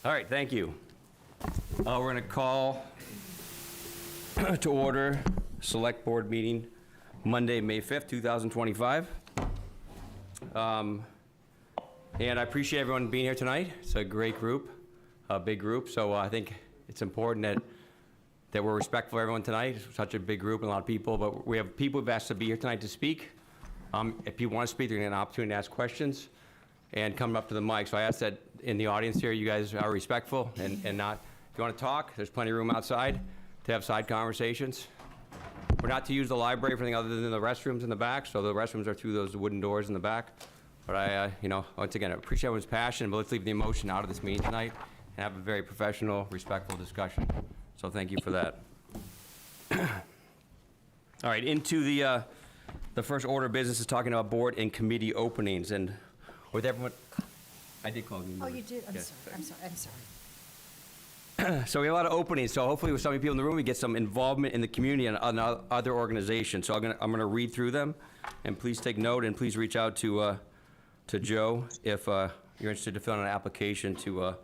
All right, thank you. We're going to call to order Select Board meeting Monday, May 5th, 2025. And I appreciate everyone being here tonight. It's a great group, a big group. So I think it's important that we're respectful of everyone tonight. It's such a big group and a lot of people, but we have people who've asked to be here tonight to speak. If people want to speak, they're going to get an opportunity to ask questions and come up to the mic. So I ask that in the audience here, you guys are respectful and not, if you want to talk, there's plenty of room outside to have side conversations. We're not to use the library for anything other than the restrooms in the back, so the restrooms are through those wooden doors in the back. But I, once again, I appreciate everyone's passion, but let's leave the emotion out of this meeting tonight and have a very professional, respectful discussion. So thank you for that. All right, into the first order of business is talking about board and committee openings. And with everyone, I did call you. Oh, you did? I'm Yes. sorry. So we have a lot of openings, so hopefully with so many people in the room, we get some involvement in the community and other organizations. So I'm gonna read through them, and please take note, and please reach out to Joe if you're interested to fill out an application to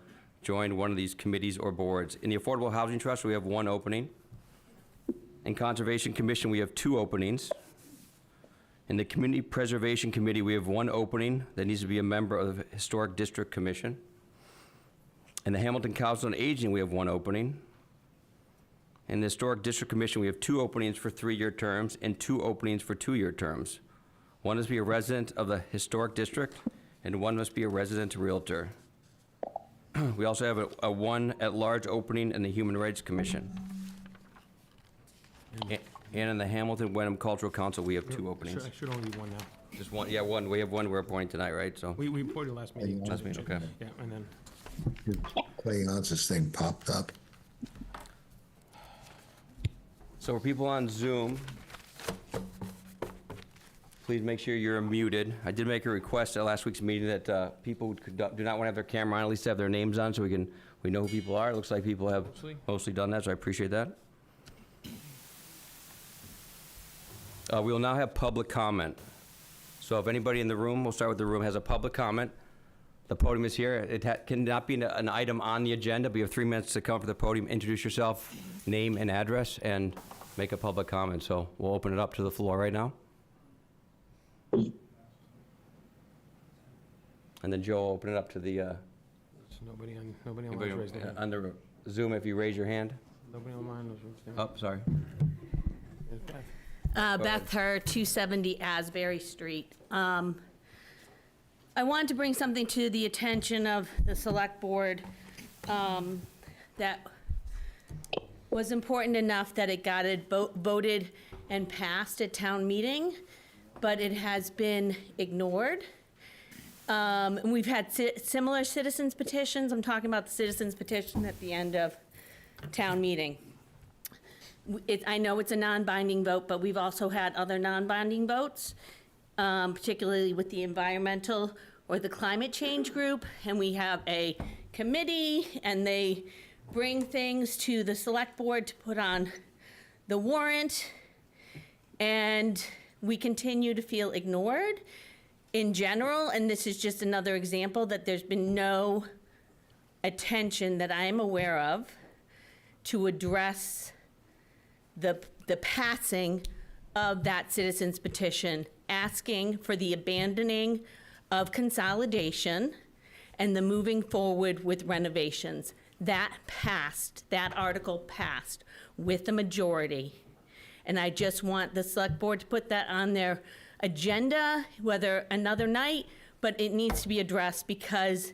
join one of these committees or boards. In the Affordable Housing Trust, we have one opening. In Conservation Commission, we have 2 openings. In the Community Preservation Committee, we have 1 opening that needs to be a member of the Historic District Commission. In the Hamilton Council on Aging, we have 1 opening. In the Historic District Commission, we have 2 openings for 3-year terms and 2 openings for 2-year terms. One must be a resident of the Historic District, and 1 must be a resident realtor. We also have a 1 at-large opening in the Human Rights Commission. And in the Hamilton Wenham Cultural Council, we have 2 openings. Should only be 1 now. Just 1, yeah, 1. We have 1 we're appointing tonight, right? So We reported last meeting. Last meeting, okay. Yeah, and then, This thing popped up. So for people on Zoom, please make sure you're muted. I did make a request at last week's meeting that people who do not want to have their camera on, at least have their names on so we know who people are. It looks like people have mostly done that, so I appreciate that. We will now have public comment. So if anybody in the room, we'll start with the room, has a public comment, the podium is here. It cannot be an item on the agenda, but you have 3 minutes to come up to the podium, introduce yourself, name and address, and make a public comment. So we'll open it up to the floor right now. And then Joe will open it up to the, so nobody online raised their hand. under Zoom, if you raise your hand. Nobody online was raised their hand. Oh, sorry. There's Beth. Beth Herr, 270 Asbury Street. I wanted to bring something to the attention of the Select Board that was important enough that it got voted and passed at town meeting, but it has been ignored. And we've had similar citizens petitions. I'm talking about the citizens petition at the end of town meeting. I know it's a non-binding vote, but we've also had other non-binding votes, particularly with the environmental or the climate change group, and we have a committee, and they bring things to the Select Board to put on the warrant, and we continue to feel ignored in general, and this is just another example that there's been no attention that I am aware of to address the passing of that citizens petition, asking for the abandoning of consolidation and the moving forward with renovations. That passed, that article passed with a majority. And I just want the Select Board to put that on their agenda, whether another night, but it needs to be addressed because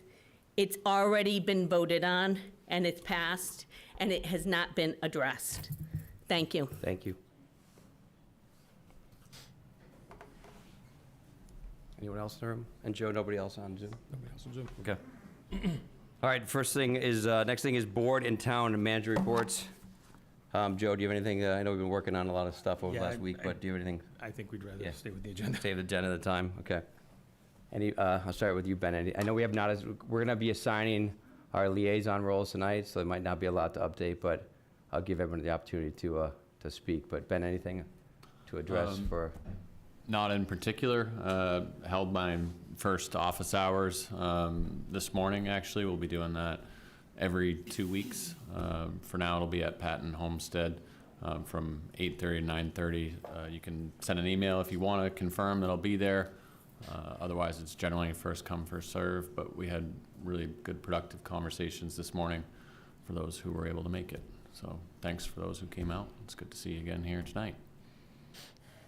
it's already been voted on and it's passed and it has not been addressed. Thank you. Thank you. Anyone else in the room? And Joe, nobody else on Zoom? Nobody else on Zoom. Okay. All right, next thing is board and town manager reports. Joe, do you have anything? I know we've been working on a lot of stuff over the last week, but do you have anything? I think we'd rather stay with the agenda. Save the agenda at the time, okay. I'll start with you, Ben. I know we're gonna be assigning our liaison roles tonight, so there might not be a lot to update, but I'll give everyone the opportunity to speak. But Ben, anything to address for? Not in particular. Held my first office hours this morning, actually. We'll be doing that every 2 weeks. For now, it'll be at Patton Homestead from 8:30 to 9:30. You can send an email if you want to confirm that I'll be there. Otherwise, it's generally first come, first serve, but we had really good, productive conversations this morning for those who were able to make it. So thanks for those who came out. It's good to see you again here tonight.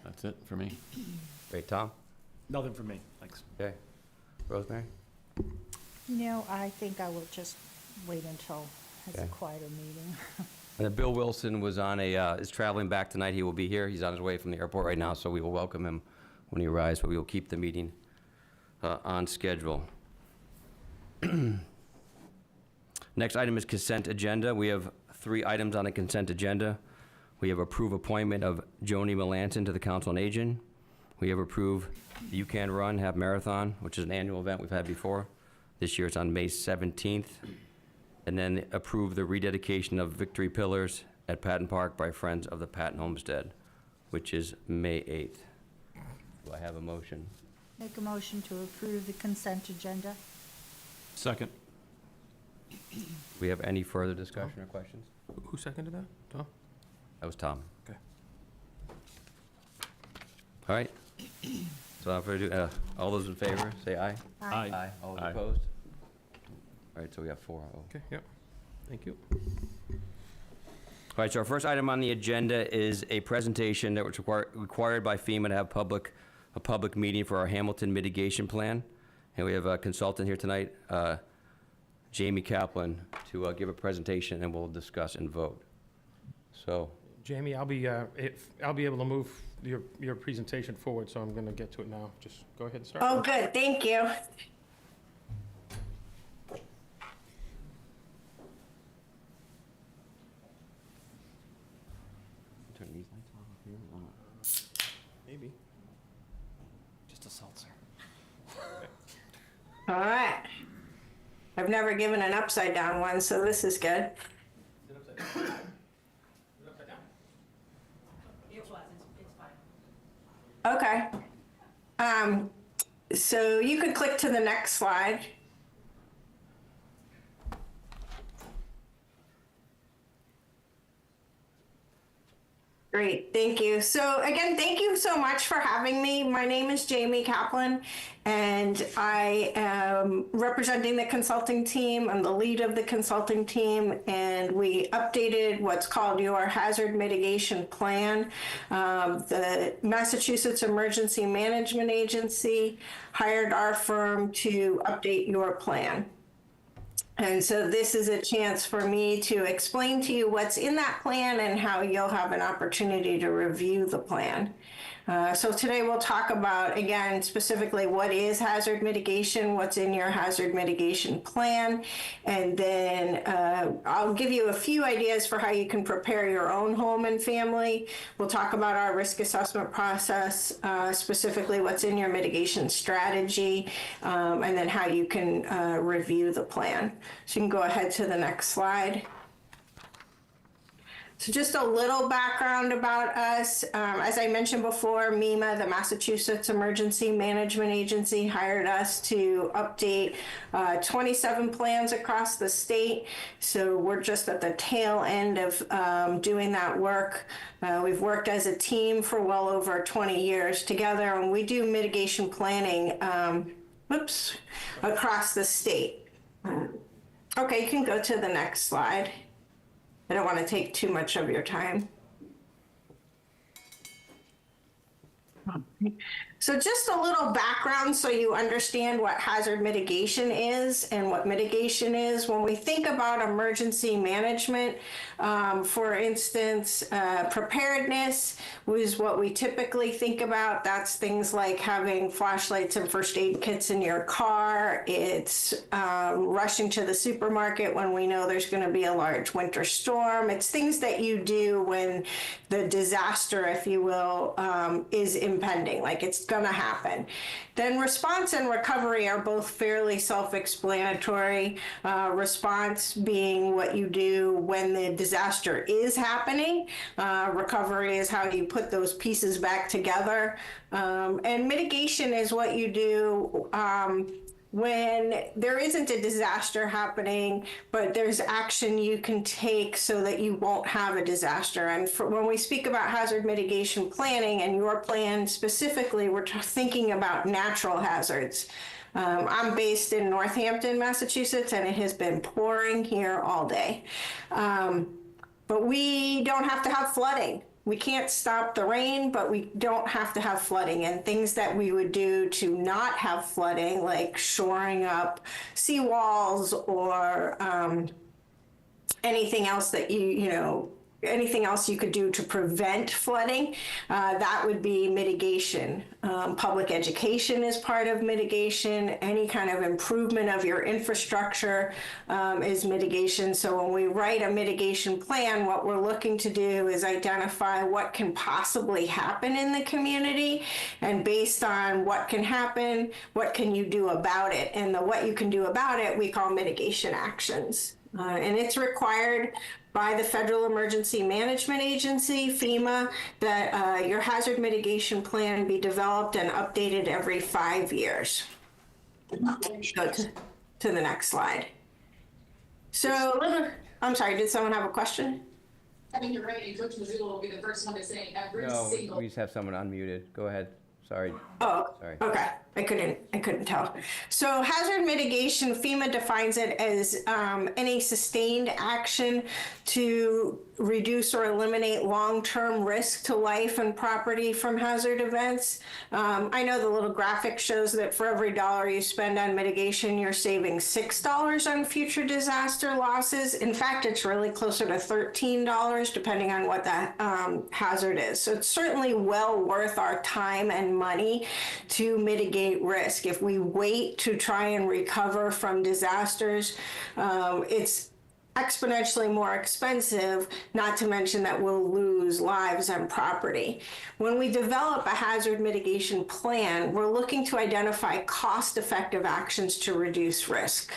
That's it for me. Great, Tom? Nothing for me, thanks. Okay. Rosemary? No, I think I will just wait until it's a Okay. quieter meeting. And then Bill Wilson was on is traveling back tonight. He will be here. He's on his way from the airport right now, so we will welcome him when he arrives, but we will keep the meeting on schedule. Next item is consent agenda. We have 3 items on the consent agenda. We have approve appointment of Joni Melanson to the Council on Aging. We have approve the You Can Run Half Marathon, which is an annual event we've had before. This year it's on May 17th. And then approve the rededication of Victory Pillars at Patton Park by Friends of the Patton Homestead, which is May 8th. Do I have a motion? Make a motion to approve the consent agenda. Second. Do we have any further discussion or questions? Who seconded that? Tom? That was Tom. Okay. All right. So without further ado, all those in favor, say aye. Aye. All those Aye. opposed? All right, so we have 4-0. Okay, yep. Thank you. All right, so our first item on the agenda is a presentation that was required by FEMA to have a public meeting for our Hamilton mitigation plan. And we have a consultant here tonight, Jamie Kaplan, to give a presentation, and we'll discuss and vote. So, Jamie, I'll be able to move your presentation forward, so I'm gonna get to it now. Just go ahead and start. Oh, good, thank you. turn these lights off here. Maybe. Just a seltzer. All right. I've never given an upside down one, so this is good. Okay. So you could click to the next slide. Great, thank you. So again, thank you so much for having me. My name is Jamie Kaplan, and I am representing the consulting team. I'm the lead of the consulting team, and we updated what's called your hazard mitigation plan. The Massachusetts Emergency Management Agency hired our firm to update your plan. And so this is a chance for me to explain to you what's in that plan and how you'll have an opportunity to review the plan. So today we'll talk about, again, specifically what is hazard mitigation, what's in your hazard mitigation plan, and then I'll give you a few ideas for how you can prepare your own home and family. We'll talk about our risk assessment process, specifically what's in your mitigation strategy, and then how you can review the plan. So you can go ahead to the next slide. So just a little background about us. As I mentioned before, MEMA, the Massachusetts Emergency Management Agency, hired us to update 27 plans across the state. So we're just at the tail end of doing that work. We've worked as a team for well over 20 years together, and we do mitigation planning across the state. Okay, you can go to the next slide. I don't want to take too much of your time. So just a little background so you understand what hazard mitigation is and what mitigation is. When we think about emergency management, for instance, preparedness was what we typically think about. That's things like having flashlights and first aid kits in your car. It's rushing to the supermarket when we know there's going to be a large winter storm. It's things that you do when the disaster, if you will, is impending, like it's going to happen. Then response and recovery are both fairly self-explanatory. Response being what you do when the disaster is happening. Recovery is how you put those pieces back together. And mitigation is what you do when there isn't a disaster happening, but there's action you can take so that you won't have a disaster. And when we speak about hazard mitigation planning and your plan specifically, we're thinking about natural hazards. I'm based in Northampton, Massachusetts, and it has been pouring here all day. But we don't have to have flooding. We can't stop the rain, but we don't have to have flooding. And things that we would do to not have flooding, like shoring up seawalls or anything else that anything else you could do to prevent flooding, that would be mitigation. Public education is part of mitigation. Any kind of improvement of your infrastructure is mitigation. So when we write a mitigation plan, what we're looking to do is identify what can possibly happen in the community, and based on what can happen, what can you do about it? And the what you can do about it, we call mitigation actions. And it's required by the Federal Emergency Management Agency, FEMA, that your hazard mitigation plan be developed and updated every 5 years. Go to the next slide. So, I'm sorry, did someone have a question? I mean, you're right, Coach Mizzou will be the first one to say every No, single. we just have someone unmuted. Go ahead. Sorry. Oh, Sorry. okay. I couldn't tell. So hazard mitigation, FEMA defines it as any sustained action to reduce or eliminate long-term risk to life and property from hazard events. I know the little graphic shows that for every $1 you spend on mitigation, you're saving $6 on future disaster losses. In fact, it's really closer to $13, depending on what that hazard is. So it's certainly well worth our time and money to mitigate risk. If we wait to try and recover from disasters, it's exponentially more expensive, not to mention that we'll lose lives and property. When we develop a hazard mitigation plan, we're looking to identify cost-effective actions to reduce risk.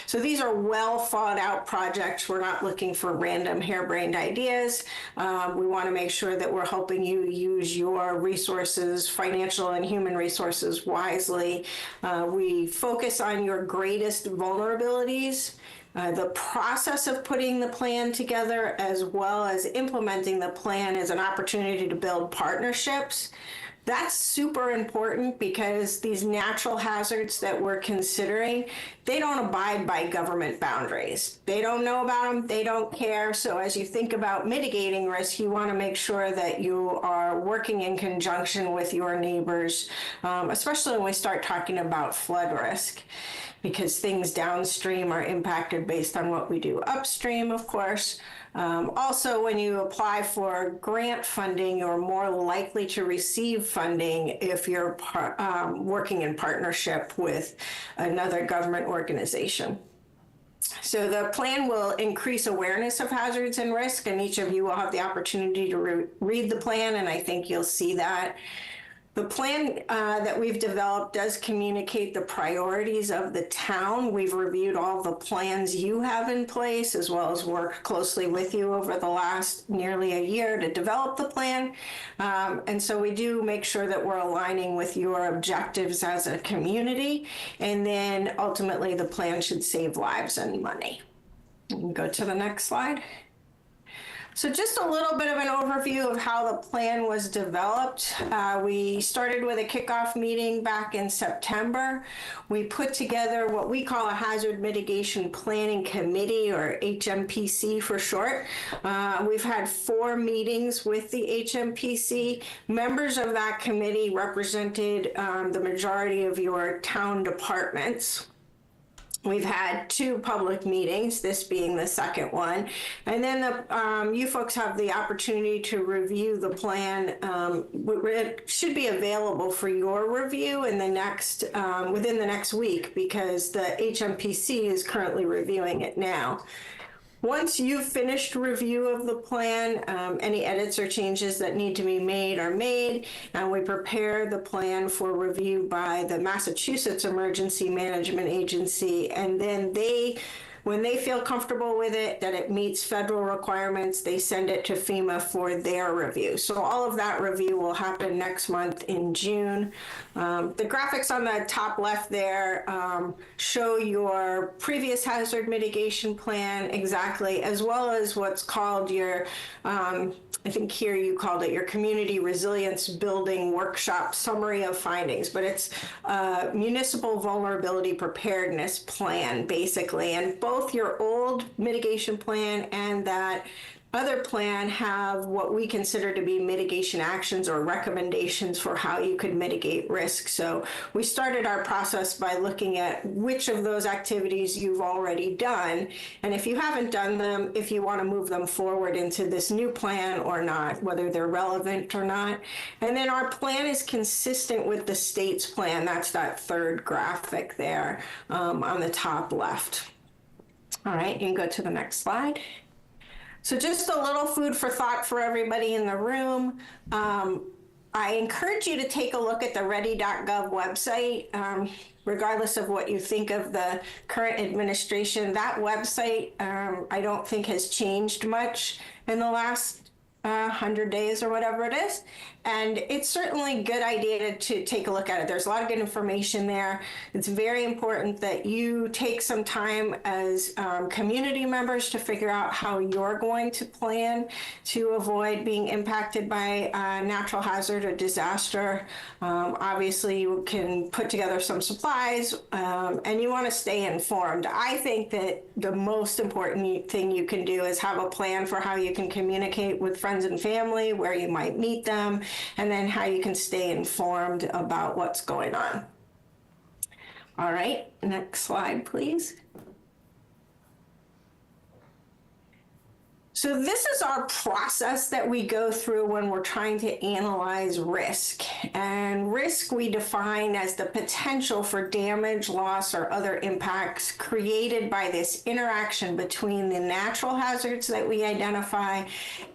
So these are well thought out projects. We're not looking for random harebrained ideas. We want to make sure that we're helping you use your resources, financial and human resources, wisely. We focus on your greatest vulnerabilities. The process of putting the plan together as well as implementing the plan is an opportunity to build partnerships. That's super important because these natural hazards that we're considering, they don't abide by government boundaries. They don't know about them, they don't care. So as you think about mitigating risk, you want to make sure that you are working in conjunction with your neighbors, especially when we start talking about flood risk, because things downstream are impacted based on what we do upstream, of course. Also, when you apply for grant funding, you're more likely to receive funding if you're working in partnership with another government organization. So the plan will increase awareness of hazards and risk, and each of you will have the opportunity to read the plan, and I think you'll see that. The plan that we've developed does communicate the priorities of the town. We've reviewed all the plans you have in place, as well as worked closely with you over the last nearly a year to develop the plan. And so we do make sure that we're aligning with your objectives as a community. And then ultimately the plan should save lives and money. Go to the next slide. So just a little bit of an overview of how the plan was developed. We started with a kickoff meeting back in September. We put together what we call a Hazard Mitigation Planning Committee, or HMPC for short. We've had 4 meetings with the HMPC. Members of that committee represented the majority of your town departments. We've had 2 public meetings, this being the second one. And then you folks have the opportunity to review the plan. It should be available for your review in the next, within the next week, because the HMPC is currently reviewing it now. Once you've finished review of the plan, any edits or changes that need to be made are made, and we prepare the plan for review by the Massachusetts Emergency Management Agency, and then they When they feel comfortable with it, that it meets federal requirements, they send it to FEMA for their review. So all of that review will happen next month in June. The graphics on the top left there show your previous hazard mitigation plan exactly, as well as what's called your, I think here you called it your community resilience building workshop summary of findings, but it's a municipal vulnerability preparedness plan, basically. And both your old mitigation plan and that other plan have what we consider to be mitigation actions or recommendations for how you could mitigate risk. So we started our process by looking at which of those activities you've already done, and if you haven't done them, if you want to move them forward into this new plan or not, whether they're relevant or not. And then our plan is consistent with the state's plan. That's that third graphic there on the top left. All right, you can go to the next slide. So just a little food for thought for everybody in the room. I encourage you to take a look at the ready.gov website, regardless of what you think of the current administration. That website, I don't think has changed much in the last 100 days or whatever it is. And it's certainly a good idea to take a look at it. There's a lot of good information there. It's very important that you take some time as community members to figure out how you're going to plan to avoid being impacted by natural hazard or disaster. Obviously, you can put together some supplies and you want to stay informed. I think that the most important thing you can do is have a plan for how you can communicate with friends and family, where you might meet them, and then how you can stay informed about what's going on. All right, next slide, please. So this is our process that we go through when we're trying to analyze risk. And risk we define as the potential for damage, loss, or other impacts created by this interaction between the natural hazards that we identify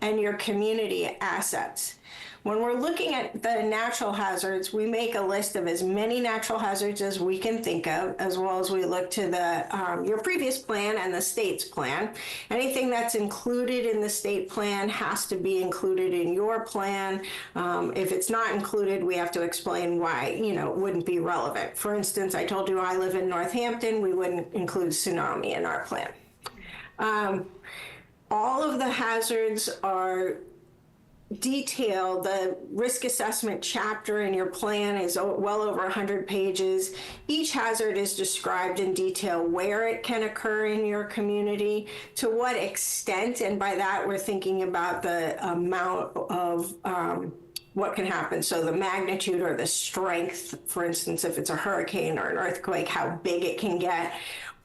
and your community assets. When we're looking at the natural hazards, we make a list of as many natural hazards as we can think of, as well as we look to the your previous plan and the state's plan. Anything that's included in the state plan has to be included in your plan. If it's not included, we have to explain why, it wouldn't be relevant. For instance, I told you I live in Northampton, we wouldn't include tsunami in our plan. All of the hazards are detailed. The risk assessment chapter in your plan is well over 100 pages. Each hazard is described in detail where it can occur in your community, to what extent, and by that we're thinking about the amount of what can happen. So the magnitude or the strength, for instance, if it's a hurricane or an earthquake, how big it can get,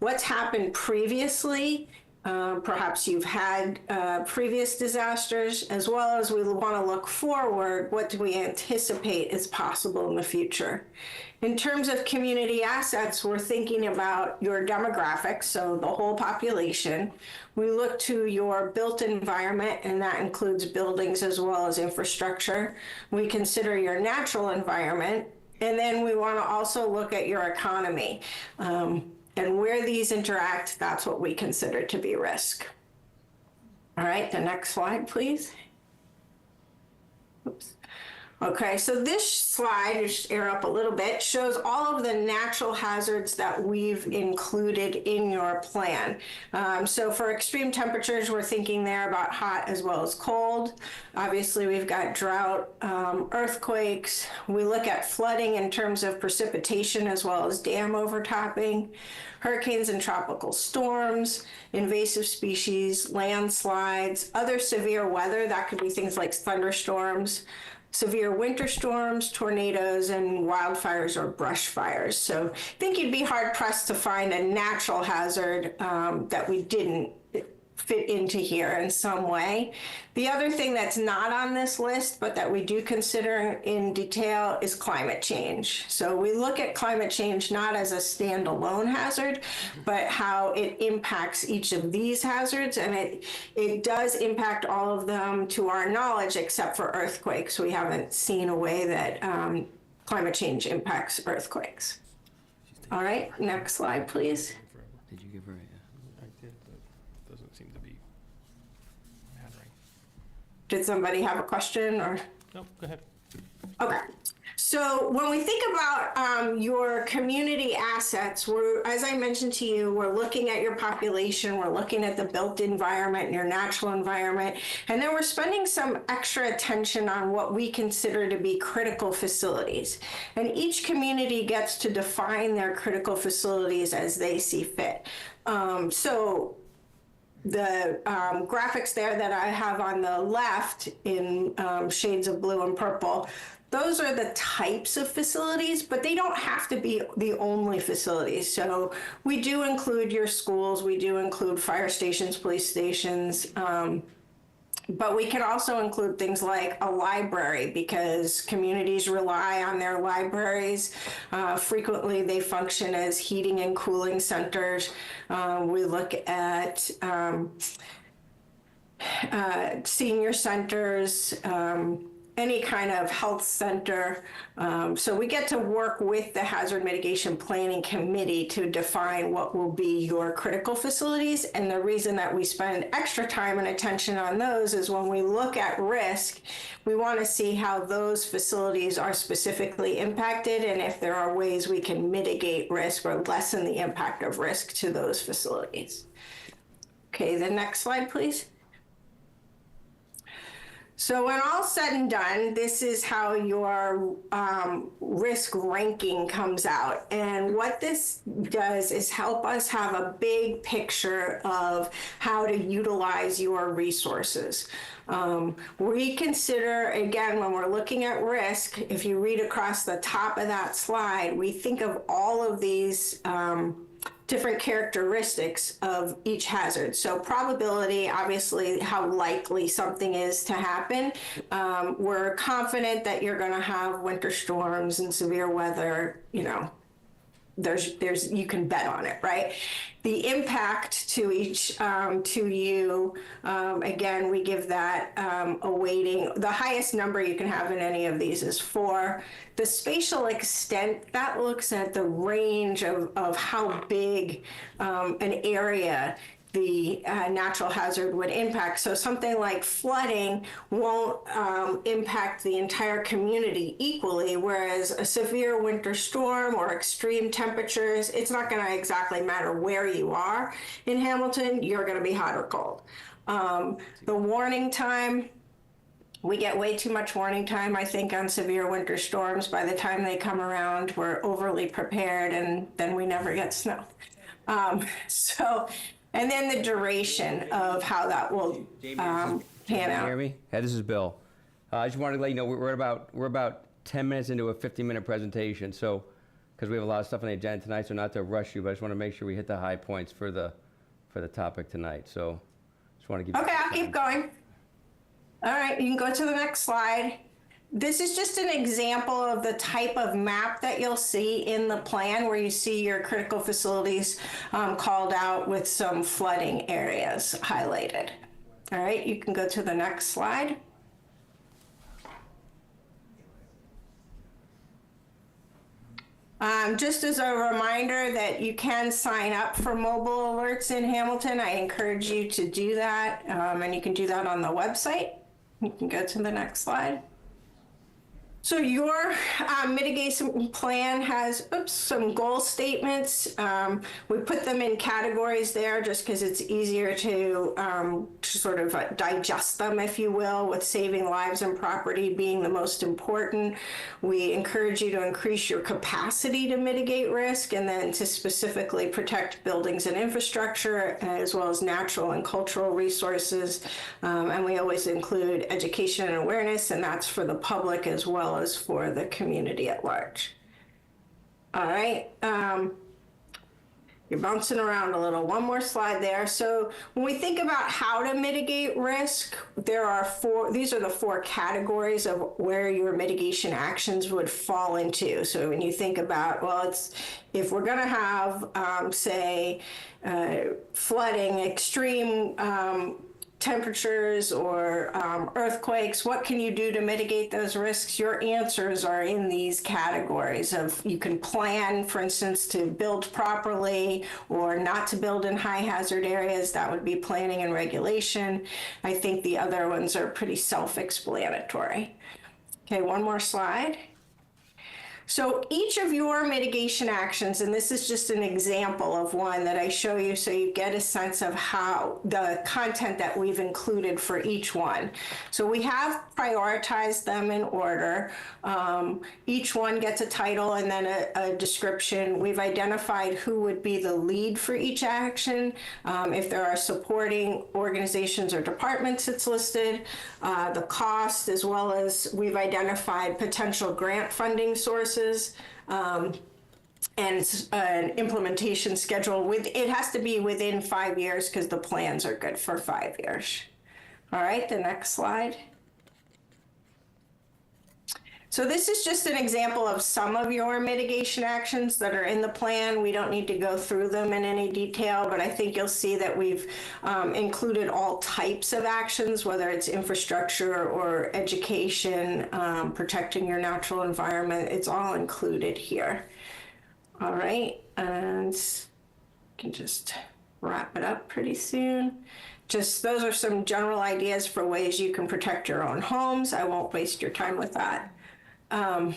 what's happened previously. Perhaps you've had previous disasters, as well as we want to look forward. What do we anticipate is possible in the future? In terms of community assets, we're thinking about your demographics, so the whole population. We look to your built environment, and that includes buildings as well as infrastructure. We consider your natural environment, and then we want to also look at your economy. And where these interact, that's what we consider to be risk. All right, the next slide, please. Oops. Okay, so this slide, just air up a little bit, shows all of the natural hazards that we've included in your plan. So for extreme temperatures, we're thinking there about hot as well as cold. Obviously, we've got drought, earthquakes. We look at flooding in terms of precipitation as well as dam overtopping, hurricanes and tropical storms, invasive species, landslides, other severe weather. That could be things like thunderstorms, severe winter storms, tornadoes, and wildfires or brush fires. So I think you'd be hard pressed to find a natural hazard that we didn't fit into here in some way. The other thing that's not on this list, but that we do consider in detail, is climate change. So we look at climate change not as a standalone hazard, but how it impacts each of these hazards. And it does impact all of them to our knowledge, except for earthquakes. We haven't seen a way that climate change impacts earthquakes. All right, next slide, please. Did you give her did somebody have a question or? No, go ahead. Okay. So when we think about your community assets, as I mentioned to you, we're looking at your population, we're looking at the built environment and your natural environment, and then we're spending some extra attention on what we consider to be critical facilities. And each community gets to define their critical facilities as they see fit. So the graphics there that I have on the left in shades of blue and purple, those are the types of facilities, but they don't have to be the only facilities. So we do include your schools, we do include fire stations, police stations, but we can also include things like a library because communities rely on their libraries. Frequently, they function as heating and cooling centers. We look at senior centers, any kind of health center. So we get to work with the Hazard Mitigation Planning Committee to define what will be your critical facilities. And the reason that we spend extra time and attention on those is when we look at risk, we want to see how those facilities are specifically impacted and if there are ways we can mitigate risk or lessen the impact of risk to those facilities. Okay, the next slide, please. So when all's said and done, this is how your risk ranking comes out. And what this does is help us have a big picture of how to utilize your resources. We consider, again, when we're looking at risk, if you read across the top of that slide, we think of all of these different characteristics of each hazard. So probability, obviously how likely something is to happen. We're confident that you're going to have winter storms and severe weather, you know, there's you can bet on it, right? The impact to each to you, again, we give that a weighting. The highest number you can have in any of these is 4. The spatial extent, that looks at the range of how big an area the natural hazard would impact. So something like flooding won't impact the entire community equally, whereas a severe winter storm or extreme temperatures, it's not going to exactly matter where you are in Hamilton, you're going to be hot or cold. The warning time, we get way too much warning time, I think, on severe winter storms. By the time they come around, we're overly prepared and then we never get snow. And then the duration of how that will pan Can you out. hear me? Hey, this is Bill. I just wanted to let you know we're about 10 minutes into a 50-minute presentation, so because we have a lot of stuff on the agenda tonight, so not to rush you, but I just want to make sure we hit the high points for the topic tonight. So just want to give you Okay, I'll keep going. All right, you can go to the next slide. This is just an example of the type of map that you'll see in the plan where you see your critical facilities called out with some flooding areas highlighted. All right, you can go to the next slide. Just as a reminder that you can sign up for mobile alerts in Hamilton, I encourage you to do that, and you can do that on the website. You can go to the next slide. So your mitigation plan has some goal statements. We put them in categories there just because it's easier to sort of digest them, if you will, with saving lives and property being the most important. We encourage you to increase your capacity to mitigate risk and then to specifically protect buildings and infrastructure as well as natural and cultural resources. And we always include education and awareness, and that's for the public as well as for the community at large. All right, you're bouncing around a little. One more slide there. So when we think about how to mitigate risk, these are the 4 categories of where your mitigation actions would fall into. So when you think about, well, if we're gonna have, say, flooding, extreme temperatures or earthquakes, what can you do to mitigate those risks? Your answers are in these categories of you can plan, for instance, to build properly or not to build in high hazard areas. That would be planning and regulation. I think the other ones are pretty self-explanatory. Okay, one more slide. So each of your mitigation actions, and this is just an example of one that I show you so you get a sense of how the content that we've included for each one. So we have prioritized them in order. Each one gets a title and then a description. We've identified who would be the lead for each action. If there are supporting organizations or departments, it's listed, the cost, as well as we've identified potential grant funding sources. And an implementation schedule. It has to be within 5 years because the plans are good for 5 years. All right, the next slide. So this is just an example of some of your mitigation actions that are in the plan. We don't need to go through them in any detail, but I think you'll see that we've included all types of actions, whether it's infrastructure or education, protecting your natural environment. It's all included here. All right, and I can just wrap it up pretty soon. Just those are some general ideas for ways you can protect your own homes. I won't waste your time with that. A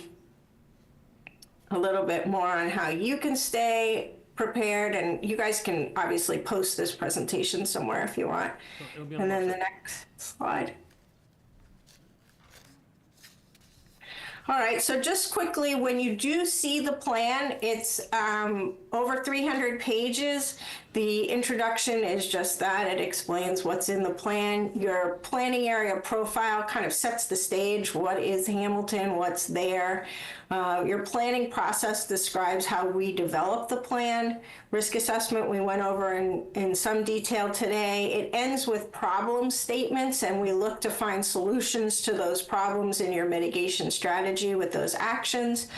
little bit more on how you can stay prepared, and you guys can obviously post this presentation somewhere if you want. And then the next slide. All right, so just quickly, when you do see the plan, it's over 300 pages. The introduction is just that. It explains what's in the plan. Your planning area profile kind of sets the stage. What is Hamilton? What's there? Your planning process describes how we develop the plan. Risk assessment we went over in some detail today. It ends with problem statements, and we look to find solutions to those problems in your mitigation strategy with those actions.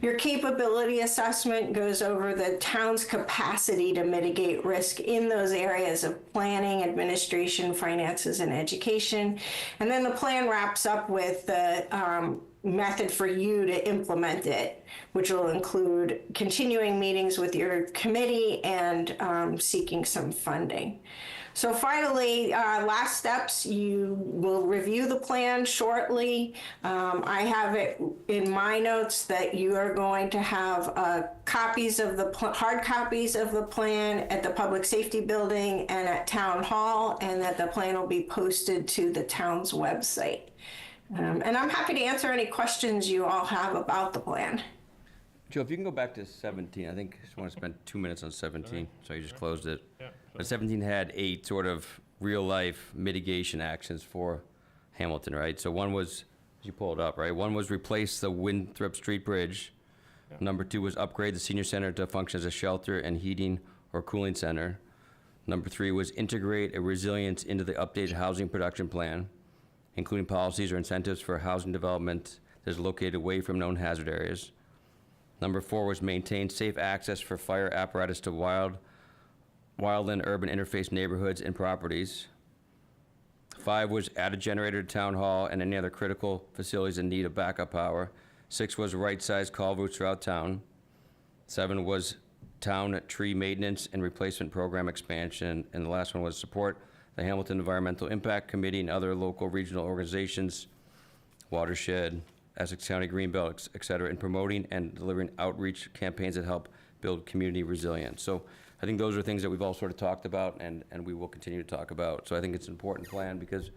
Your capability assessment goes over the town's capacity to mitigate risk in those areas of planning, administration, finances, and education. And then the plan wraps up with the method for you to implement it, which will include continuing meetings with your committee and seeking some funding. So finally, last steps, you will review the plan shortly. I have it in my notes that you are going to have copies of the hard copies of the plan at the Public Safety Building and at Town Hall, and that the plan will be posted to the town's website. And I'm happy to answer any questions you all have about the plan. Joe, if you can go back to 17, I think I just want to spend 2 minutes on 17, so you just closed it. Yeah, But 17 had 8 sort of real-life mitigation actions for Hamilton, right? So one was, you pulled it up, right? One was replace the Winthrop Street Bridge. Yeah. Number 2 was upgrade the senior center to function as a shelter and heating or cooling center. Number 3 was integrate a resilience into the updated housing production plan, including policies or incentives for housing development that is located away from known hazard areas. Number 4 was maintain safe access for fire apparatus to wildland urban interface neighborhoods and properties. 5 was add a generator to town hall and any other critical facilities in need of backup power. 6 was right-size culverts throughout town. 7 was town tree maintenance and replacement program expansion. And the last one was support the Hamilton Environmental Impact Committee and other local regional organizations, watershed, Essex County Greenbelt, et cetera, in promoting and delivering outreach campaigns that help build community resilience. So I think those are things that we've all sort of talked about and we will continue to talk about. So I think it's an important plan because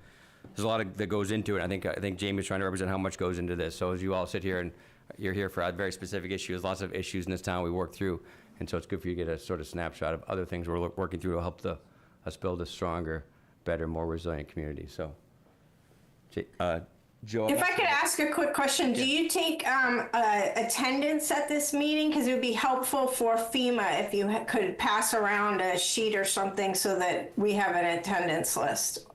there's a lot that goes into it. I think Jamie's trying to represent how much goes into this. So as you all sit here and you're here for a very specific issue, there's lots of issues in this town we work through. And so it's good for you to get a sort of snapshot of other things we're working through to help us build a stronger, better, more resilient community. So, Joe. If I could ask a quick question, do you take attendance at this meeting? Because it would be helpful for FEMA if you could pass around a sheet or something so that we have an attendance list.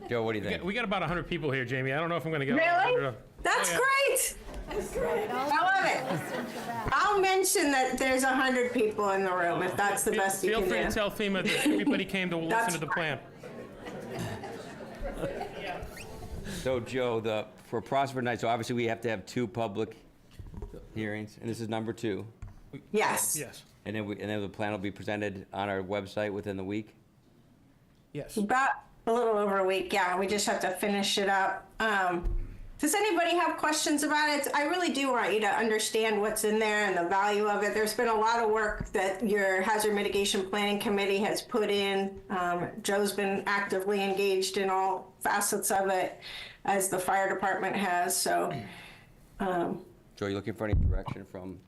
Joe, what do you think? We got about 100 people here, Jamie. I don't know if I'm going to get. Really? 100. That's Oh, yeah. great. I love it. I'll mention that there's 100 people in the room, if that's the best you Feel can free to do. tell FEMA that everybody came to listen to the plan. So Joe, for Prosper Night, so obviously we have to have 2 public hearings, and this is number 2. Yes. Yes, And then the plan will be presented on our website within the week? yes. About a little over a week, yeah. We just have to finish it up. Does anybody have questions about it? I really do want you to understand what's in there and the value of it. There's been a lot of work that your Hazard Mitigation Planning Committee has put in. Joe's been actively engaged in all facets of it, as the fire department has, so. Joe, are you looking for any direction from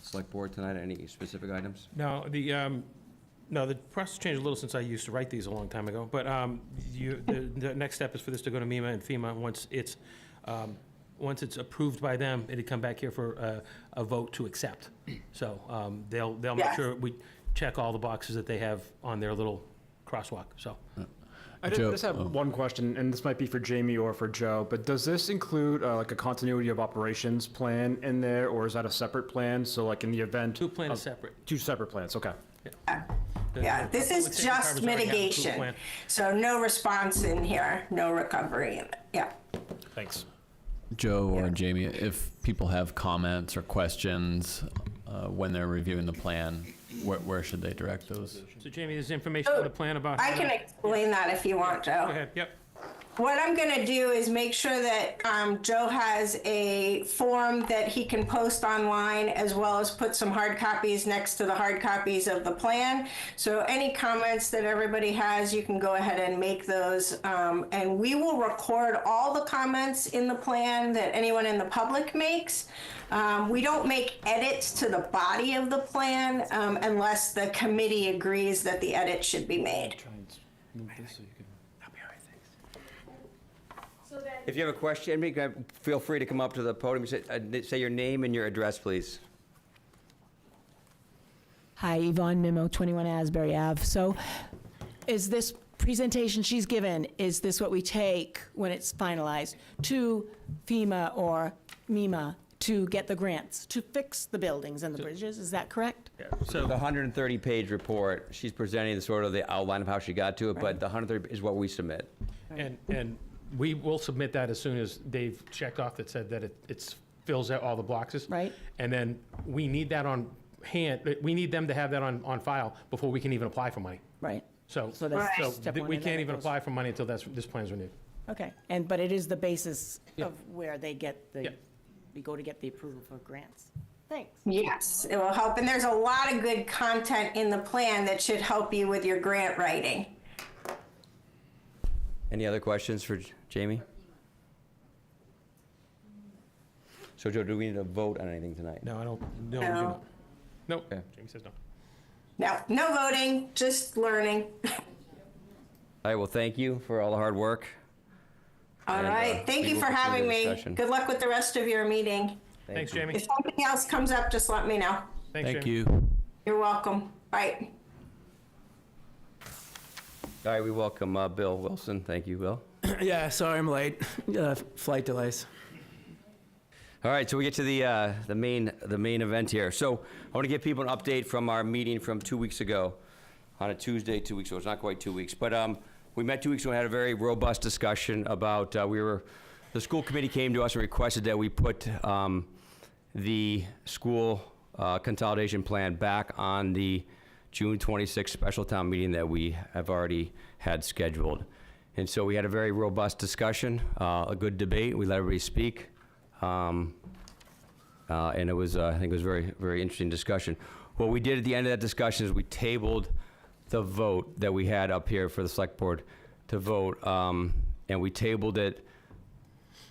Select Board tonight, any specific items? No, the process changed a little since I used to write these a long time ago, but the next step is for this to go to MEMA and FEMA. Once it's approved by them, it'd come back here for a vote to accept. So they'll make Yes. sure we check all the boxes that they have on their little crosswalk, so. I Joe- just have one question, and this might be for Jamie or for Joe, but does this include like a continuity of operations plan in there, or is that a separate plan? So like in the event. 2 plans of- separate. 2 separate plans, okay. Yeah, this is Public safety just covers already have an approved mitigation. plan. So no response in here, no recovery in it, yeah. Thanks. Joe or Yeah. Jamie, if people have comments or questions when they're reviewing the plan, where should they direct those? So Jamie, there's information on the plan about. I can explain that if you want, Joe. Go ahead, yep. What I'm gonna do is make sure that Joe has a form that he can post online, as well as put some hard copies next to the hard copies of the plan. So any comments that everybody has, you can go ahead and make those. And we will record all the comments in the plan that anyone in the public makes. We don't make edits to the body of the plan unless the committee agrees that the edit should be made. If you have a question, feel free to come up to the podium, say your name and your address, please. Hi, Yvonne Mimo, 21 Asbury Ave. So is this presentation she's given, is this what we take when it's finalized to FEMA or MEMA to get the grants, to fix the buildings and the bridges? Is that correct? The 130-page report, she's presenting the outline of how she got to it, but the 130 is what we submit. And we will submit that as soon as they've checked off that said that it fills out all the boxes. Right. And then we need that on hand, we need them to have that on file before we can even apply for money. Right. So that's step one, we and then can't it even goes- apply for money until this plan's renewed. Okay, but it is the basis of where they get Yeah. we go to get the approval for grants. Thanks. Yes, it will help. And there's a lot of good content in the plan that should help you with your grant writing. Any other questions for Jamie? So Joe, do we need to vote on anything tonight? No, I don't, no, we do No. not. Nope, Okay. Jamie says no. No voting, just learning. All right, well, thank you for all the hard work. All And, right, thank we you will for continue having the me. discussion. Good luck with the rest of your meeting. Thanks, you. Jamie. If something else comes up, just let me know. Thanks, Thank Jamie. you. You're welcome. Bye. All right, we welcome Bill Wilson. Thank you, Bill. Yeah, sorry I'm late. Flight delays. All right, so we get to the main event here. So I want to give people an update from our meeting from 2 weeks ago, on a Tuesday, 2 weeks ago. It's not quite 2 weeks, but we met 2 weeks ago and had a very robust discussion about the school committee came to us and requested that we put the school consolidation plan back on the June 26th special town meeting that we have already had scheduled. And so we had a very robust discussion, a good debate. We let everybody speak. And it was, I think it was a very, very interesting discussion. What we did at the end of that discussion is we tabled the vote that we had up here for the select board to vote, and we tabled it.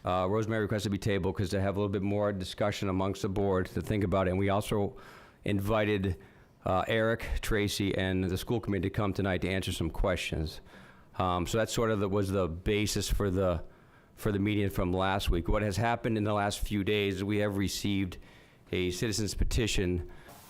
Rosemary requested to be tabled because to have a little bit more discussion amongst the board to think about it. And we also invited Eric, Tracy, and the school committee to come tonight to answer some questions. So that sort of was the basis for the meeting from last week. What has happened in the last few days is we have received a citizen's petition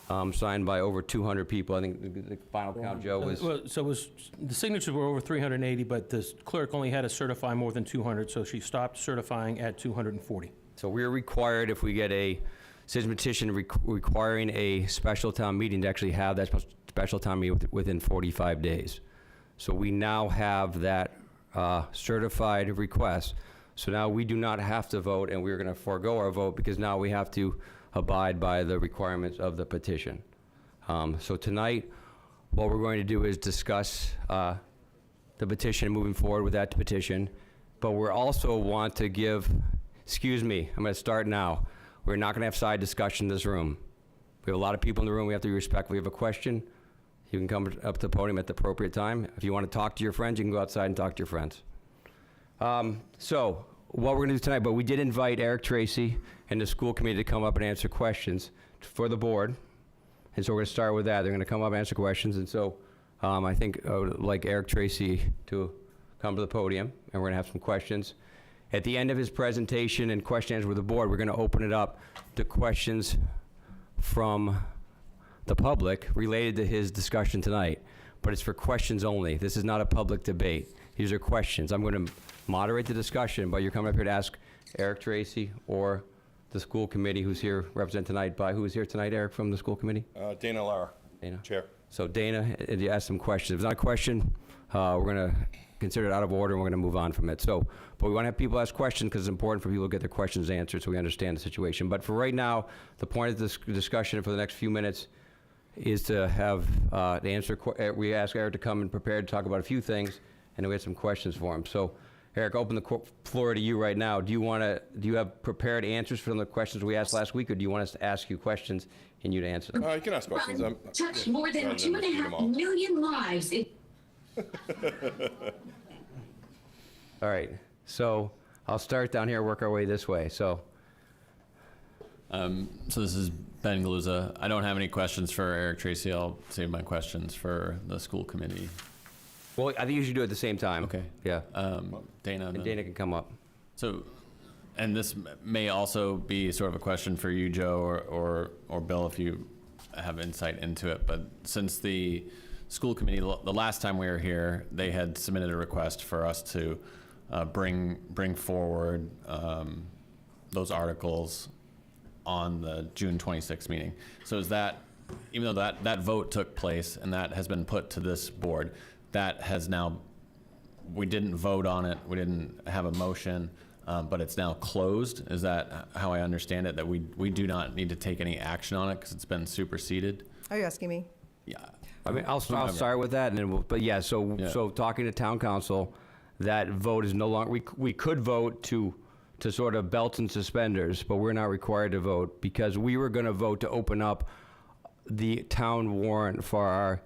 signed by over 200 people. I think the final count, Joe, was, The signatures were over 380, but the clerk only had to certify more than 200, so she stopped certifying at 240. so we're required, if we get a citizen petition requiring a special town meeting, to actually have that special town meeting within 45 days. So we now have that certified request. So now we do not have to vote, and we're going to forego our vote because now we have to abide by the requirements of the petition. So tonight, what we're going to do is discuss the petition, moving forward with that petition. But we also want to give, excuse me, I'm going to start now. We're not going to have side discussion in this room. We have a lot of people in the room. We have to be respectful. If you have a question, you can come up to the podium at the appropriate time. If you want to talk to your friends, you can go outside and talk to your friends. So what we're going to do tonight, but we did invite Eric Tracy and the school committee to come up and answer questions for the board. And so we're going to start with that. They're going to come up and answer questions. And so I think I would like Eric Tracy to come to the podium, and we're going to have some questions. At the end of his presentation and questions with the board, we're going to open it up to questions from the public related to his discussion tonight. But it's for questions only. This is not a public debate. These are questions. I'm going to moderate the discussion, but you're coming up here to ask Eric Tracy or the school committee who's here represented tonight by, who is here tonight, Eric, from the school committee? Dana Lara. Dana? Chair. So Dana, you asked some questions. If it's not a question, we're going to consider it out of order and we're going to move on from it. So, but we want to have people ask questions because it's important for people to get their questions answered so we understand the situation. But for right now, the point of this discussion for the next few minutes is to have the answer. We ask Eric to come and prepare to talk about a few things, and then we have some questions for him. So, Eric, open the floor to you right now. Do you have prepared answers from the questions we asked last week, or do you want us to ask you questions and you to answer them? You can ask questions. Touched more than 2.5 million lives. All right. So I'll start down here, work our way this way. So this is Ben Galuza. I don't have any questions for Eric Tracy. I'll save my questions for the school committee. Well, I think you should do it at the same time. Okay. Yeah. Dana. And Dana can come up. So, and this may also be sort of a question for you, Joe, or Bill, if you have insight into it. But since the school committee, the last time we were here, they had submitted a request for us to bring forward those articles on the June 26th meeting. So is that, even though that vote took place and that has been put to this board, that has now, we didn't vote on it, we didn't have a motion, but it's now closed? Is that how I understand it, that we do not need to take any action on it because it's been superseded? Are you asking me? Yeah. I mean, I'll start with that, and then but yeah, so talking to town council, that vote is no longer, we could vote to sort of belts and suspenders, but we're not required to vote because we were going to vote to open up the town warrant for our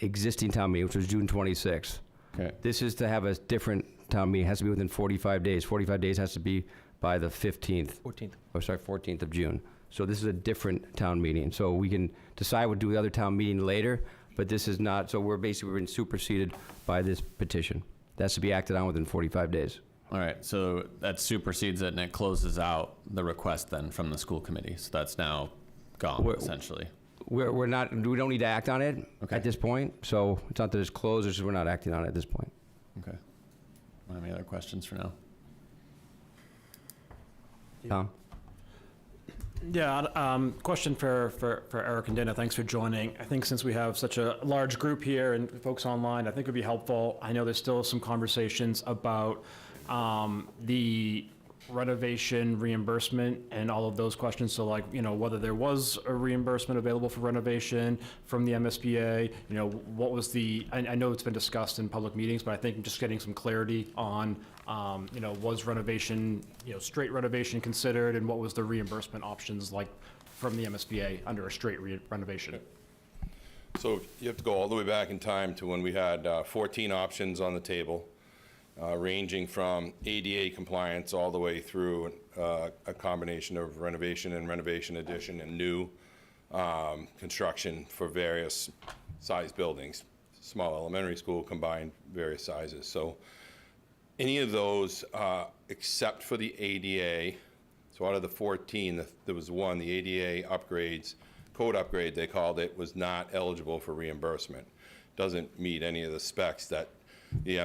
existing town meeting, which was June 26th. Okay. This is to have a different town meeting. It has to be within 45 days. 45 days has to be by the 15th. 14th. Oh, sorry, 14th of June. So this is a different town meeting. So we can decide we'll do the other town meeting later, but this is not, so we're basically been superseded by this petition. That has to be acted on within 45 days. All right, so that supersedes it and it closes out the request then from the school committee. So that's now gone, essentially. We don't need to act on it at this point. So it's not that it's closed, it's just we're not acting on it at this point. Okay. Any other questions for now? Tom? Yeah, question for Eric and Dana. Thanks for joining. I think since we have such a large group here and folks online, I think it would be helpful. I know there's still some conversations about the renovation reimbursement and all of those questions. So like, whether there was a reimbursement available for renovation from the MSBA, what was I know it's been discussed in public meetings, but I think just getting some clarity on, was renovation, straight renovation considered, and what was the reimbursement options like from the MSBA under a straight renovation? So you have to go all the way back in time to when we had 14 options on the table, ranging from ADA compliance all the way through a combination of renovation and renovation addition and new construction for various size buildings, small elementary school combined various sizes. So any of those except for the ADA, so out of the 14, there was one, the ADA upgrades code upgrade, they called it, was not eligible for reimbursement. Doesn't meet any of the specs that the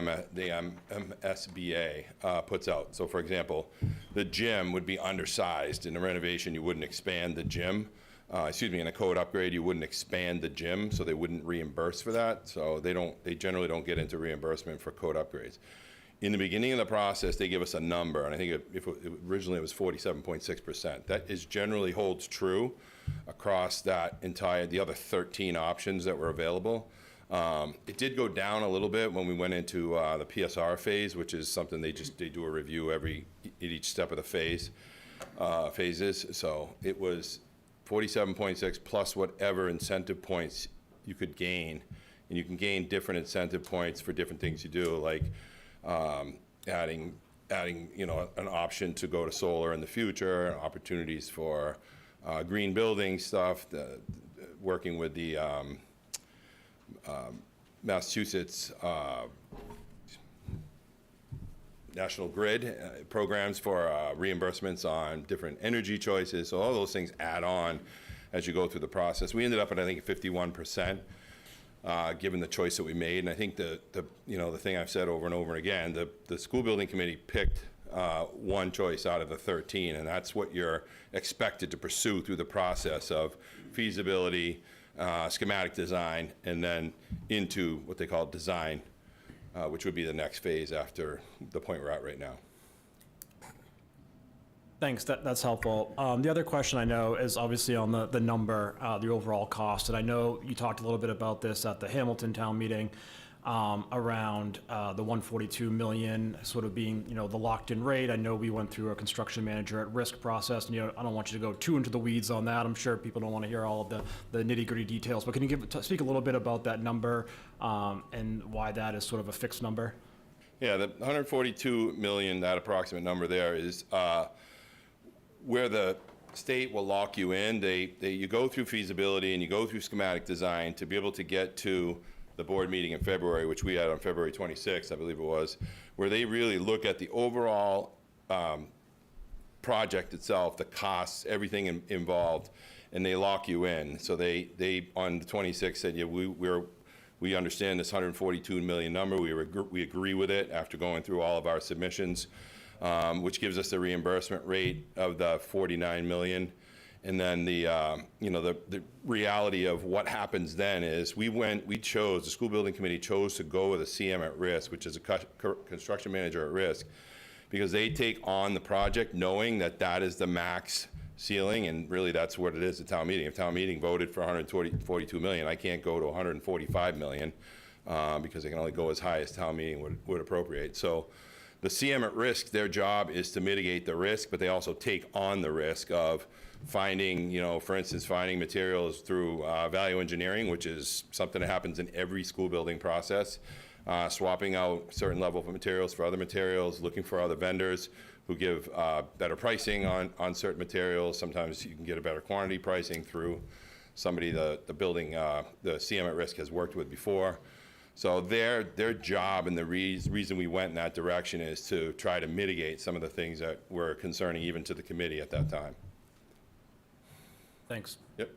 MSBA puts out. So for example, the gym would be undersized. In a renovation, you wouldn't expand the gym. In a code upgrade, you wouldn't expand the gym, so they wouldn't reimburse for that. So they generally don't get into reimbursement for code upgrades. In the beginning of the process, they give us a number, and I think originally it was 47.6%. That generally holds true across the other 13 options that were available. It did go down a little bit when we went into the PSR phase, which is something they do a review at each step of the phases. So it was 47.6 plus whatever incentive points you could gain, and you can gain different incentive points for different things you do, like adding an option to go to solar in the future, opportunities for green building stuff, working with the Massachusetts National Grid programs for reimbursements on different energy choices. So all those things add on as you go through the process. We ended up at, I think, 51%, given the choice that we made. And I think the thing I've said over and over again, the school building committee picked one choice out of the 13, and that's what you're expected to pursue through the process of feasibility, schematic design, and then into what they call design, which would be the next phase after the point we're at right now. Thanks, that's helpful. The other question I know is obviously on the number, the overall cost, and I know you talked a little bit about this at the Hamilton Town meeting, around the 142 million sort of being, the locked-in rate. I know we went through a construction manager at risk process, and I don't want you to go too into the weeds on that. I'm sure people don't want to hear all of the nitty-gritty details, but can you speak a little bit about that number and why that is sort of a fixed number? Yeah, the 142 million, that approximate number there is where the state will lock you in. You go through feasibility and you go through schematic design to be able to get to the board meeting in February, which we had on February 26th, I believe it was, where they really look at the overall project itself, the costs, everything involved, and they lock you in. So they on the 26th said, yeah, we understand this 142 million number. We agree with it after going through all of our submissions, which gives us the reimbursement rate of the 49 million. And then the reality of what happens then is the school building committee chose to go with a CM at risk, which is a construction manager at risk, because they take on the project knowing that that is the max ceiling, and really that's what it is at town meeting. If town meeting voted for 142 million, I can't go to 145 million because they can only go as high as town meeting would appropriate. So the CM at risk, their job is to mitigate the risk, but they also take on the risk of finding, for instance, finding materials through value engineering, which is something that happens in every school building process, swapping out certain level of materials for other materials, looking for other vendors who give better pricing on certain materials. Sometimes you can get a better quantity pricing through somebody the building, the CM at risk has worked with before. So their job and the reason we went in that direction is to try to mitigate some of the things that were concerning even to the committee at that time. Thanks. Yep.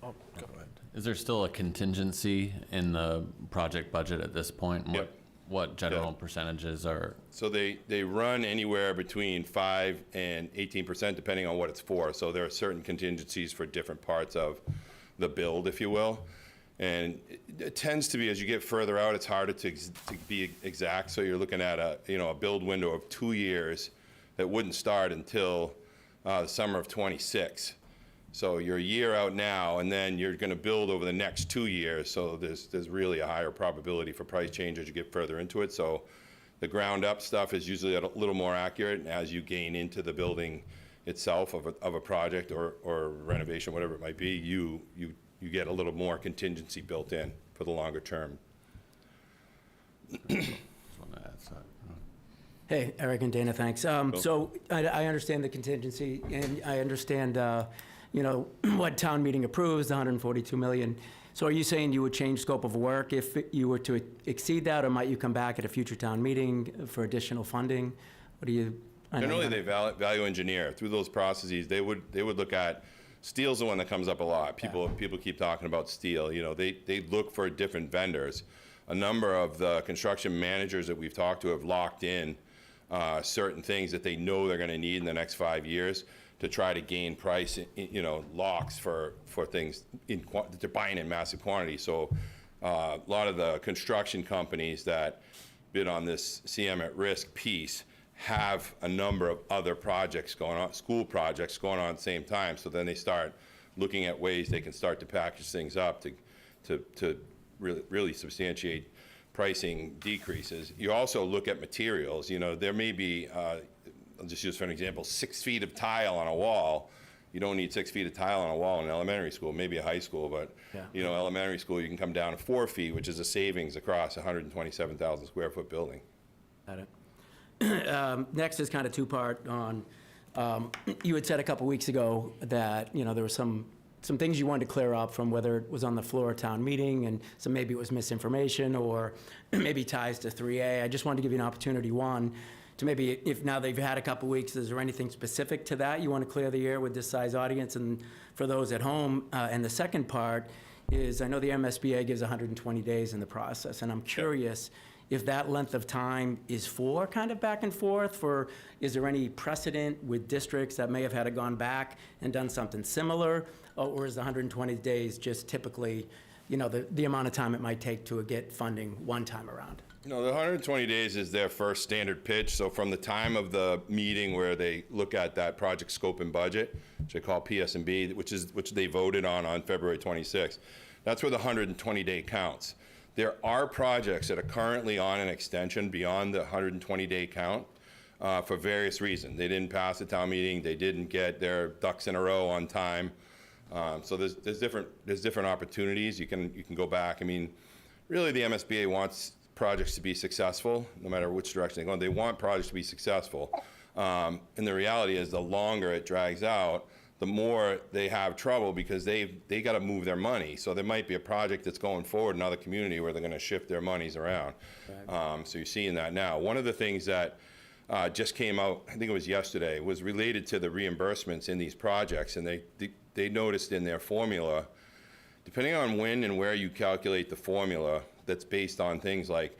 Oh, go ahead. Is there still a contingency in the project budget at this point? Yep. What general percentages are? So they run anywhere between 5 and 18%, depending on what it's for. So there are certain contingencies for different parts of the build, if you will. And it tends to be, as you get further out, it's harder to be exact. So you're looking at a build window of 2 years that wouldn't start until the summer of 26. So you're a year out now, and then you're going to build over the next 2 years. So there's really a higher probability for price change as you get further into it. So the ground up stuff is usually a little more accurate, and as you gain into the building itself of a project or renovation, whatever it might be, you get a little more contingency built in for the longer term. Hey, Eric and Dana, thanks. So I understand the contingency, and I understand, what town meeting approves, the 142 million. So are you saying you would change scope of work if you were to exceed that, or might you come back at a future town meeting for additional funding? What do you? Generally, they value engineer through those processes. They would look at Steel's the one that comes up a lot. People keep talking about steel. You know, they look for different vendors. A number of the construction managers that we've talked to have locked in certain things that they know they're going to need in the next 5 years to try to gain price, you know, locks for things that they're buying in massive quantity. So a lot of the construction companies that bid on this CM at risk piece have a number of other projects going on, school projects going on at the same time. So then they start looking at ways they can start to package things up to really substantiate pricing decreases. You also look at materials. You know, there may be, I'll just use for an example, 6 feet of tile on a wall. You don't need 6 feet of tile on a wall in elementary school, maybe a high school, but you know, elementary school, you can come down to 4 feet, which is a savings across a 127,000 square foot building. Got it. Next is kind of two-part on, you had said a couple weeks ago that, you know, there were some things you wanted to clear up from whether it was on the floor of town meeting, and so maybe it was misinformation or maybe ties to 3A. I just wanted to give you an opportunity, one, to maybe, if now that you've had a couple weeks, is there anything specific to that you want to clear the air with this size audience and for those at home? And the second part is, I know the MSBA gives 120 days in the process, and I'm curious if that length of time is for kind of back and forth, for, is there any precedent with districts that may have had gone back and done something similar? Or is the 120 days just typically, you know, the amount of time it might take to get funding one time around? No, the 120 days is their first standard pitch. So from the time of the meeting where they look at that project scope and budget, which they call PS&B, which they voted on February 26th, that's where the 120-day counts. There are projects that are currently on an extension beyond the 120-day count for various reasons. They didn't pass the town meeting. They didn't get their ducks in a row on time. So there's different opportunities. You can go back. I mean, really, the MSBA wants projects to be successful, no matter which direction they go. They want projects to be successful. And the reality is, the longer it drags out, the more they have trouble because they got to move their money. So there might be a project that's going forward in another community where they're going to shift their monies around. Right. So you're seeing that now. One of the things that just came out, I think it was yesterday, was related to the reimbursements in these projects. And they noticed in their formula, depending on when and where you calculate the formula, that's based on things like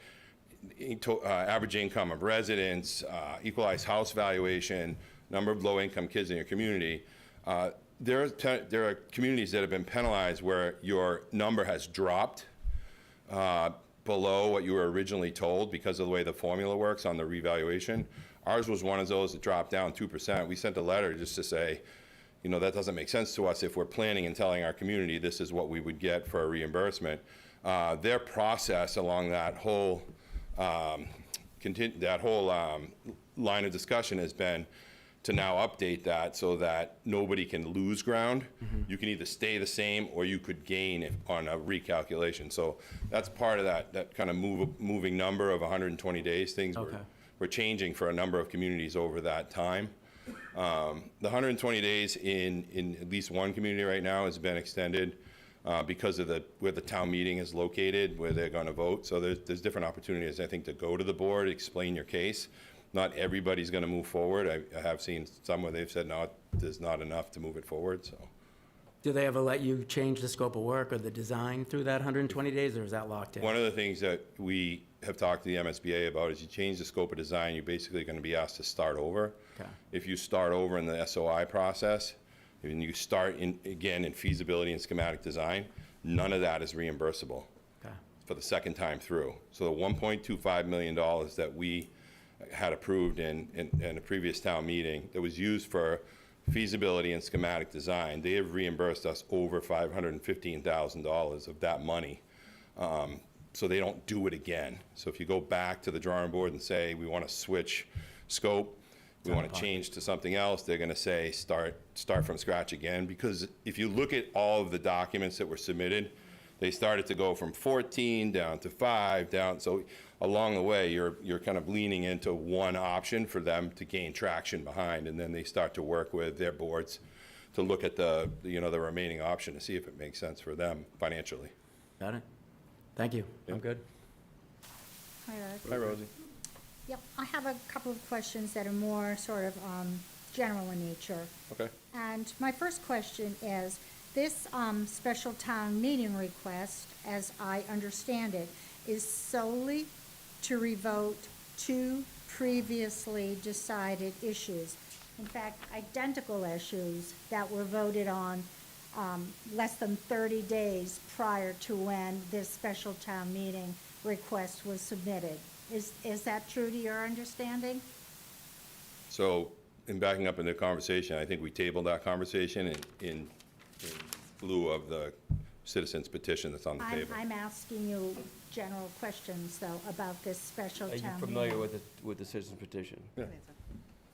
average income of residents, equalized house valuation, number of low-income kids in your community. There are communities that have been penalized where your number has dropped below what you were originally told because of the way the formula works on the revaluation. Ours was one of those that dropped down 2%. We sent a letter just to say, you know, that doesn't make sense to us if we're planning and telling our community this is what we would get for a reimbursement. Their process along that whole line of discussion has been to now update that so that nobody can lose ground. Mm-hmm. You can either stay the same or you could gain on a recalculation. So that's part of that kind of moving number of 120 days. Things were changing for a number of communities over that time. The 120 days in at least one community right now has been extended because of where the town meeting is located, where they're going to vote. So there's different opportunities, I think, to go to the board, explain your case. Not everybody's going to move forward. I have seen some where they've said, no, there's not enough to move it forward. So, do they ever let you change the scope of work or the design through that 120 days, or is that locked in? One of the things that we have talked to the MSBA about is you change the scope of design, you're basically going to be asked to start over. Okay. If you start over in the SOI process, and you start again in feasibility and schematic design, none of that is reimbursable for the second time through. So the $1.25 million that we had approved in a previous town meeting that was used for feasibility and schematic design, they have reimbursed us over $515,000 of that money. So they don't do it again. So if you go back to the drawing board and say, we want to switch scope, we want to change to something else, they're going to say, start from scratch again. Because if you look at all of the documents that were submitted, they started to go from 14 down to 5 down. So along the way, you're kind of leaning into one option for them to gain traction behind, and then they start to work with their boards to look at the remaining option to see if it makes sense for them financially. Got it. Thank you. Yep. I'm good. Hi, Eric. Hi, Rosie. Yep, I have a couple of questions that are more sort of general in nature. Okay. And my first question is, this special town meeting request, as I understand it, is solely to revote two previously decided issues. In fact, identical issues that were voted on less than 30 days prior to when this special town meeting request was submitted. Is that true to your understanding? So, in backing up in the conversation, I think we tabled that conversation in lieu of the citizens petition that's on the table. I'm asking you general questions, though, about this special Are town you meeting. familiar with the citizen petition?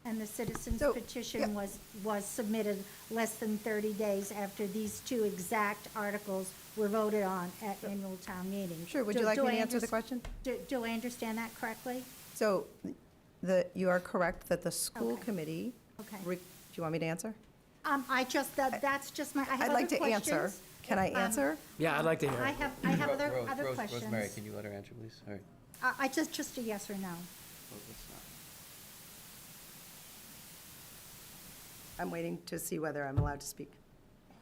And the citizens So, petition was submitted less than 30 days after these two exact articles were voted on at annual town meeting. Sure, would Do- you like do me I to answer the unders- question? Do I understand that correctly? So, you are correct that the school Okay. committee. Okay. Do you want me to answer? That's just my, I have I'd other like to questions. answer. Can I answer? Yeah, I'd like to hear I it. have other questions. Rosemary, can you let her answer, please? All right. I just a yes or no. I'm waiting to see whether I'm allowed to speak.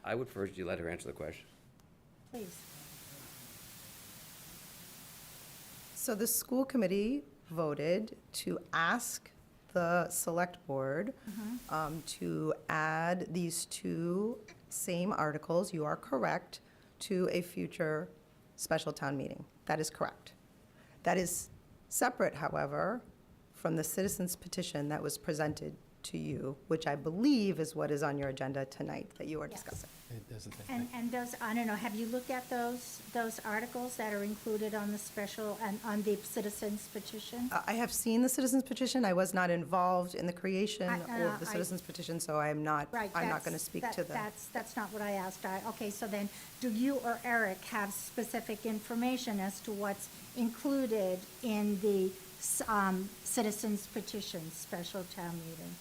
I would first you let her answer the question. Please. So the school committee voted to ask the select board to add these two same articles, you are correct, to a future special town meeting. That is correct. That is separate, however, from the citizens petition that was presented to you, which I believe is what is on your agenda tonight that you are Yes. discussing. And those, I don't know, have you looked at those articles that are included on the special, and on the citizens petition? I have seen the citizens petition. I was not involved in the creation of the I- citizens petition, so I'm not Right, going to that's- speak that- to the. That's not what I asked. Okay, so then, do you or Eric have specific information as to what's included in the citizens petition special town meeting?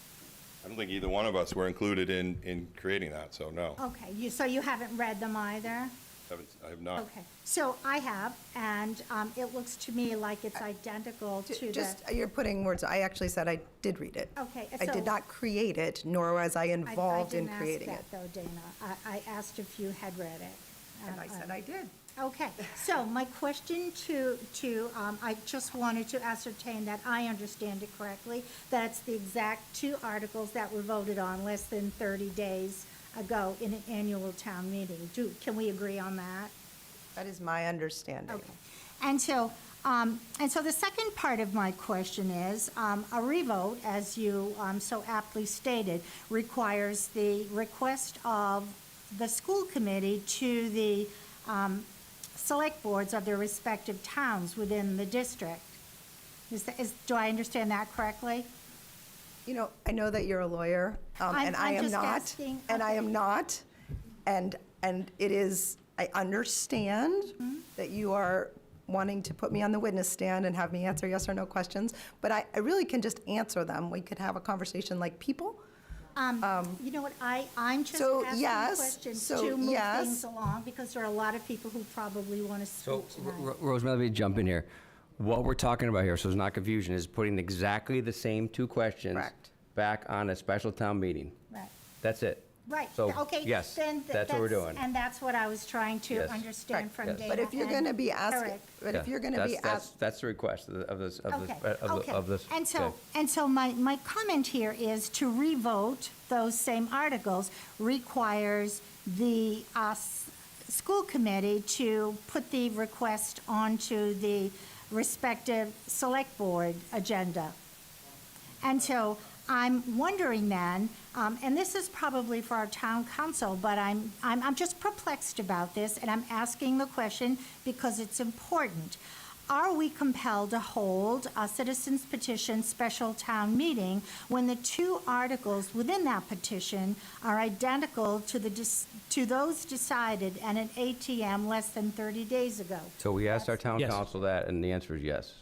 I don't think either one of us were included in creating that, so no. Okay, so you haven't read them either? I have not. Okay, so I have, and it looks to me like it's identical to the. Just, you're putting words, I actually said I did read it. Okay, I so- did not create it, nor was I involved in creating I it. didn't ask that, though, Dana. I asked if you had read it. And I said I did. Okay, so my question I just wanted to ascertain that I understand it correctly, that it's the exact two articles that were voted on less than 30 days ago in an annual town meeting. Can we agree on that? That is my understanding. Okay. And so the second part of my question is, a revote, as you so aptly stated, requires the request of the school committee to the select boards of their respective towns within the district. Do I understand that correctly? You know, I know that you're a lawyer, and I I'm am just not. asking, And I okay. am not. And it is, I understand Mm-hmm. that you are wanting to put me on the witness stand and have me answer yes or no questions, but I really can just answer them. We could have a conversation like people. You know what, I'm just So, asking yes, questions so, to move yes. things along, because there are a lot of people who probably want to So, speak tonight. Rosemary, let me jump in here. What we're talking about here, so there's not confusion, is putting exactly the same two questions Correct. back on a special town meeting. Right. That's it. Right, So, okay. yes, then that's what we're doing. And that's what I was trying to Yes. understand Right. from Yes. Dana But if you're and going to be asking, Eric. but if Yeah, you're going to be that's- That's the request of this. Okay, Of this. And so, okay. my comment here is to revote those same articles requires the school committee to put the request onto the respective select board agenda. And so I'm wondering then, and this is probably for our town council, but I'm just perplexed about this, and I'm asking the question because it's important. Are we compelled to hold a citizens petition special town meeting when the two articles within that petition are identical to those decided at an ATM less than 30 days ago? So we asked our town Yes. council that, and the answer is yes.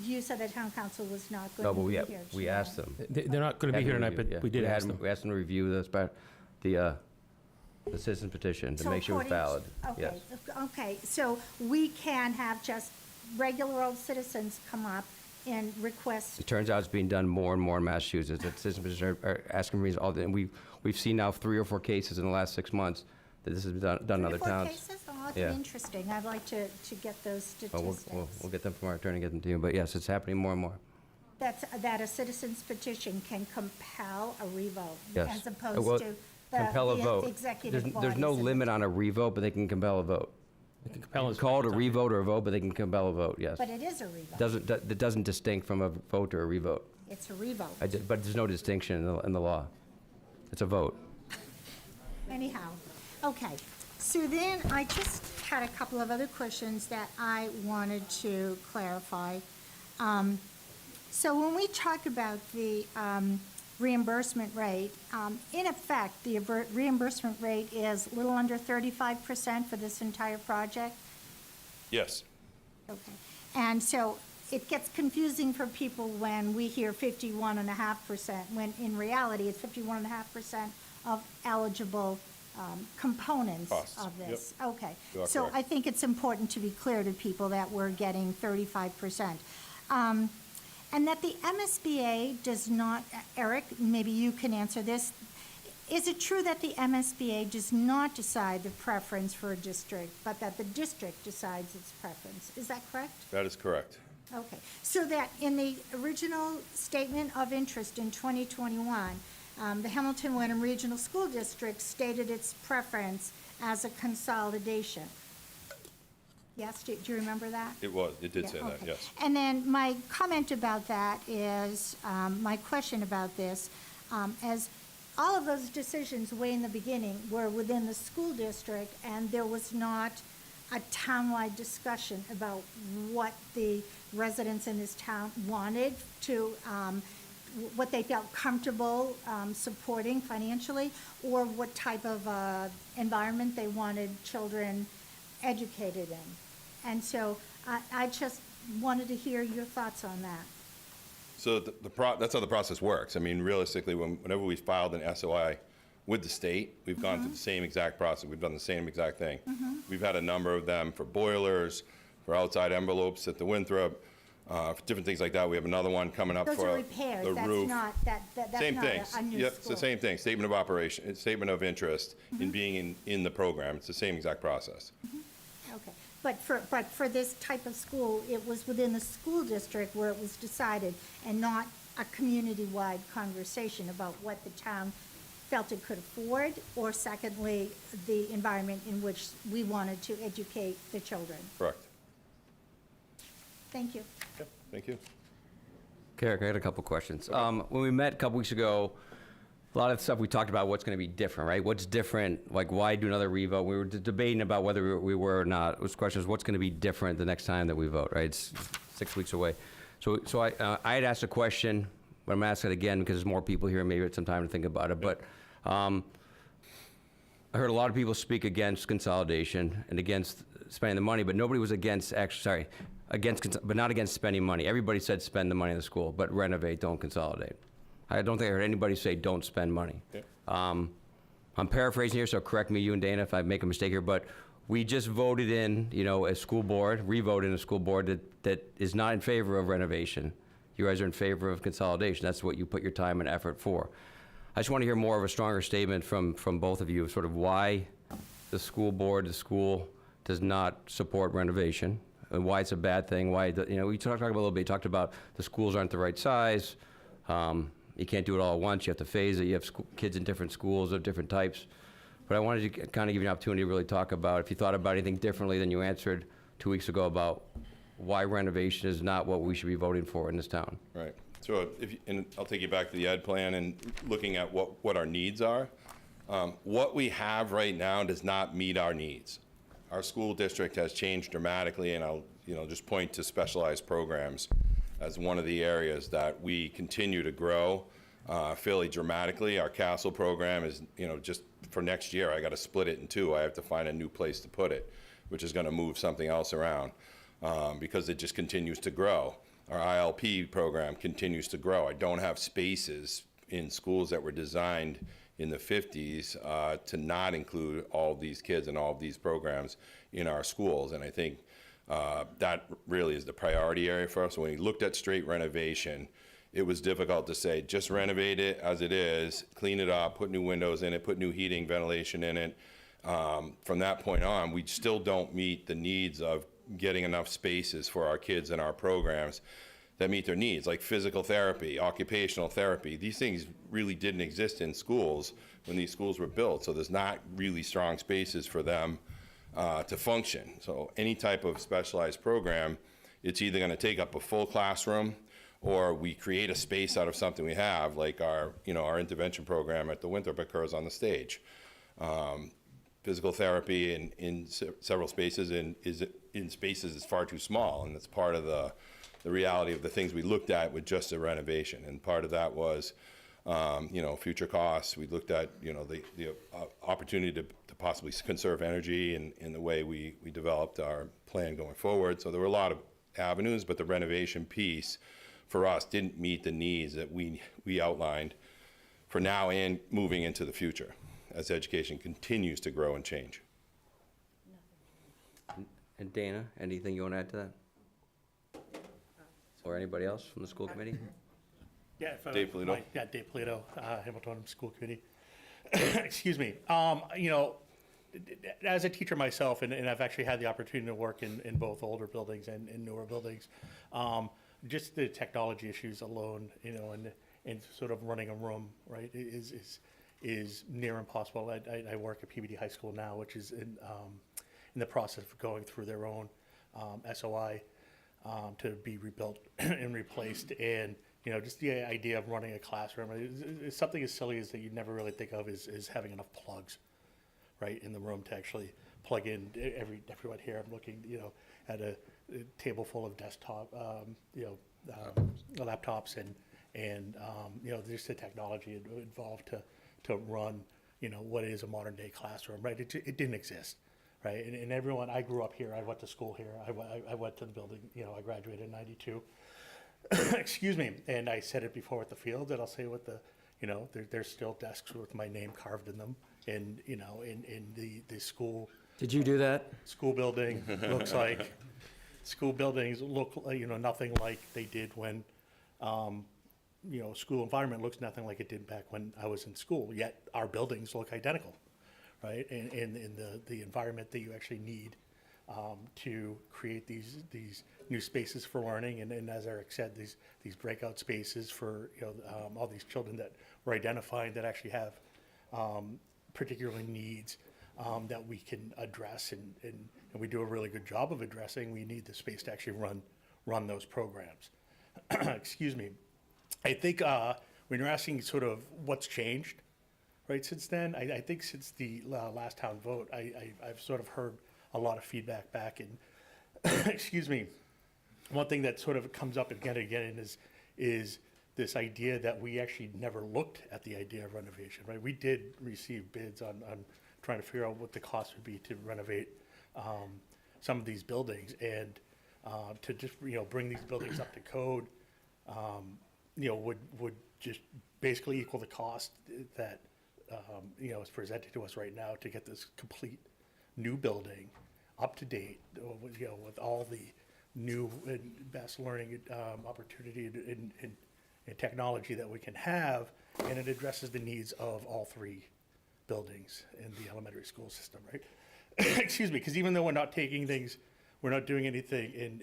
You said the town council was not No, going but to be here we tonight. asked them. They're not going to be here tonight, but we did ask them. We asked them to review the citizen petition to So make sure it's valid. according Yes. Okay, so we can have just regular old citizens come up in request? It turns out it's being done more and more in Massachusetts. That citizens are asking for these all the, and we've seen now 3 or 4 cases in the last 6 months that this has been done in other 3 or 4 towns. cases? Oh, that's Yeah. interesting. I'd like to get those Well, statistics. we'll get them from our attorney, get them to you, but yes, it's happening more and more. That a citizen's petition can compel a revote, Yes. as opposed Well, to compel a the vote. executive There's bodies. no and the- limit on a revote, but they can compel a vote. Compel is- Call it a revote or a vote, but they can compel a vote, yes. But it is a revote. That doesn't distinct from a vote or a revote. It's a revote. But there's no distinction in the law. It's a vote. Anyhow, okay. So then I just had a couple of other questions that I wanted to clarify. So when we talk about the reimbursement rate, in effect, the reimbursement rate is a little under 35% for this entire project? Yes. Okay. And so it gets confusing for people when we hear 51.5%, when in reality, it's 51.5% of eligible components Costs, of this. yep. Okay. You are So correct. I think it's important to be clear to people that we're getting 35%. And that the MSBA does not, Eric, maybe you can answer this. Is it true that the MSBA does not decide the preference for a district, but that the district decides its preference? Is that correct? That is correct. Okay, so that in the original statement of interest in 2021, the Hamilton Wenham Regional School District stated its preference as a consolidation. Yes, do you remember that? It did say Yeah, that, okay. yes. And then my comment about that is, my question about this, as all of those decisions way in the beginning were within the school district, and there was not a townwide discussion about what the residents in this town wanted to, what they felt comfortable supporting financially, or what type of environment they wanted children educated in. And so I just wanted to hear your thoughts on that. So that's how the process works. I mean, realistically, whenever we filed an SOI with the state, we've gone through the same exact process. We've done the same exact thing. We've had a number of them for boilers, for outside envelopes at the Winthrop, for different things like that. We have another one coming up Those for are repairs, the that's roof. not, that's Same not things. a new Yep, it's the school. same thing. Statement of operation, statement of interest in being in the program. It's the same exact process. Okay, but for this type of school, it was within the school district where it was decided, and not a community-wide conversation about what the town felt it could afford, or secondly, the environment in which we wanted to educate the children. Correct. Thank you. Yep, thank you. Carrick, I had a couple questions. When we met a couple weeks ago, a lot of stuff we talked about what's going to be different, right? What's different? Like, why do another revote? We were debating about whether we were or not. It was questions, what's going to be different the next time that we vote, right? It's 6 weeks away. So I had asked a question, but I'm going to ask it again because there's more people here, maybe it's some time to think about it. But I heard a lot of people speak against consolidation and against spending the money, but nobody was against, but not against spending money. Everybody said spend the money in the school, but renovate, don't consolidate. I don't think I heard anybody say don't spend money. Okay. I'm paraphrasing here, so correct me, you and Dana, if I make a mistake here, but we just voted in, a school board, re-voted in a school board that is not in favor of renovation. You guys are in favor of consolidation. That's what you put your time and effort for. I just want to hear more of a stronger statement from both of you, sort of why the school board, the school, does not support renovation, and why it's a bad thing, why, we talked about a little bit, you talked about the schools aren't the right size, you can't do it all at once, you have to phase it, you have kids in different schools of different types. But I wanted to kind of give you an opportunity to really talk about, if you thought about anything differently than you answered 2 weeks ago about why renovation is not what we should be voting for in this town. Right. So and I'll take you back to the ed plan and looking at what our needs are. What we have right now does not meet our needs. Our school district has changed dramatically, and I'll just point to specialized programs as one of the areas that we continue to grow fairly dramatically. Our Castle program is, just for next year, I got to split it in two. I have to find a new place to put it, which is going to move something else around because it just continues to grow. Our ILP program continues to grow. I don't have spaces in schools that were designed in the 50s to not include all these kids and all of these programs in our schools. And I think That really is the priority area for us. When we looked at straight renovation, it was difficult to say, just renovate it as it is, clean it up, put new windows in it, put new heating, ventilation in it. From that point on, we still don't meet the needs of getting enough spaces for our kids in our programs that meet their needs, like physical therapy, occupational therapy. These things really didn't exist in schools when these schools were built, so there's not really strong spaces for them to function. So any type of specialized program, it's either gonna take up a full classroom, or we create a space out of something we have, like our intervention program at the Winthrop occurs on the stage. Physical therapy in several spaces in spaces is far too small, and that's part of the reality of the things we looked at with just a renovation. And part of that was, future costs. We looked at, the opportunity to possibly conserve energy in the way we developed our plan going forward. So there were a lot of avenues, but the renovation piece for us didn't meet the needs that we outlined for now and moving into the future as education continues to grow and change. And Dana, anything you want to add to that? Or anybody else from the school committee? Yeah, if I- Dave Polito. Yeah, Dave Polito, Hamilton School Committee. Excuse me. As a teacher myself, and I've actually had the opportunity to work in both older buildings and in newer buildings, just the technology issues alone, and sort of running a room, right, is near impossible. I work at PBD High School now, which is in the process of going through their own SOI to be rebuilt and replaced. And, just the idea of running a classroom is something as silly as that you never really think of is having enough plugs, right, in the room to actually plug in everyone here. I'm looking, at a table full of desktop, laptops and just the technology involved to run, what is a modern day classroom, right? It didn't exist, right? And everyone, I grew up here, I went to school here, I went to the building, I graduated in '92. Excuse me, and I said it before with the field, and I'll say with the, there's still desks with my name carved in them, and, in the school. Did you do that? School building looks like, school buildings look, nothing like they did when, school environment looks nothing like it did back when I was in school, yet our buildings look identical, right? And in the environment that you actually need to create these new spaces for learning, and as Eric said, these breakout spaces for all these children that we're identifying that actually have particular needs that we can address, and we do a really good job of addressing. We need the space to actually run those programs. Excuse me. I think when you're asking sort of what's changed, right, since then, I think since the last town vote, I've sort of heard a lot of feedback back, and excuse me, one thing that sort of comes up again and again is this idea that we actually never looked at the idea of renovation, right? We did receive bids on trying to figure out what the cost would be to renovate some of these buildings, and to just bring these buildings up to code, would just basically equal the cost that is presented to us right now to get this complete new building up to date, with all the new and best learning opportunity and technology that we can have, and it addresses the needs of all three buildings in the elementary school system, right? Excuse me, because even though we're not taking things, we're not doing anything,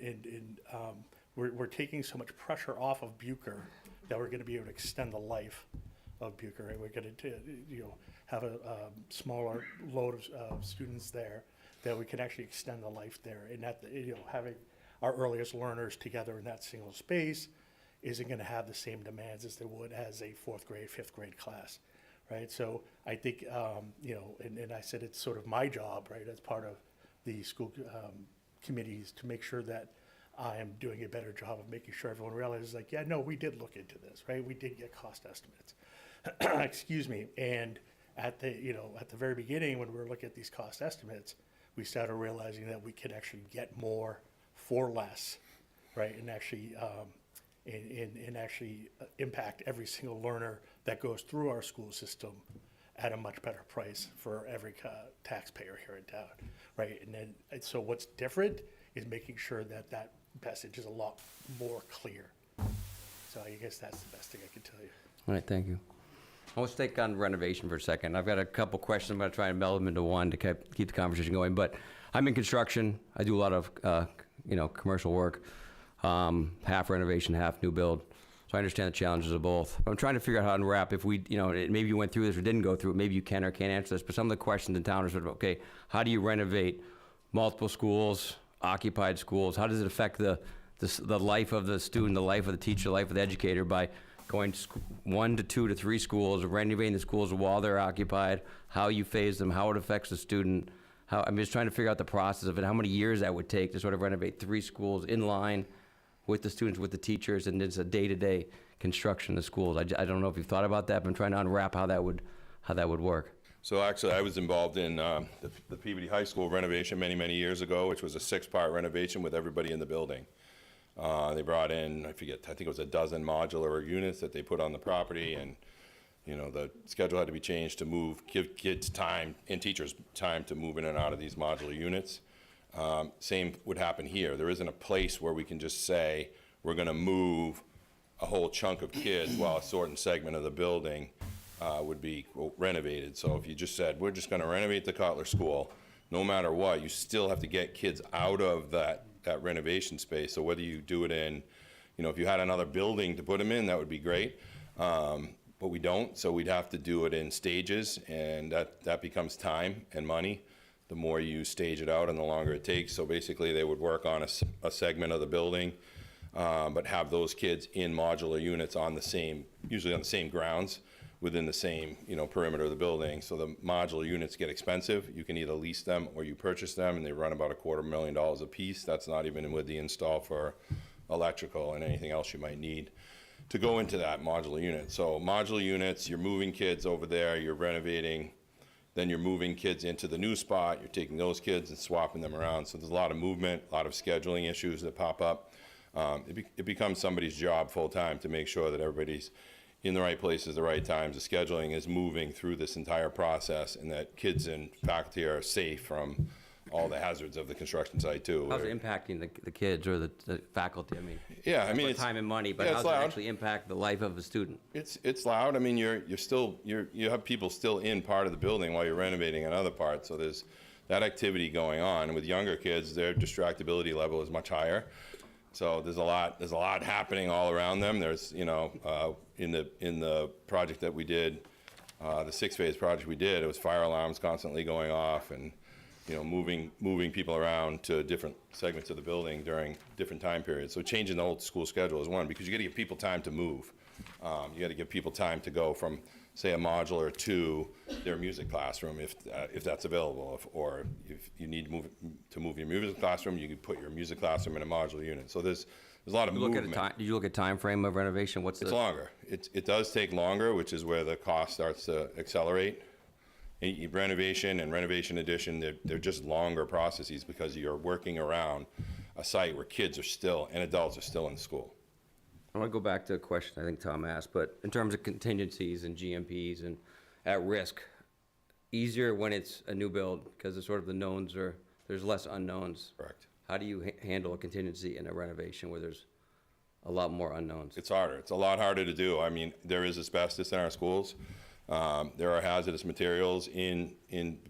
we're taking so much pressure off of Bucher that we're going to be able to extend the life of Bucher, right? We're going to have a smaller load of students there, that we can actually extend the life there, and that having our earliest learners together in that single space isn't going to have the same demands as they would as a fourth grade, fifth grade class, right? So I think and I said it's sort of my job, right, as part of the school committees, to make sure that I am doing a better job of making sure everyone realizes, like, yeah, no, we did look into this, right? We did get cost estimates. Excuse me. And at the very beginning, when we were looking at these cost estimates, we started realizing that we could actually get more for less, right? And actually, impact every single learner that goes through our school system at a much better price for every taxpayer here in town, right? And so what's different is making sure that that message is a lot more clear. So I guess that's the best thing I can tell you. All right, thank you. Let's take on renovation for a second. I've got a couple questions. I'm going to try and meld them into one to keep the conversation going. But I'm in construction. I do a lot of, commercial work, half renovation, half new build. So I understand the challenges of both. I'm trying to figure out how to unwrap if we, maybe you went through this or didn't go through it. Maybe you can or can't answer this. But some of the questions in town are sort of, okay, how do you renovate multiple schools, occupied schools? How does it affect the life of the student, the life of the teacher, the life of the educator by going to 1 to 2 to 3 schools, renovating the schools while they're occupied, how you phase them, how it affects the student. I'm just trying to figure out the process of it, how many years that would take to sort of renovate 3 schools in line with the students, with the teachers, and it's a day-to-day construction of the schools. I don't know if you've thought about that, but I'm trying to unwrap how that would work. So actually, I was involved in the Peabody High School renovation many, many years ago, which was a 6-part renovation with everybody in the building. They brought in, I think it was a dozen modular units that they put on the property, and the schedule had to be changed to give kids time and teachers time to move in and out of these modular units. Same would happen here. There isn't a place where we can just say we're going to move a whole chunk of kids while a certain segment of the building would be renovated. So if you just said, we're just going to renovate the Cutler School, no matter what, you still have to get kids out of that renovation space. So whether you do it in, if you had another building to put them in, that would be great. But we don't, so we'd have to do it in stages, and that becomes time and money. The more you stage it out and the longer it takes. So basically they would work on a segment of the building, but have those kids in modular units usually on the same grounds, within the same, perimeter of the building. So the modular units get expensive. You can either lease them or you purchase them, and they run about $250,000 a piece. That's not even with the install for electrical and anything else you might need to go into that modular unit. So modular units, you're moving kids over there, you're renovating, then you're moving kids into the new spot, you're taking those kids and swapping them around. So there's a lot of movement, a lot of scheduling issues that pop up. It becomes somebody's job full-time to make sure that everybody's in the right places, the right times. The scheduling is moving through this entire process, and that kids and faculty are safe from all the hazards of the construction site too. How's it impacting the kids or the faculty? Yeah, I mean, it's time and money, but yeah, how's it actually impact the life of a student? It's loud. I mean, you have people still in part of the building while you're renovating another part. So there's that activity going on. And with younger kids, their distractibility level is much higher. So there's a lot happening all around them. There's in the project that we did, the 6-phase project we did, it was fire alarms constantly going off, and moving people around to different segments of the building during different time periods. So changing the whole school schedule is one, because you got to give people time to move. You got to give people time to go from, say, a modular to their music classroom, if that's available, or if you need to move your music classroom, you could put your music classroom in a modular unit. So there's a lot of movement. Did you look at time frame of renovation? It's longer. It does take longer, which is where the cost starts to accelerate. Renovation and renovation addition, they're just longer processes because you're working around a site where kids are still, and adults are still in school. I want to go back to a question I think Tom asked, but in terms of contingencies and GMPs and at risk, easier when it's a new build because it's sort of the knowns there's less unknowns. Correct. How do you handle a contingency in a renovation where there's a lot more unknowns? It's harder. It's a lot harder to do. I mean, there is asbestos in our schools. There are hazardous materials in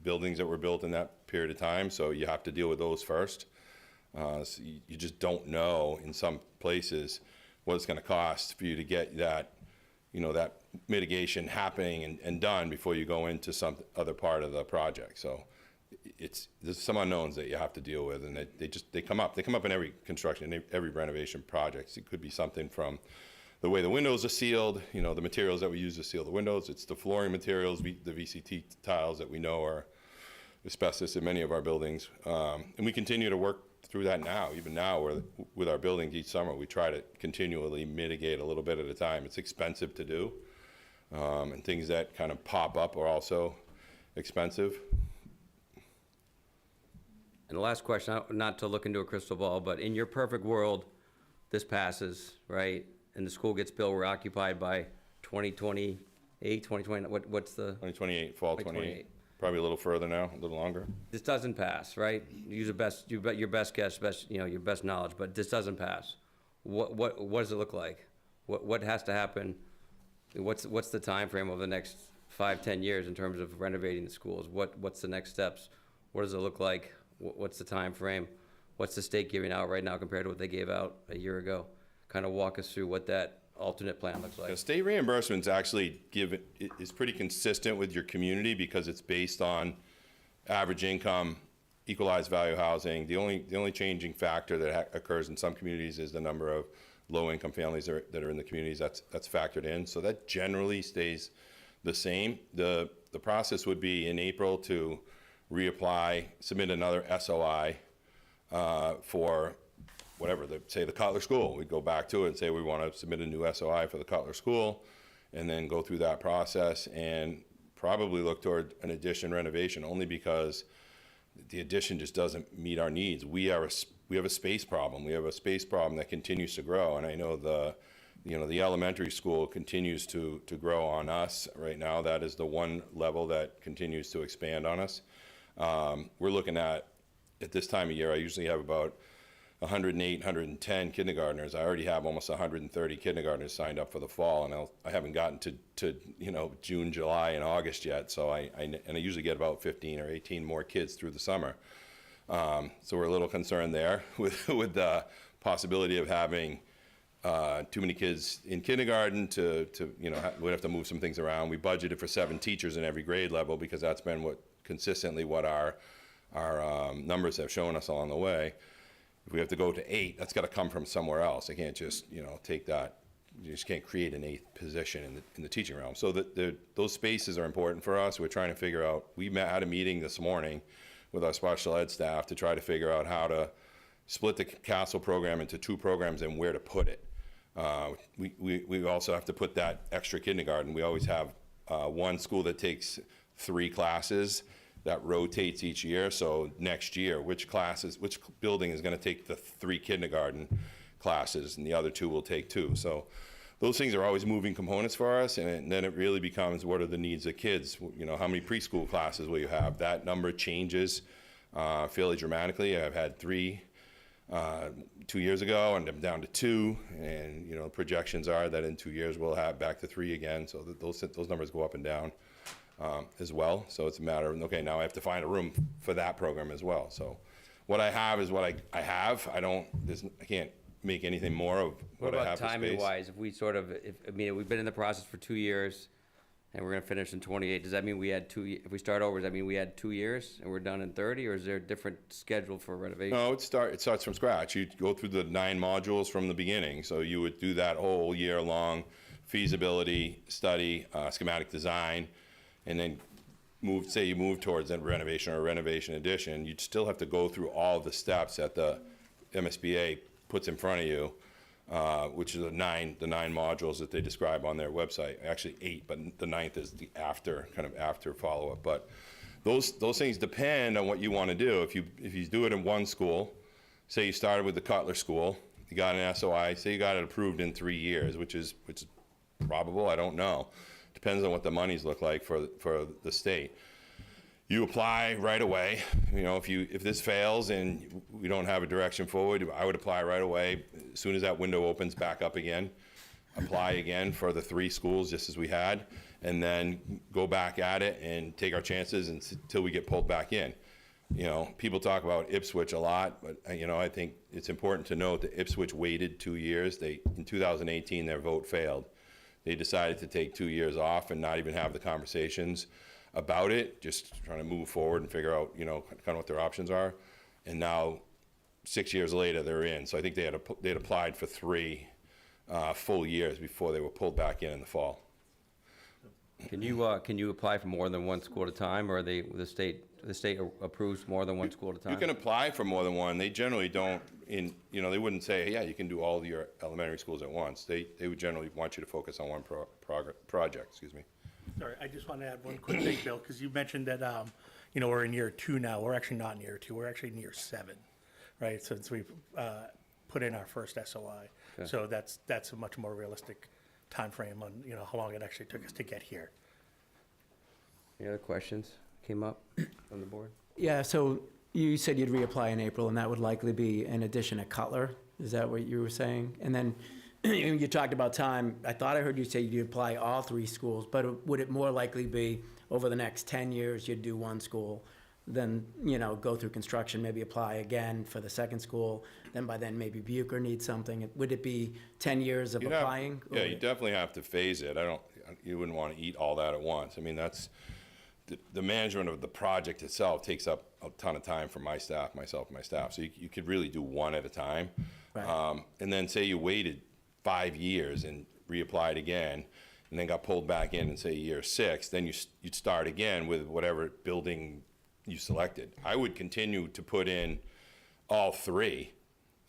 buildings that were built in that period of time, so you have to deal with those first. So you just don't know in some places what it's going to cost for you to get that, that mitigation happening and done before you go into some other part of the project. So there's some unknowns that you have to deal with, and they come up. They come up in every construction, in every renovation project. It could be something from the way the windows are sealed, the materials that we use to seal the windows. It's the flooring materials, the VCT tiles that we know are asbestos in many of our buildings. And we continue to work through that now. Even now, with our buildings each summer, we try to continually mitigate a little bit at a time. It's expensive to do. And things that kind of pop up are also expensive. And the last question, not to look into a crystal ball, but in your perfect world, this passes, right? And the school gets built, we're occupied by 2028, 2020, what's the? 2028, fall 2028. probably a little further now, a little longer. This doesn't pass, right? Use your best guess, your best knowledge, but this doesn't pass. What does it look like? What has to happen? What's the time frame of the next 5-10 years in terms of renovating the schools? What's the next steps? What does it look like? What's the time frame? What's the state giving out right now compared to what they gave out a year ago? Kind of walk us through what that alternate plan looks like. State reimbursements actually is pretty consistent with your community because it's based on average income, equalized value housing. The only changing factor that occurs in some communities is the number of low-income families that are in the communities that's factored in. So that generally stays the same. The process would be in April to reapply, submit another SOI for whatever, say the Cutler School. We'd go back to it and say we want to submit a new SOI for the Cutler School, and then go through that process and probably look toward an addition renovation, only because the addition just doesn't meet our needs. We have a space problem. We have a space problem that continues to grow, and I know the elementary school continues to grow on us right now. That is the one level that continues to expand on us. We're looking at this time of year, I usually have about 108, 110 kindergartners. I already have almost 130 kindergartners signed up for the fall, and I haven't gotten to June, July, and August yet. So I usually get about 15 or 18 more kids through the summer. So we're a little concerned there with the possibility of having too many kids in kindergarten we'd have to move some things around. We budgeted for 7 teachers in every grade level because that's been consistently what our numbers have shown us along the way. If we have to go to 8, that's got to come from somewhere else. I can't just take that. You just can't create an 8th position in the teaching realm. So those spaces are important for us. We're trying to figure out. We had a meeting this morning with our special ed staff to try to figure out how to split the Castle program into 2 programs and where to put it. We also have to put that extra kindergarten. We always have one school that takes 3 classes that rotates each year. So next year, which building is going to take the 3 kindergarten classes, and the other 2 will take 2. So those things are always moving components for us, and then it really becomes, what are the needs of kids? How many preschool classes will you have? That number changes fairly dramatically. I've had 3 2 years ago, and I'm down to 2, and projections are that in 2 years we'll have back to 3 again. So those numbers go up and down as well. So it's a matter of, okay, now I have to find a room for that program as well. So what I have is what I have. I can't make anything more of what I have. What about timing-wise? If we've been in the process for 2 years, and we're going to finish in 28, does that mean we had 2? If we start over, does that mean we had 2 years and we're done in 30, or is there a different schedule for renovation? No, it starts from scratch. You go through the 9 modules from the beginning. So you would do that whole year-long feasibility study, schematic design, and then you move towards a renovation or a renovation addition. You'd still have to go through all the steps that the MSBA puts in front of you, which is the nine modules that they describe on their website. Actually 8, but the 9th is the after follow-up. But those things depend on what you want to do. If you do it in one school, say you started with the Cutler School, you got an SOI, say you got it approved in 3 years, which is probable, I don't know. Depends on what the monies look like for the state. You apply right away. If this fails and we don't have a direction forward, I would apply right away. As soon as that window opens back up again, apply again for the 3 schools just as we had, and then go back at it and take our chances until we get pulled back in. People talk about Ipswich a lot, but I think it's important to note that Ipswich waited 2 years. In 2018, their vote failed. They decided to take 2 years off and not even have the conversations about it, just trying to move forward and figure out, kind of what their options are. And now, 6 years later, they're in. So I think they had applied for 3 full years before they were pulled back in the fall. Can you apply for more than 1 school at a time, or the state approves more than 1 school at a time? You can apply for more than 1. They generally don't. They wouldn't say, yeah, you can do all your elementary schools at once. They would generally want you to focus on one project. Excuse me. Sorry, I just want to add one quick thing, Bill, because you mentioned that we're in year 2 now. We're actually not in year 2. We're actually in year 7, right? Since we've put in our first SOI. Okay. So that's a much more realistic time frame on how long it actually took us to get here. Any other questions? came up from the board? Yeah, so you said you'd reapply in April, and that would likely be in addition at Cutler? Is that what you were saying? And then you talked about time. I thought I heard you say you'd apply all 3 schools, but would it more likely be over the next 10 years, you'd do 1 school, then, go through construction, maybe apply again for the second school, then by then maybe Bucher needs something? Would it be 10 years of applying? Yeah, you definitely have to phase it. You wouldn't want to eat all that at once. I mean, that's, the management of the project itself takes up a ton of time for myself and my staff. So you could really do 1 at a time. Right. And then say you waited 5 years and reapplied again, and then got pulled back in say year 6, then you'd start again with whatever building you selected. I would continue to put in all 3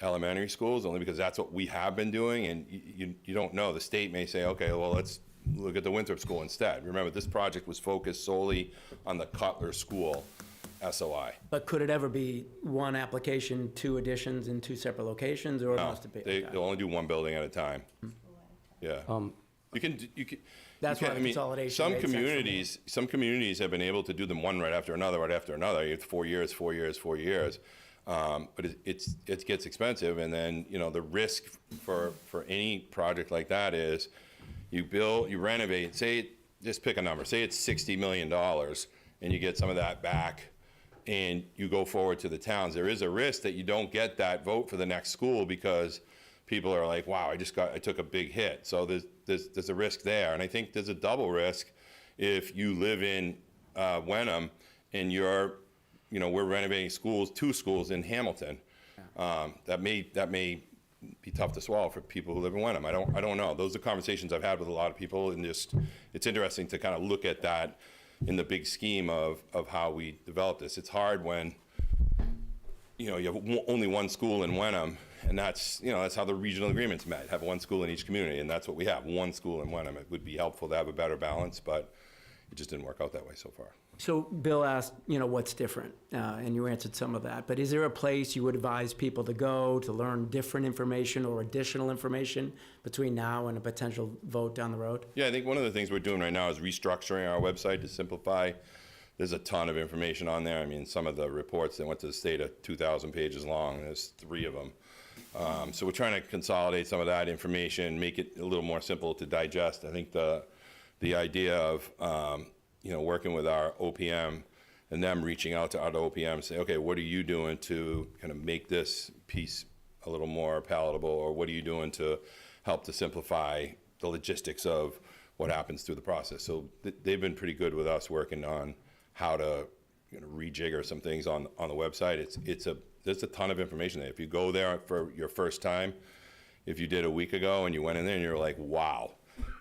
elementary schools, only because that's what we have been doing, and you don't know. The state may say, okay, well, let's look at the Winthrop School instead. Remember, this project was focused solely on the Cutler School SOI. But could it ever be 1 application, 2 additions in 2 separate locations, or No, must it be? they'll only do 1 building at a time. Yeah. You can. That's why the consolidation Some made sense for me. some communities have been able to do them one right after another, right after another. It's 4 years, 4 years, 4 years. But it gets expensive, and then the risk for any project like that is you build, you renovate. Just pick a number. Say it's $60 million, and you get some of that back, and you go forward to the towns. There is a risk that you don't get that vote for the next school because people are like, wow, I took a big hit. So there's a risk there. And I think there's a double risk if you live in Wenham and we're renovating 2 schools in Hamilton. That may be tough to swallow for people who live in Wenham. I don't know. Those are conversations I've had with a lot of people, and it's interesting to kind of look at that in the big scheme of how we develop this. It's hard when you have only 1 school in Wenham, and that's how the regional agreement's met. Have 1 school in each community, and that's what we have, 1 school in Wenham. It would be helpful to have a better balance, but it just didn't work out that way so far. So Bill asked, what's different, and you answered some of that. But is there a place you would advise people to go to learn different information or additional information between now and a potential vote down the road? Yeah, I think one of the things we're doing right now is restructuring our website to simplify. There's a ton of information on there. I mean, some of the reports that went to the state are 2,000 pages long, and there's 3 of them. So we're trying to consolidate some of that information, make it a little more simple to digest. I think the idea of working with our OPM and them reaching out to other OPM and say, okay, what are you doing to kind of make this piece a little more palatable, or what are you doing to help to simplify the logistics of what happens through the process? So they've been pretty good with us working on how to rejigger some things on the website. There's a ton of information there. If you go there for your first time, if you did a week ago and you went in there and you're like, wow,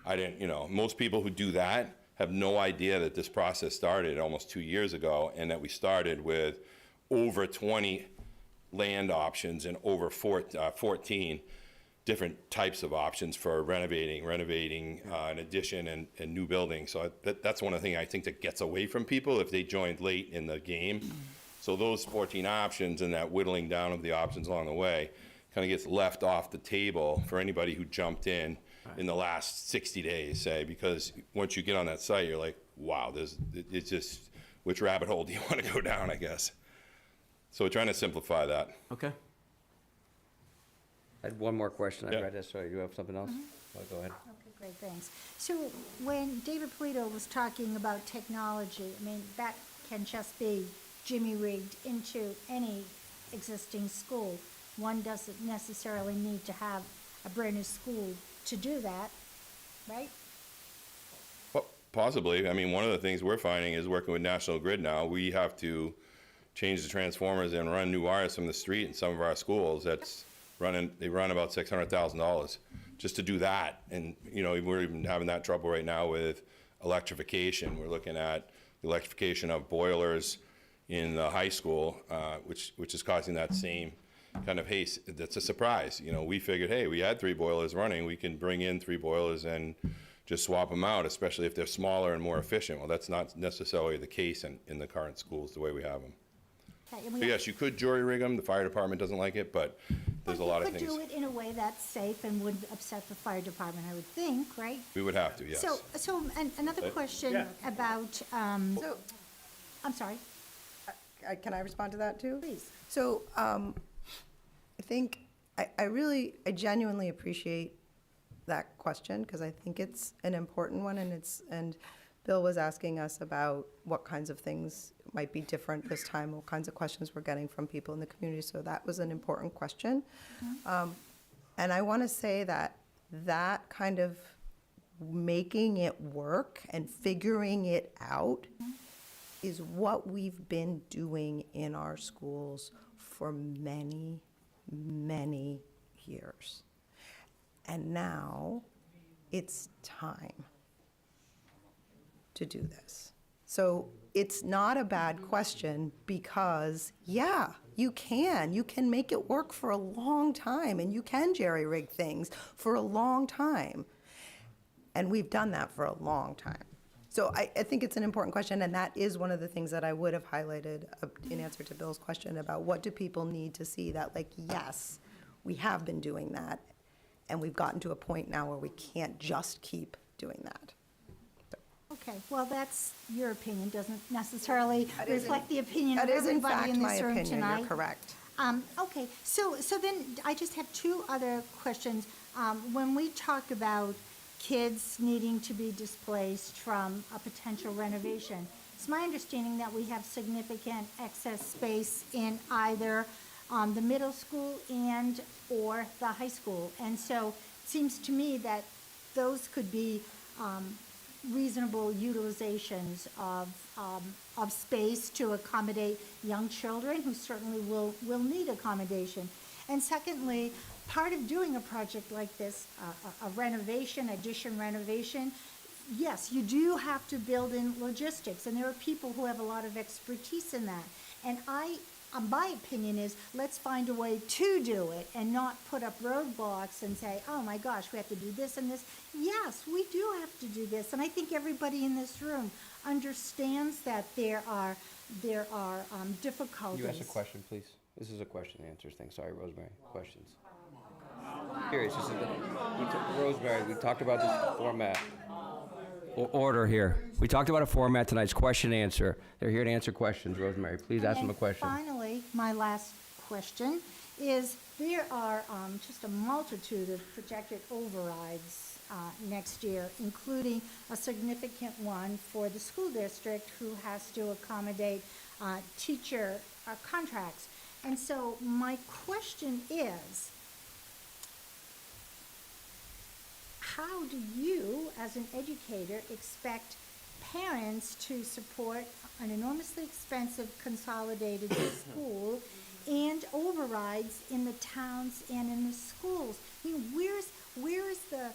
I didn't, most people who do that have no idea that this process started almost 2 years ago, and that we started with over 20 land options and over 14 different types of options for renovating an addition and new buildings. So that's one of the things I think that gets away from people if they joined late in the game. So those 14 options and that whittling down of the options along the way kind of gets left off the table for anybody who jumped in the last 60 days, say, because once you get on that site, you're like, wow, it's just, which rabbit hole do you want to go down, I guess. So we're trying to simplify that. Okay. I had one more question. Yeah. I read this, so you have something else? Oh, go ahead. Okay, great, thanks. So when David Polito was talking about technology, I mean, that can just be jimmy-rigged into any existing school. One doesn't necessarily need to have a brand-new school to do that, right? Well, possibly. I mean, one of the things we're finding is working with National Grid now, we have to change the transformers and run new wires from the street in some of our schools. They run about $600,000 just to do that. And, we're even having that trouble right now with electrification. We're looking at the electrification of boilers in the high school, which is causing that same kind of haste. That's a surprise. We figured, hey, we had 3 boilers running. We can bring in 3 boilers and just swap them out, especially if they're smaller and more efficient. Well, that's not necessarily the case in the current schools the way we have them. Okay, and So yes, you could jury rig them. The fire department doesn't like it, but there's a lot of you things. could do it in a way that's safe and wouldn't upset the fire department, I would think, right? We would have to, yes. So another question about, I'm sorry, Can I respond to that too? please. So I think, I genuinely appreciate that question, because I think it's an important one, and Bill was asking us about what kinds of things might be different this time, what kinds of questions we're getting from people in the community, so that was an important question. And I want to say that kind of making it work and figuring it out is what we've been doing in our schools for many, many years. And now it's time to do this. So it's not a bad question, because, yeah, you can make it work for a long time, and you can jerry-rig things for a long time. And we've done that for a long time. So I think it's an important question, and that is one of the things that I would have highlighted in answer to Bill's question about what do people need to see that, like, yes, we have been doing that, and we've gotten to a point now where we can't just keep doing that. Okay, well, that's your opinion, doesn't necessarily That is in- reflect the opinion of That is in everybody fact in my this room opinion, tonight. you're correct. Okay, so then I just have two other questions. When we talk about kids needing to be displaced from a potential renovation, it's my understanding that we have significant excess space in either the middle school or the high school. And so it seems to me that those could be reasonable utilizations of space to accommodate young children who certainly will need accommodation. And secondly, part of doing a project like this, a renovation, addition renovation, yes, you do have to build in logistics, and there are people who have a lot of expertise in that. And my opinion is, let's find a way to do it and not put up roadblocks and say, oh my gosh, we have to do this and this. Yes, we do have to do this, and I think everybody in this room understands that there are difficulties. You ask a question, please. This is a question and answers thing. Sorry, Rosemary. Questions. Curious. Rosemary, we talked about this format. Order here. We talked about a format tonight. It's question and answer. They're here to answer questions. Rosemary, please ask them a question. Finally, my last question is, there are just a multitude of projected overrides next year, including a significant one for the school district, who has to accommodate teacher contracts. And so my question is, how do you, as an educator, expect parents to support an enormously expensive consolidated school and overrides in the towns and in the schools? I mean, where is the,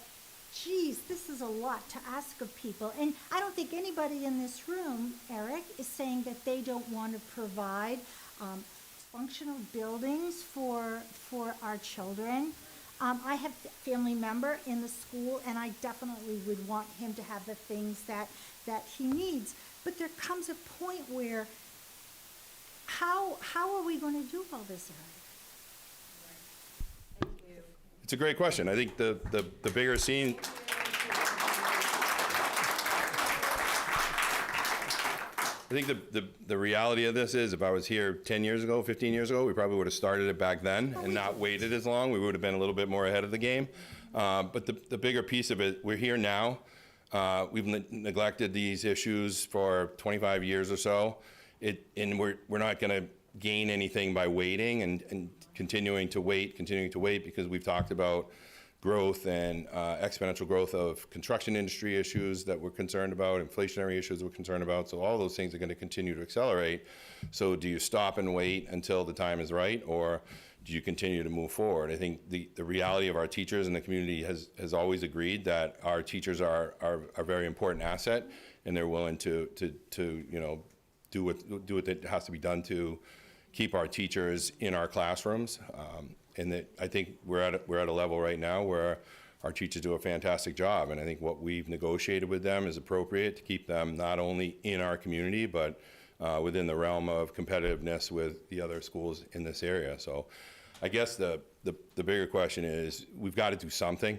geez, this is a lot to ask of people. And I don't think anybody in this room, Eric, is saying that they don't want to provide functional buildings for our children. I have a family member in the school, and I definitely would want him to have the things that he needs. But there comes a point where, how are we going to do all this, Eric? It's a great question. I think the bigger scene. I think the reality of this is, if I was here 10 years ago, 15 years ago, we probably would have started it back then and not waited as long. We would have been a little bit more ahead of the game. But the bigger piece of it, we're here now. We've neglected these issues for 25 years or so. And we're not going to gain anything by waiting and continuing to wait, because we've talked about growth and exponential growth of construction industry issues that we're concerned about, inflationary issues we're concerned about. So all those things are going to continue to accelerate. So do you stop and wait until the time is right, or do you continue to move forward? I think the reality of our teachers and the community has always agreed that our teachers are a very important asset, and they're willing to do what that has to be done to keep our teachers in our classrooms. And that I think we're at a level right now where our teachers do a fantastic job, and I think what we've negotiated with them is appropriate to keep them not only in our community, but within the realm of competitiveness with the other schools in this area. So I guess the bigger question is, we've got to do something.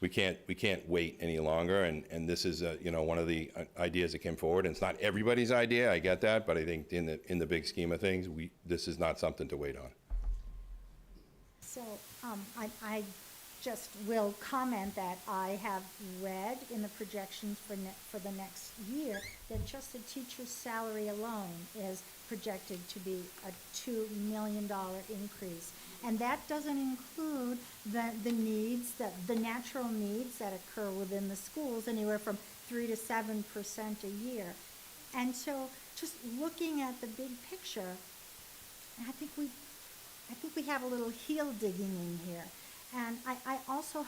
we can't wait any longer, and this is, you know, one of the ideas that came forward, and it's not everybody's idea, I get that, but I think in the big scheme of things, this is not something to wait on. So, I just will comment that I have read in the projections for the next year that just the teacher's salary alone is projected to be a $2 million increase. And that doesn't include the needs, the natural needs that occur within the schools, anywhere from 3 to 7% a year. And so, just looking at the big picture, I think we have a little heel digging in here. And I also,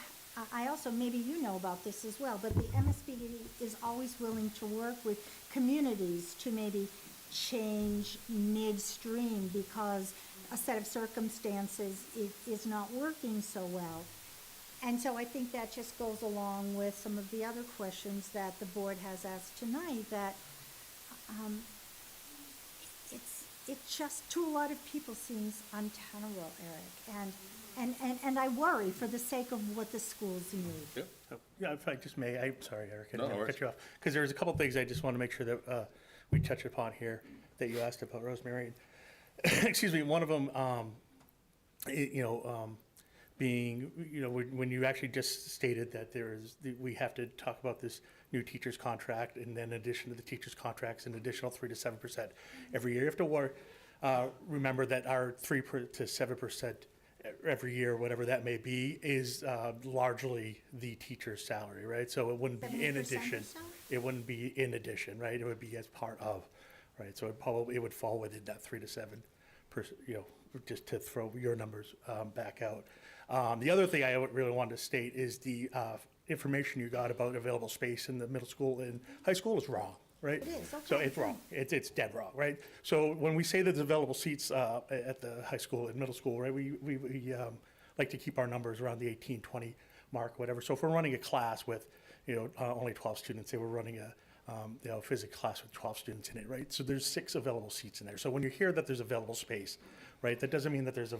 maybe you know about this as well, but the MSBD is always willing to work with communities to maybe change midstream because a set of circumstances is not working so well. And so I think that just goes along with some of the other questions that the board has asked tonight, that it just, to a lot of people, seems untenable, Eric. And I worry for the sake of what the schools need. Yeah, if I just may, I'm sorry, Eric, I No, didn't no cut you off. Because there's a couple things I just want to make sure that we touch upon here that you asked about, Rosemary. Excuse me, one of them, being, you know, when you actually just stated that we have to talk about this new teacher's contract, and then in addition to the teacher's contracts, an additional 3 to 7% every year. You have to remember that our 3 to 7% every year, whatever that may be, is largely the teacher's salary, right? So it wouldn't be in addition. It wouldn't be in addition, right? It would be as part of, right? So it would fall within that 3 to 7%, you know, just to throw your numbers back out. The other thing I really wanted to state is the information you got about available space in the middle school and high school is wrong, right? It is, okay. So it's wrong. It's dead wrong, right? So when we say that there's available seats at the high school and middle school, right, we like to keep our numbers around the 18, 20 mark, whatever. So if we're running a class with, you know, only 12 students, say we're running a physics class with 12 students in it, right? So there's 6 available seats in there. So when you hear that there's available space, right, that doesn't mean that there's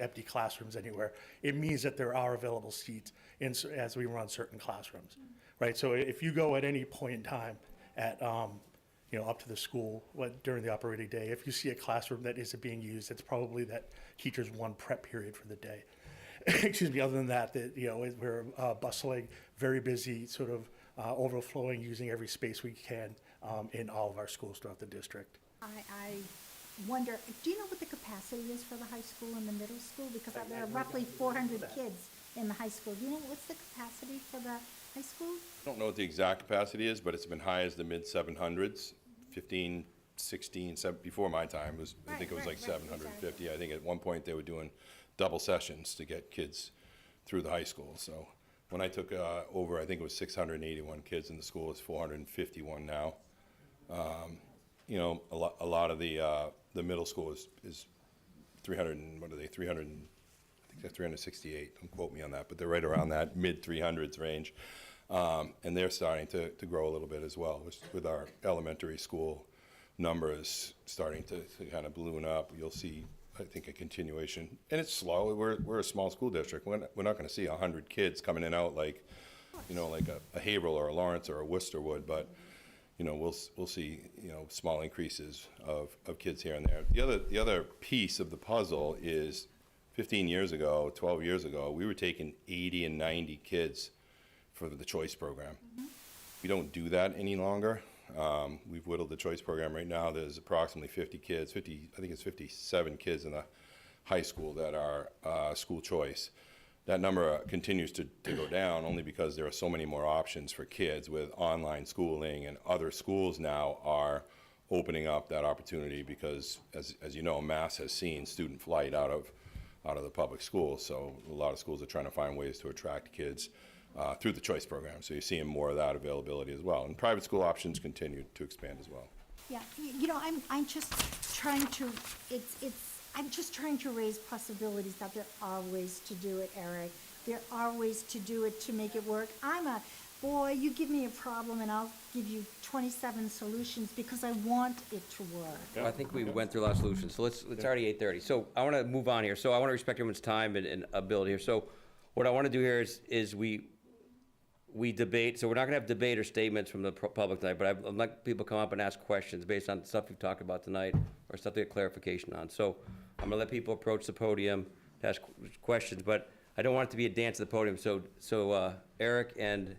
empty classrooms anywhere. It means that there are available seats as we run certain classrooms, right? So if you go at any point in time at, up to the school during the operating day, if you see a classroom that isn't being used, it's probably that teacher's one prep period for the day. Excuse me. Other than that, we're bustling, very busy, sort of overflowing, using every space we can in all of our schools throughout the district. I wonder, do you know what the capacity is for the high school and the middle school? Because there are roughly 400 kids in the high school. Do you know what's the capacity for the high school? I don't know what the exact capacity is, but it's been high as the mid-700s, 15, 16, before my time, I think it was like 750. Exactly. I think at one point they were doing double sessions to get kids through the high school. So when I took over, I think it was 681 kids in the school. It's 451 now. A lot of the middle school is 300, and what are they, 300, I think they're 368, don't quote me on that, but they're right around that mid-300s range. And they're starting to grow a little bit as well, with our elementary school numbers starting to kind of balloon up. You'll see, I think, a continuation, and it's slow. We're a small school district. We're not going to see 100 kids coming in and out like a Haverhill or a Lawrence or a Worcester would, but we'll see small increases of kids here and there. The other piece of the puzzle is 15 years ago, 12 years ago, we were taking 80 and 90 kids for the choice program. Mm-hmm. We don't do that any longer. We've whittled the choice program. Right now there's approximately 50 kids, I think it's 57 kids in the high school that are school choice. That number continues to go down only because there are so many more options for kids with online schooling, and other schools now are opening up that opportunity because, as you know, Mass has seen student flight out of the public schools. So a lot of schools are trying to find ways to attract kids through the choice program. So you're seeing more of that availability as well. And private school options continue to expand as well. Yeah, I'm just trying to, I'm just trying to raise possibilities that there are ways to do it, Eric. There are ways to do it to make it work. Boy, you give me a problem and I'll give you 27 solutions because I want it to work. Well, I think we went through a lot of solutions, so it's already 8:30. So I want to move on here. So I want to respect everyone's time and ability here. So what I want to do here is we debate, so we're not gonna have debate or statements from the public tonight, but I'd like people to come up and ask questions based on stuff we've talked about tonight, or stuff to get clarification on. So I'm gonna let people approach the podium to ask questions, but I don't want it to be a dance at the podium. So Eric and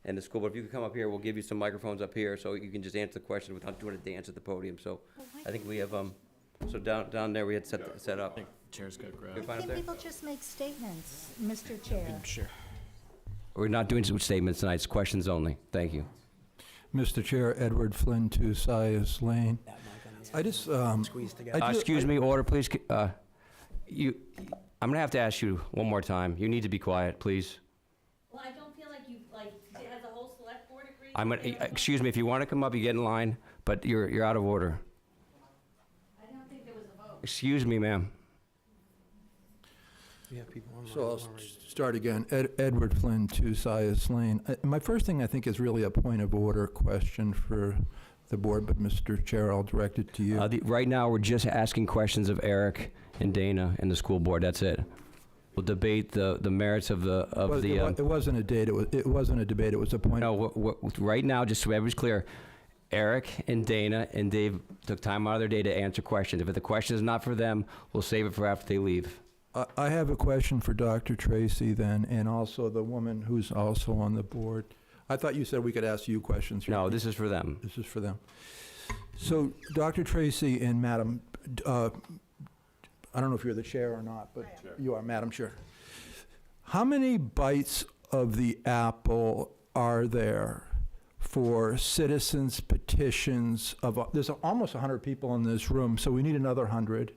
the school board, if you could come up here, we'll give you some microphones up here, so you can just answer the questions without doing a dance at the podium. So I think we have, so down there, we had set up. Chair's got You're grab. fine up Can there? people just make statements, Mr. Chair? Sure. We're not doing statements tonight, it's questions only. Thank you. Mr. Chair, Edward Flynn, 2 Sias Lane. I just, Squeeze together. Excuse me, order, please. I'm gonna have to ask you one more time. You need to be quiet, please. Well, I don't feel like you, has the whole select board agreed? I'm gonna, excuse me, if you wanna come up, you get in line, but you're out of order. I don't think there was a vote. Excuse me, ma'am. We have people online. so I'll start again. Edward Flynn, 2 Sias Lane. My first thing I think is really a point of order question for the board, but Mr. Chair, I'll direct it to you. Right now, we're just asking questions of Eric and Dana and the school board, that's it. We'll debate the merits of the. It wasn't a date, it wasn't a debate, it was a point. No, right now, just so everybody's clear, Eric and Dana and Dave took time out of their day to answer questions. If the question is not for them, we'll save it for after they leave. I have a question for Dr. Tracy then, and also the woman who's also on the board. I thought you said we could ask you questions. No, this is for them. This is for them. So, Dr. Tracy and Madam, I don't know if you're the chair or not, but you are, Madam Chair. How many bites of the apple are there for citizens petitions of, there's almost 100 people in this room, so we need another 100.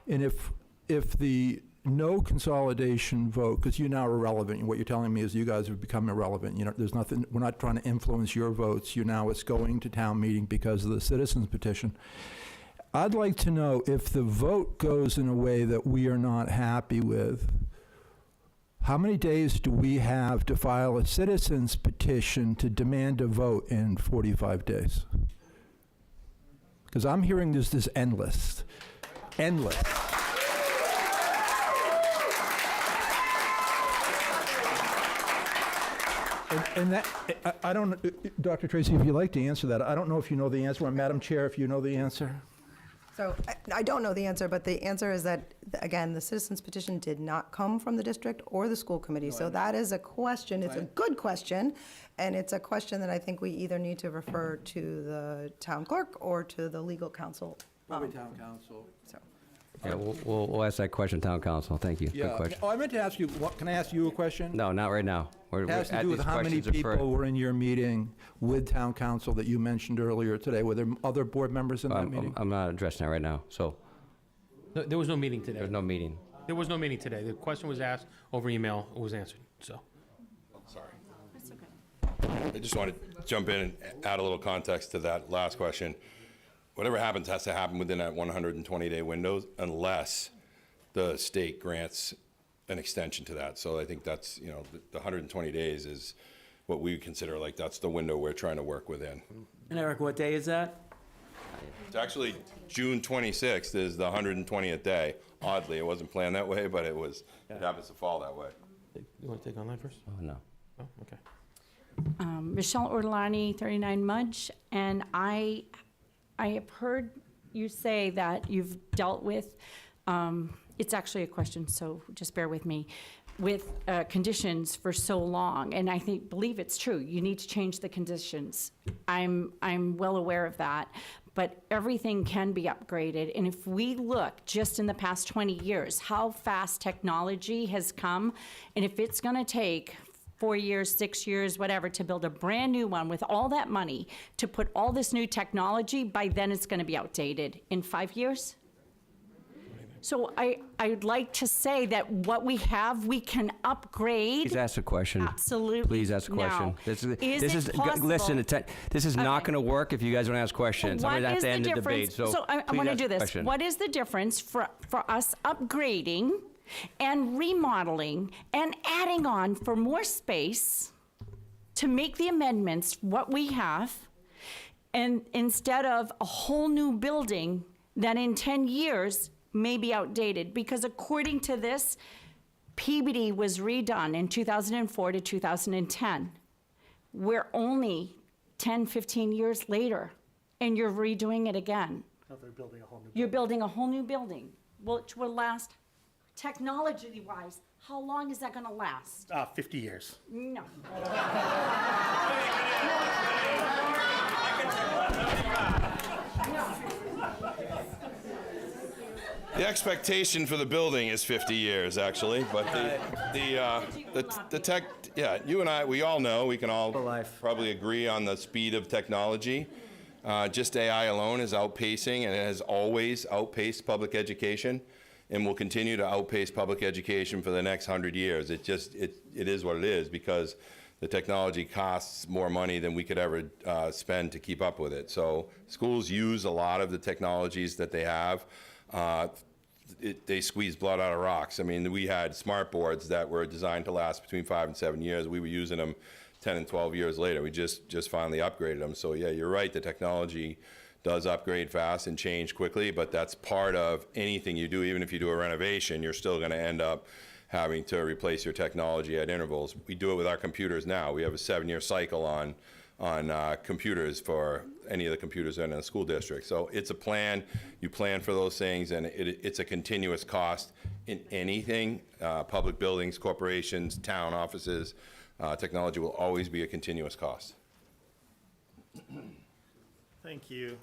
And if the no consolidation vote, because you now are irrelevant, what you're telling me is you guys have become irrelevant. You know, there's nothing, we're not trying to influence your votes. It's going to town meeting because of the citizens petition. I'd like to know if the vote goes in a way that we are not happy with, how many days do we have to file a citizens petition to demand a vote in 45 days? Because I'm hearing this endless. Endless. And that, I don't, Dr. Tracy, if you'd like to answer that, I don't know if you know the answer, or Madam Chair, if you know the answer. So I don't know the answer, but the answer is that, again, the citizens petition did not come from the district or the school committee. So that is a question, it's a good question, and it's a question that I think we either need to refer to the town clerk or to the legal counsel. Probably town council. So. Yeah, we'll ask that question, town council. Thank you. Good Yeah. question. Oh, I meant to ask you, can I ask you a question? No, not right now. It has to do with how many people were in your meeting with town council that you mentioned earlier today. Were there other board members in that meeting? I'm not addressing that right now, so There was no meeting today. there's no meeting. There was no meeting today. The question was asked over email, it was answered, so. Sorry. I just want to jump in and add a little context to that last question. Whatever happens has to happen within that 120-day window unless the state grants an extension to that. So I think that's, the 120 days is what we consider like that's the window we're trying to work within. And Eric, what day is that? It's actually June 26th is the 120th day. Oddly, it wasn't planned that way, but it happens to fall that way. You want to take online first? Oh, no. Oh, okay. Michelle Ortolani, 39 Mudge, and I have heard you say that you've dealt with, it's actually a question, so just bear with me, with conditions for so long, and I believe it's true. You need to change the conditions. I'm well aware of that, but everything can be upgraded, and if we look just in the past 20 years, how fast technology has come, and if it's going to take 4 years, 6 years, whatever, to build a brand new one with all that money, to put all this new technology, by then it's going to be outdated in 5 years. So I'd like to say that what we have, we can upgrade. Please ask a question. Absolutely. Please ask a question. Now, This is it possible? Listen, this is not going to work if you guys don't ask questions. I'm What going to have is to the end the debate. difference? So I please want to ask do the this. question. What is the difference for us upgrading and remodeling and adding on for more space to make the amendments what we have, and instead of a whole new building that in 10 years may be outdated? Because according to this, PBD was redone in 2004 to 2010. We're only 10, 15 years later, and you're redoing it again. Now they're building a whole new. You're building a whole new building, which will last, technology-wise, how long is that gonna last? 50 years. No. The expectation for the building is 50 years, actually, but the tech, yeah, you and I, we all know, we can all probably agree on the speed of technology. Just AI alone is outpacing, and it has always outpaced public education, and will continue to outpace public education for the next 100 years. It is what it is, because the technology costs more money than we could ever spend to keep up with it. So schools use a lot of the technologies that they have. They squeeze blood out of rocks. I mean, we had smart boards that were designed to last between 5 and 7 years. We were using them 10 and 12 years later. We just finally upgraded them. So yeah, you're right, the technology does upgrade fast and change quickly, but that's part of anything you do. Even if you do a renovation, you're still gonna end up having to replace your technology at intervals. We do it with our computers now. We have a 7-year cycle on computers for any of the computers in a school district. So it's a plan. You plan for those things, and it's a continuous cost in anything. Public buildings, corporations, town offices, technology will always be a continuous cost. Thank you.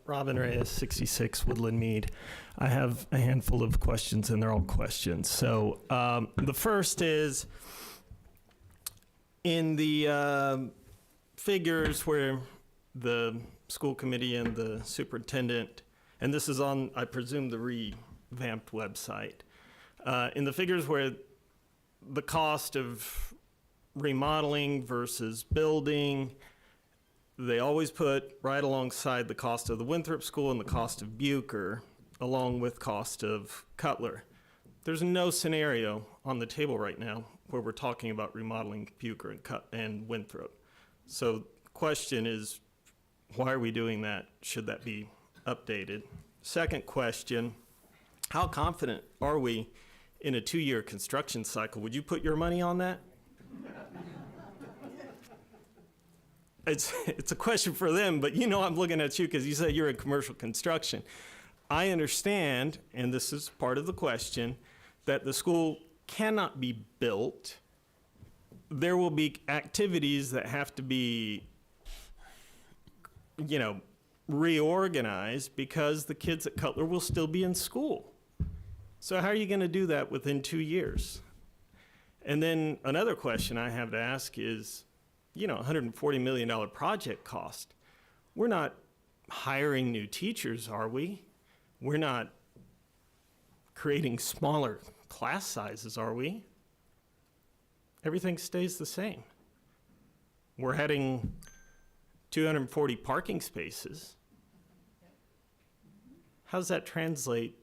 Robin Reyes, 66 Woodland Mead. I have a handful of questions, and they're all questions. So the first is, in the figures where the school committee and the superintendent, and this is on, I presume, the revamped website, in the figures where the cost of remodeling versus building, they always put right alongside the cost of the Winthrop School and the cost of Bucher, along with cost of Cutler. There's no scenario on the table right now where we're talking about remodeling Bucher and Winthrop. So the question is, why are we doing that? Should that be updated? Second question, how confident are we in a 2-year construction cycle? Would you put your money on that? It's a question for them, but you know I'm looking at you because you said you're in commercial construction. I understand, and this is part of the question, that the school cannot be built. There will be activities that have to be, reorganized because the kids at Cutler will still be in school. So how are you going to do that within 2 years? And then another question I have to ask is, $140 million project cost. We're not hiring new teachers, are we? We're not creating smaller class sizes, are we? Everything stays the same. We're adding 240 parking spaces. How does that translate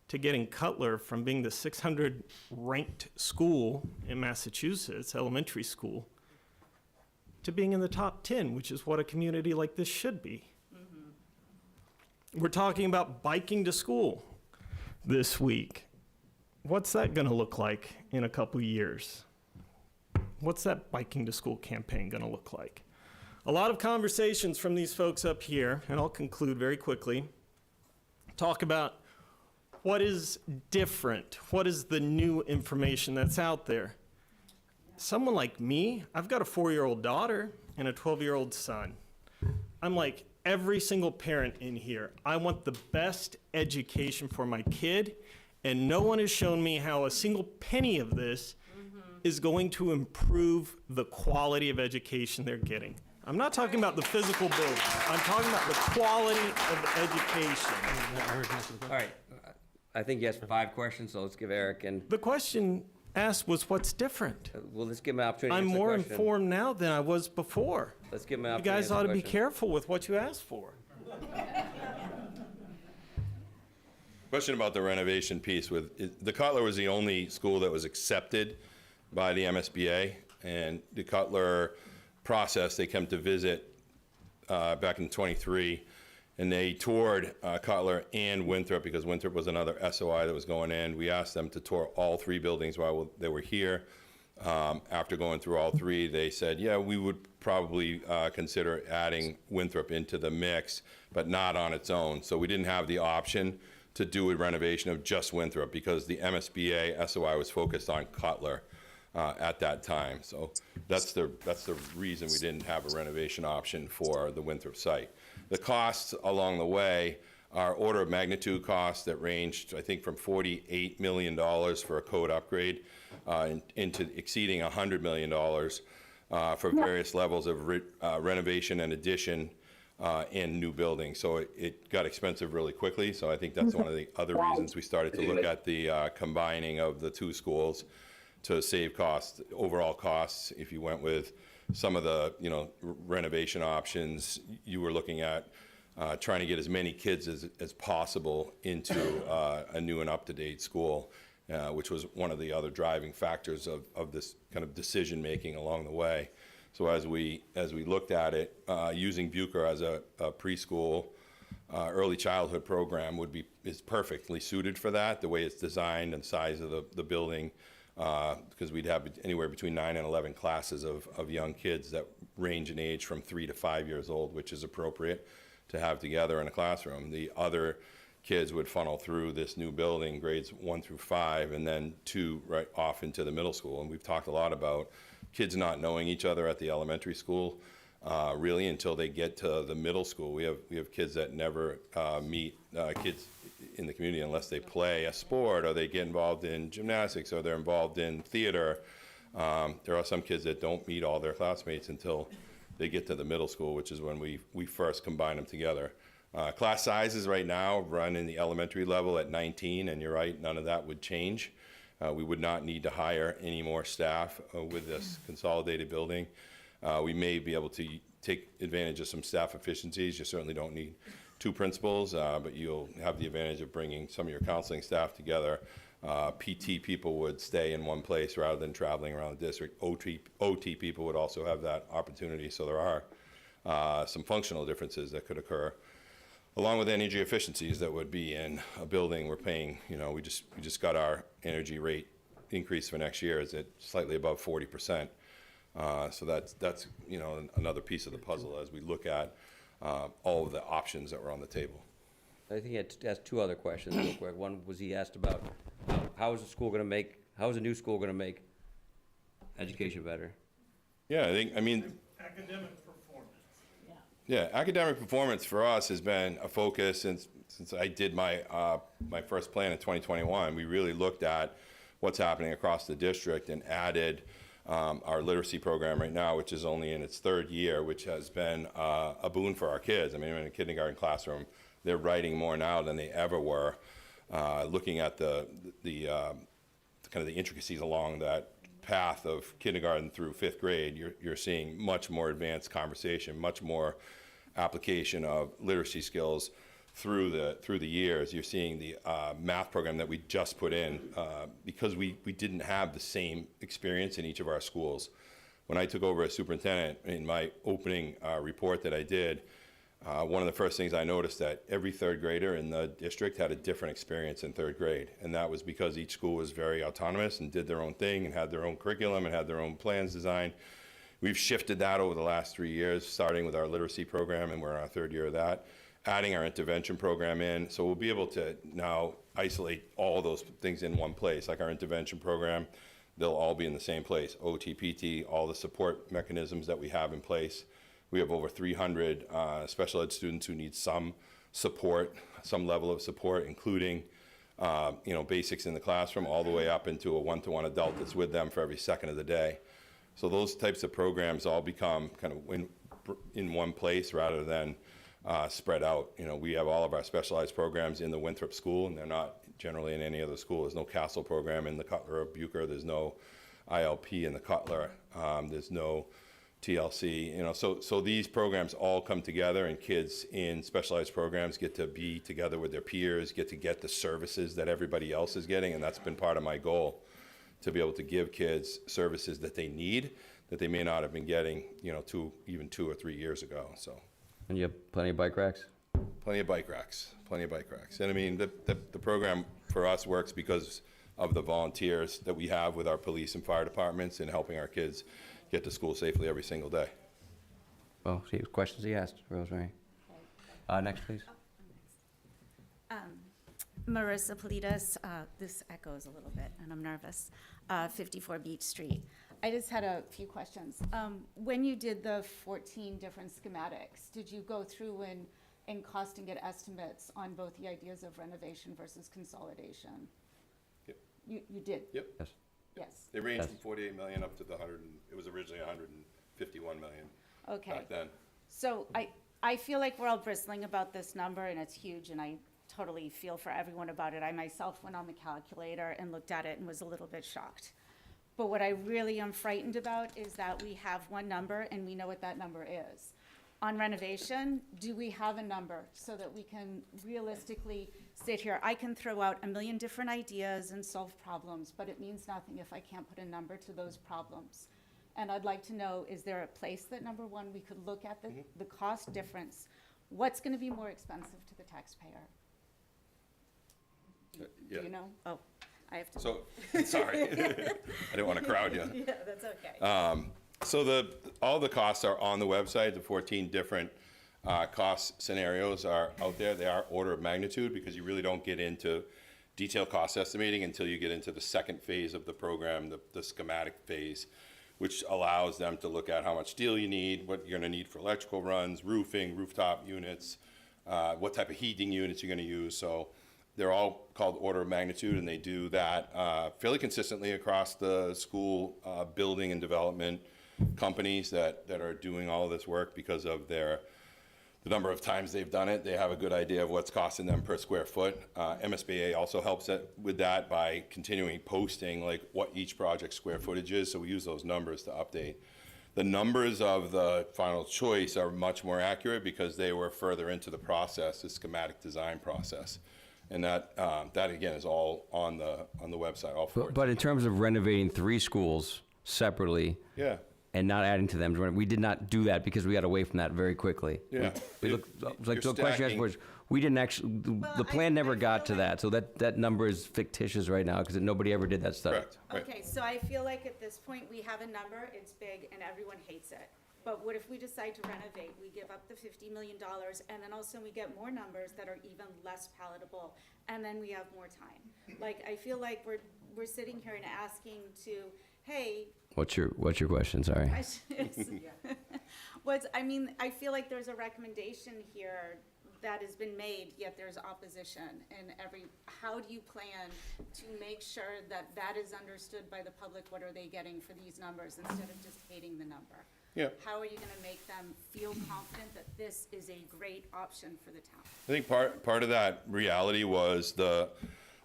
to getting Cutler from being the 600 ranked school in Massachusetts, elementary school, to being in the top 10, which is what a community like this should be? We're talking about biking to school this week. What's that going to look like in a couple years? What's that biking to school campaign going to look like? A lot of conversations from these folks up here, and I'll conclude very quickly, talk about what is different, what is the new information that's out there. Someone like me, I've got a 4-year-old daughter and a 12-year-old son. I'm like every single parent in here. I want the best education for my kid, and no one has shown me how a single penny of this is going to improve the quality of education they're getting. I'm not talking about the physical building. I'm talking about the quality of education. All right, I think you asked 5 questions, so let's give Eric and... The question asked was, what's different? Well, let's give him an opportunity to I'm answer the more question. informed now than I was before. Let's give him an You opportunity guys to ought answer to the be question. careful with what you ask for. Question about the renovation piece. The Cutler was the only school that was accepted by the MSBA, and the Cutler process, they came to visit back in '23, and they toured Cutler and Winthrop, because Winthrop was another SOI that was going in. We asked them to tour all 3 buildings while they were here. After going through all three, they said, yeah, we would probably consider adding Winthrop into the mix, but not on its own. So we didn't have the option to do a renovation of just Winthrop because the MSBA SOI was focused on Cutler at that time. So that's the reason we didn't have a renovation option for the Winthrop site. The costs along the way are order of magnitude costs that ranged, I think, from $48 million for a code upgrade into exceeding $100 million for various levels of renovation and addition in new buildings. So it got expensive really quickly. So I think that's one of the other reasons we started to look at the combining of the two schools to save costs, overall costs. If you went with some of the renovation options, you were looking at trying to get as many kids as possible into a new and up-to-date school, which was one of the other driving factors of this kind of decision-making along the way. So as we looked at it, using Bucher as a preschool early childhood program is perfectly suited for that, the way it's designed and size of the building, because we'd have anywhere between 9 and 11 classes of young kids that range in age from 3 to 5 years old, which is appropriate to have together in a classroom. The other kids would funnel through this new building, grades 1 through 5, and then 2 right off into the middle school. And we've talked a lot about kids not knowing each other at the elementary school, really until they get to the middle school. We have kids that never meet kids in the community unless they play a sport or they get involved in gymnastics or they're involved in theater. There are some kids that don't meet all their classmates until they get to the middle school, which is when we first combine them together. Class sizes right now run in the elementary level at 19, and you're right, none of that would change. We would not need to hire any more staff with this consolidated building. We may be able to take advantage of some staff efficiencies. You certainly don't need 2 principals, but you'll have the advantage of bringing some of your counseling staff together. PT people would stay in one place rather than traveling around the district. OT people would also have that opportunity. So there are some functional differences that could occur, along with energy efficiencies that would be in a building we're paying. We just got our energy rate increase for next year is at slightly above 40%. So that's another piece of the puzzle as we look at all of the options that were on the table. I think he had asked 2 other questions real quick. One was he asked about how is a new school gonna make education better? Yeah, Academic performance. Yeah, academic performance for us has been a focus since I did my first plan in 2021. We really looked at what's happening across the district and added our literacy program right now, which is only in its 3rd year, which has been a boon for our kids. I mean, in a kindergarten classroom, they're writing more now than they ever were. Looking at the kind of the intricacies along that path of kindergarten through 5th grade, you're seeing much more advanced conversation, much more application of literacy skills through the years. You're seeing the math program that we just put in because we didn't have the same experience in each of our schools. When I took over as superintendent, in my opening report that I did, one of the first things I noticed that every 3rd grader in the district had a different experience in 3rd grade. And that was because each school was very autonomous and did their own thing and had their own curriculum and had their own plans designed. We've shifted that over the last 3 years, starting with our literacy program, and we're in our 3rd year of that, adding our intervention program in. So we'll be able to now isolate all those things in one place, like our intervention program. They'll all be in the same place, OT, PT, all the support mechanisms that we have in place. We have over 300 special ed students who need some support, some level of support, including basics in the classroom, all the way up into a one-to-one adult that's with them for every second of the day. So those types of programs all become kind of in one place rather than spread out. We have all of our specialized programs in the Winthrop school, and they're not generally in any other school. There's no Castle program in the Cutler or Bucher. There's no ILP in the Cutler. There's no TLC. So these programs all come together, and kids in specialized programs get to be together with their peers, get the services that everybody else is getting, and that's been part of my goal, to be able to give kids services that they need that they may not have been getting, even 2 or 3 years ago. So. And you have plenty of bike racks? Plenty of bike racks. And I mean, the program for us works because of the volunteers that we have with our police and fire departments in helping our kids get to school safely every single day. Well, see, questions he asked, Rosemary. Next, please. Marissa Politas, this echoes a little bit and I'm nervous, 54 Beach Street. I just had a few questions. When you did the 14 different schematics, did you go through and cost and get estimates on both the ideas of renovation versus consolidation? Yep. You did? Yep. Yes. Yes. They range from 48 million up to the 100, it was originally 151 million Okay. back then. So I feel like we're all bristling about this number and it's huge and I totally feel for everyone about it. I myself went on the calculator and looked at it and was a little bit shocked. But what I really am frightened about is that we have one number and we know what that number is. On renovation, do we have a number so that we can realistically sit here? I can throw out a million different ideas and solve problems, but it means nothing if I can't put a number to those problems. And I'd like to know, is there a place that, number one, we could look at the cost difference? What's going to be more expensive to the taxpayer? Yeah. Do you know? Oh, I have to. So, sorry, I didn't want to crowd you. Yeah, that's okay. So all the costs are on the website. The 14 different cost scenarios are out there. They are order of magnitude because you really don't get into detailed cost estimating until you get into the second phase of the program, the schematic phase, which allows them to look at how much steel you need, what you're going to need for electrical runs, roofing, rooftop units, what type of heating units you're going to use. So they're all called order of magnitude, and they do that fairly consistently across the school building and development companies that are doing all of this work because of the number of times they've done it. They have a good idea of what's costing them per square foot. MSBA also helps with that by continuing posting like what each project's square footage is, so we use those numbers to update. The numbers of the final choice are much more accurate because they were further into the process, the schematic design process. And that again is all on the website, all 14. But in terms of renovating 3 schools separately. Yeah. And not adding to them, we did not do that because we got away from that very quickly. Yeah. We looked, like the question you asked was, we didn't actually, the plan never got to that. So that number is fictitious right now because nobody ever did that study. Correct. Right. Okay, so I feel like at this point, we have a number, it's big, and everyone hates it. But what if we decide to renovate? We give up the $50 million, and then also we get more numbers that are even less palatable, and then we have more time. Like, I feel like we're sitting here and asking to, hey. What's your question? Sorry. I feel like there's a recommendation here that has been made, yet there's opposition. And how do you plan to make sure that that is understood by the public? What are they getting for these numbers instead of just hating the number? Yeah. How are you going to make them feel confident that this is a great option for the town? I think part of that reality was the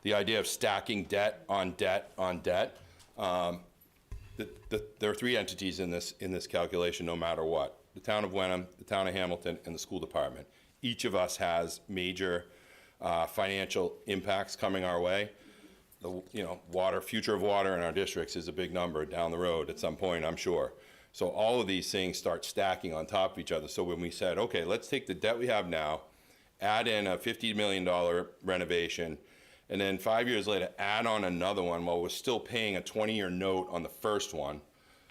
idea of stacking debt on debt on debt. There are 3 entities in this calculation, no matter what: the town of Wenham, the town of Hamilton, and the school department. Each of us has major financial impacts coming our way. The future of water in our districts is a big number down the road at some point, I'm sure. So all of these things start stacking on top of each other. So when we said, okay, let's take the debt we have now, add in a $50 million renovation, and then 5 years later, add on another one while we're still paying a 20-year note on the first one.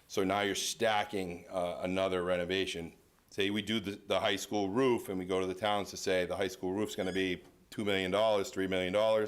So now you're stacking another renovation. Say we do the high school roof, and we go to the towns to say the high school roof's gonna be $2 million, $3 million.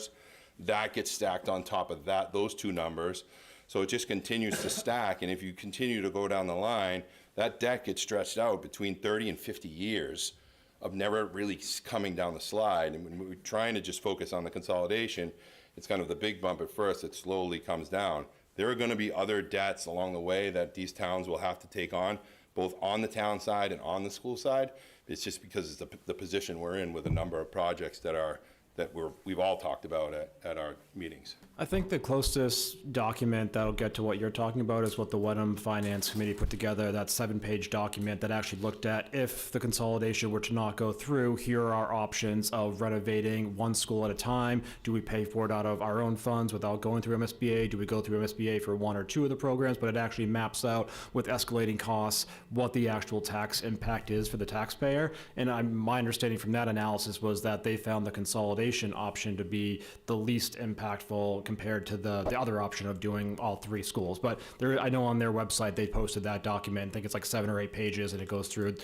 That gets stacked on top of those 2 numbers. So it just continues to stack, and if you continue to go down the line, that debt gets stretched out between 30 and 50 years of never really coming down the slide. And when we're trying to just focus on the consolidation, it's kind of the big bump at first, it slowly comes down. There are gonna be other debts along the way that these towns will have to take on, both on the town side and on the school side. It's just because it's the position we're in with a number of projects that we've all talked about at our meetings. I think the closest document that'll get to what you're talking about is what the Wenham Finance Committee put together, that 7-page document that actually looked at if the consolidation were to not go through, here are our options of renovating one school at a time. Do we pay for it out of our own funds without going through MSBA? Do we go through MSBA for 1 or 2 of the programs? But it actually maps out with escalating costs what the actual tax impact is for the taxpayer. And my understanding from that analysis was that they found the consolidation consolidation option to be the least impactful compared to the other option of doing all 3 schools. But there, I know on their website, they posted that document. I think it's like 7 or 8 pages, and it goes through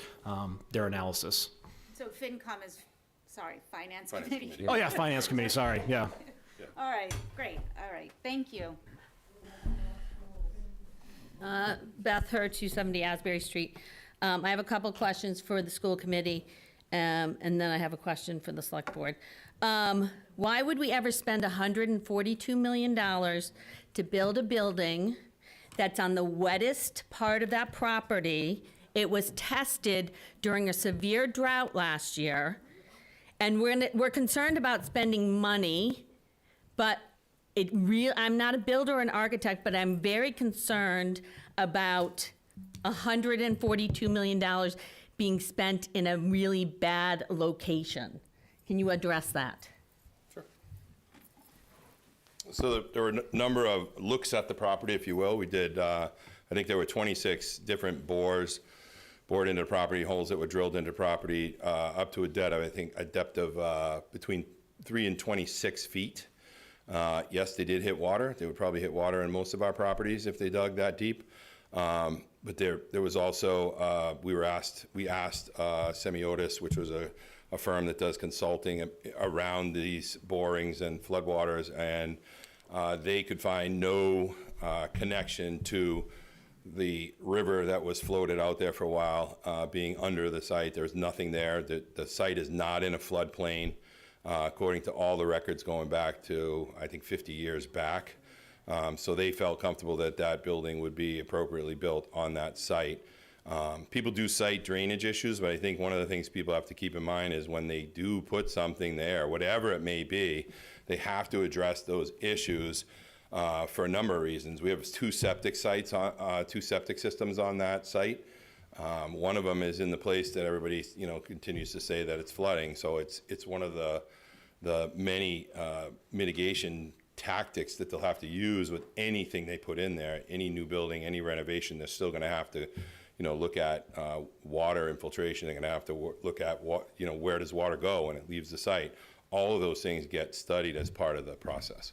their analysis. So FinCom is, sorry, Finance Finance Committee. Committee. Oh, yeah, Finance Committee, sorry, yeah. All right, great, all right, thank you. Beth Hurd, 270 Asbury Street. I have a couple questions for the school committee, and then I have a question for the select board. Why would we ever spend $142 million to build a building that's on the wettest part of that property? It was tested during a severe drought last year, and we're concerned about spending money, but I'm not a builder or an architect, but I'm very concerned about $142 million being spent in a really bad location. Can you address that? So there were a number of looks at the property, if you will. We did, I think there were 26 different bored into the property, holes that were drilled into property, up to a depth of between 3 and 26 feet. Yes, they did hit water. They would probably hit water in most of our properties if they dug that deep. But there was also, we asked Semiotis, which was a firm that does consulting around these borings and floodwaters, and they could find no connection to the river that was floated out there for a while being under the site. There's nothing there. The site is not in a floodplain, according to all the records going back to, I think, 50 years back. So they felt comfortable that that building would be appropriately built on that site. People do cite drainage issues, but I think one of the things people have to keep in mind is when they do put something there, whatever it may be, they have to address those issues for a number of reasons. We have 2 septic sites, 2 septic systems on that site. One of them is in the place that everybody, continues to say that it's flooding. So it's one of the many mitigation tactics that they'll have to use with anything they put in there. Any new building, any renovation, they're still going to have to, look at water infiltration. They're going to have to look at where does water go when it leaves the site. All of those things get studied as part of the process.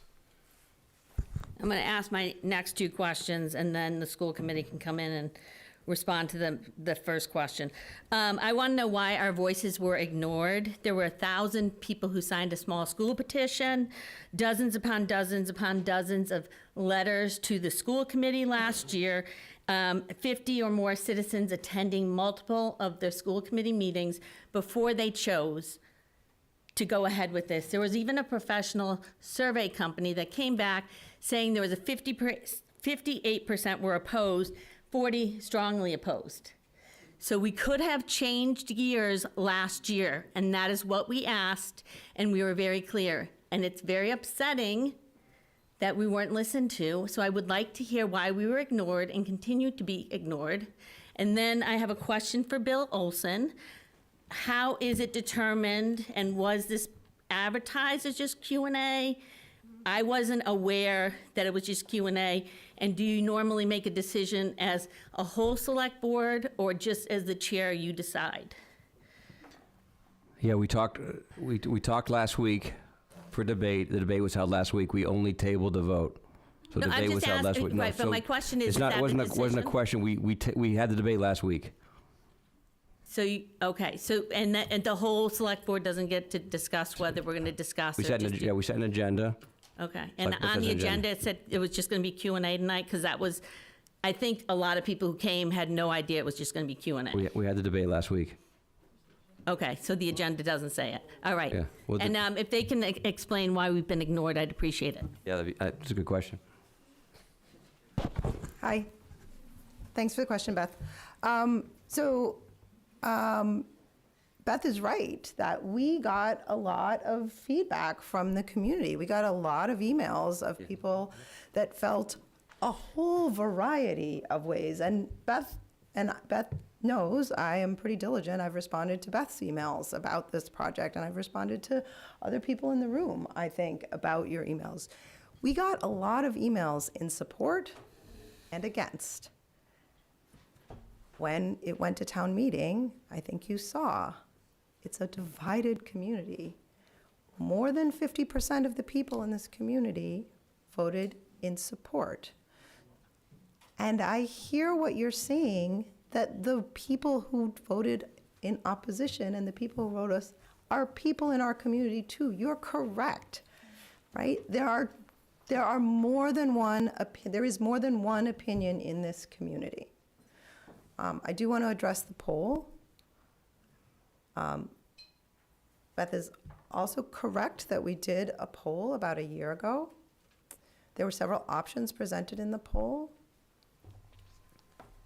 I'm going to ask my next 2 questions, and then the school committee can come in and respond to the first question. I want to know why our voices were ignored. There were 1,000 people who signed a small school petition, dozens upon dozens upon dozens of letters to the school committee last year, 50 or more citizens attending multiple of the school committee meetings before they chose to go ahead with this. There was even a professional survey company that came back saying there was a 58% were opposed, 40 strongly opposed. So we could have changed gears last year, and that is what we asked, and we were very clear. And it's very upsetting that we weren't listened to, so I would like to hear why we were ignored and continue to be ignored. And then I have a question for Bill Olson. How is it determined, and was this advertised as just Q&A? I wasn't aware that it was just Q&A. And do you normally make a decision as a whole select board, or just as the chair you decide? Yeah, we talked last week for debate. The debate was held last week. We only tabled the vote. So No, I'm debate was just held last asking- week. No, right, but so my question is it's not, that it wasn't the wasn't a decision? question. We had the debate last week. So, okay, so, and the whole select board doesn't get to discuss whether we're going to discuss We it? set just we set an agenda. Okay, and Select board on the sets an agenda, it said it was just going to be Q&A tonight, because that was, I think a lot of people who came had no idea it was just going to be Q&A. We had the debate last week. Okay, so the agenda doesn't say it. All right. Yeah, well, And if they can explain why we've been ignored, I'd appreciate it. Yeah, that's a good question. Hi. Thanks for the question, Beth. Beth is right that we got a lot of feedback from the community. We got a lot of emails of people that felt a whole variety of ways. And Beth knows I am pretty diligent. I've responded to Beth's emails about this project, and I've responded to other people in the room, I think, about your emails. We got a lot of emails in support and against. When it went to town meeting, I think you saw, it's a divided community. more than 50% of the people in this community voted in support. And I hear what you're saying, that the people who voted in opposition and the people who wrote us are people in our community too. You're correct, right? There is more than one opinion in this community. I do want to address the poll. Beth is also correct that we did a poll about a year ago. There were several options presented in the poll.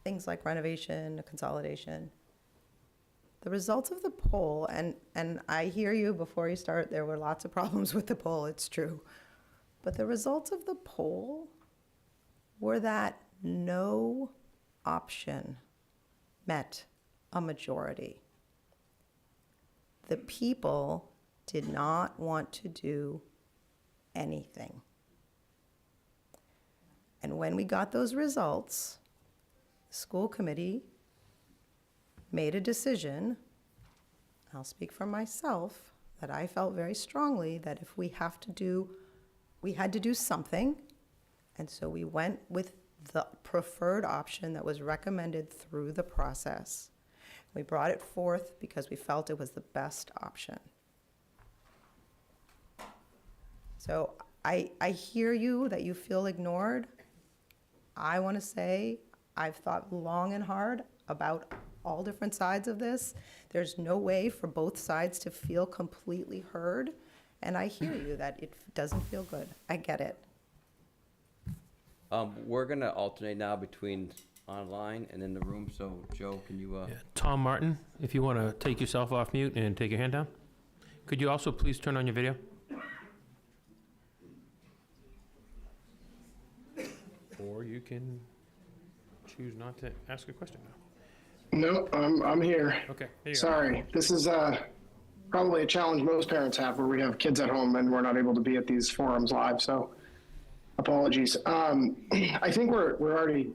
Things like renovation, consolidation. The results of the poll, and I hear you before you start, there were lots of problems with the poll, it's true. But the results of the poll were that no option met a majority. The people did not want to do anything. And when we got those results, the school committee made a decision, I'll speak for myself, that I felt very strongly that if we had to do something, and so we went with the preferred option that was recommended through the process. We brought it forth because we felt it was the best option. So I hear you that you feel ignored. I want to say I've thought long and hard about all different sides of this. There's no way for both sides to feel completely heard. And I hear you that it doesn't feel good. I get it. We're going to alternate now between online and in the room. So, Joe, can you... Tom Martin, if you want to take yourself off mute and take your hand down. Could you also please turn on your video? Or you can choose not to ask a question now. No, I'm here. Okay, there you Sorry, this is probably a challenge most parents have where we have kids at home and we're not able to be at these forums live, so apologies. I think we're already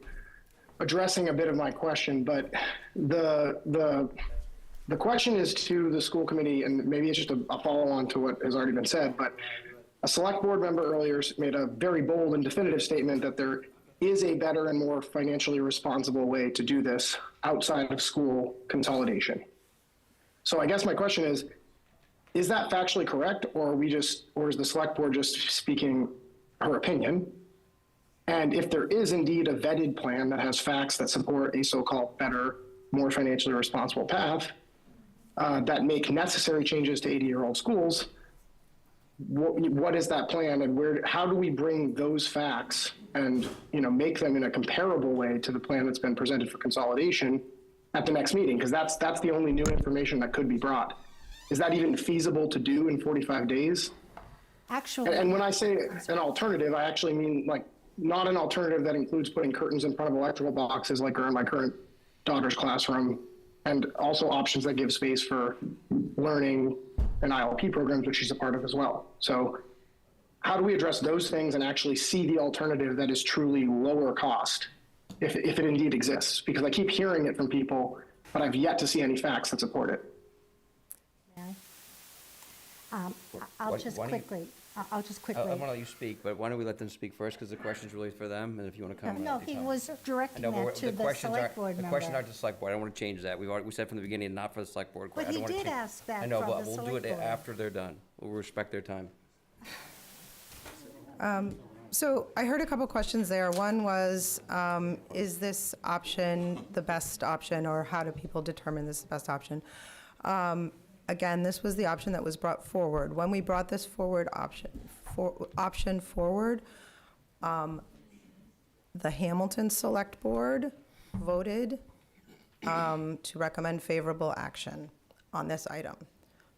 addressing a bit of my question, but the question is to the school committee, and maybe it's just a follow-on to what has already been said, but a select board member earlier made a very bold and definitive statement that there is a better and more financially responsible way to do this outside of school consolidation. So I guess my question is that factually correct, or is the select board just speaking her opinion? And if there is indeed a vetted plan that has facts that support a so-called better, more financially responsible path that make necessary changes to 80-year-old schools, what is that plan, and how do we bring those facts and make them in a comparable way to the plan that's been presented for consolidation at the next meeting? Because that's the only new information that could be brought. Is that even feasible to do in 45 days? Actually. And when I say an alternative, I actually mean not an alternative that includes putting curtains in front of electrical boxes like are in my current daughter's classroom, and also options that give space for learning and ILP programs, which she's a part of as well. So how do we address those things and actually see the alternative that is truly lower cost, if it indeed exists? Because I keep hearing it from people, but I've yet to see any facts that support it. I'll just quickly. I want to let you speak, but why don't we let them speak first, because the question's really for them, and if you want to comment. No, he was directing that to the select board member. The questions aren't to the select board. I don't want to change that. We said from the beginning, not for the select board. But I don't he wanna did change- ask that I know, from but the we'll do select it board. after they're done. We'll respect their time. So I heard a couple questions there. One was, is this option the best option, or how do people determine this is the best option? Again, this was the option that was brought forward. When we brought this option forward, the Hamilton Select Board voted to recommend favorable action on this item.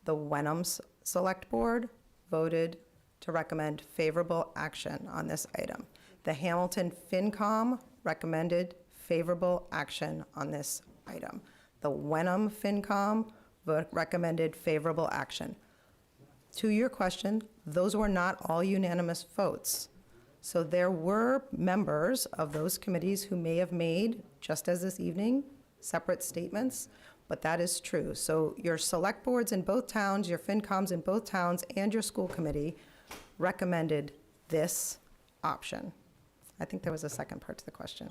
The Wenham Select Board voted to recommend favorable action on this item. The Hamilton FinCom recommended favorable action on this item. The Wenham FinCom recommended favorable action. To your question, those were not all unanimous votes. So there were members of those committees who may have made, just as this evening, separate statements, but that is true. So your select boards in both towns, your FinComs in both towns, and your school committee recommended this option. I think there was a second part to the question.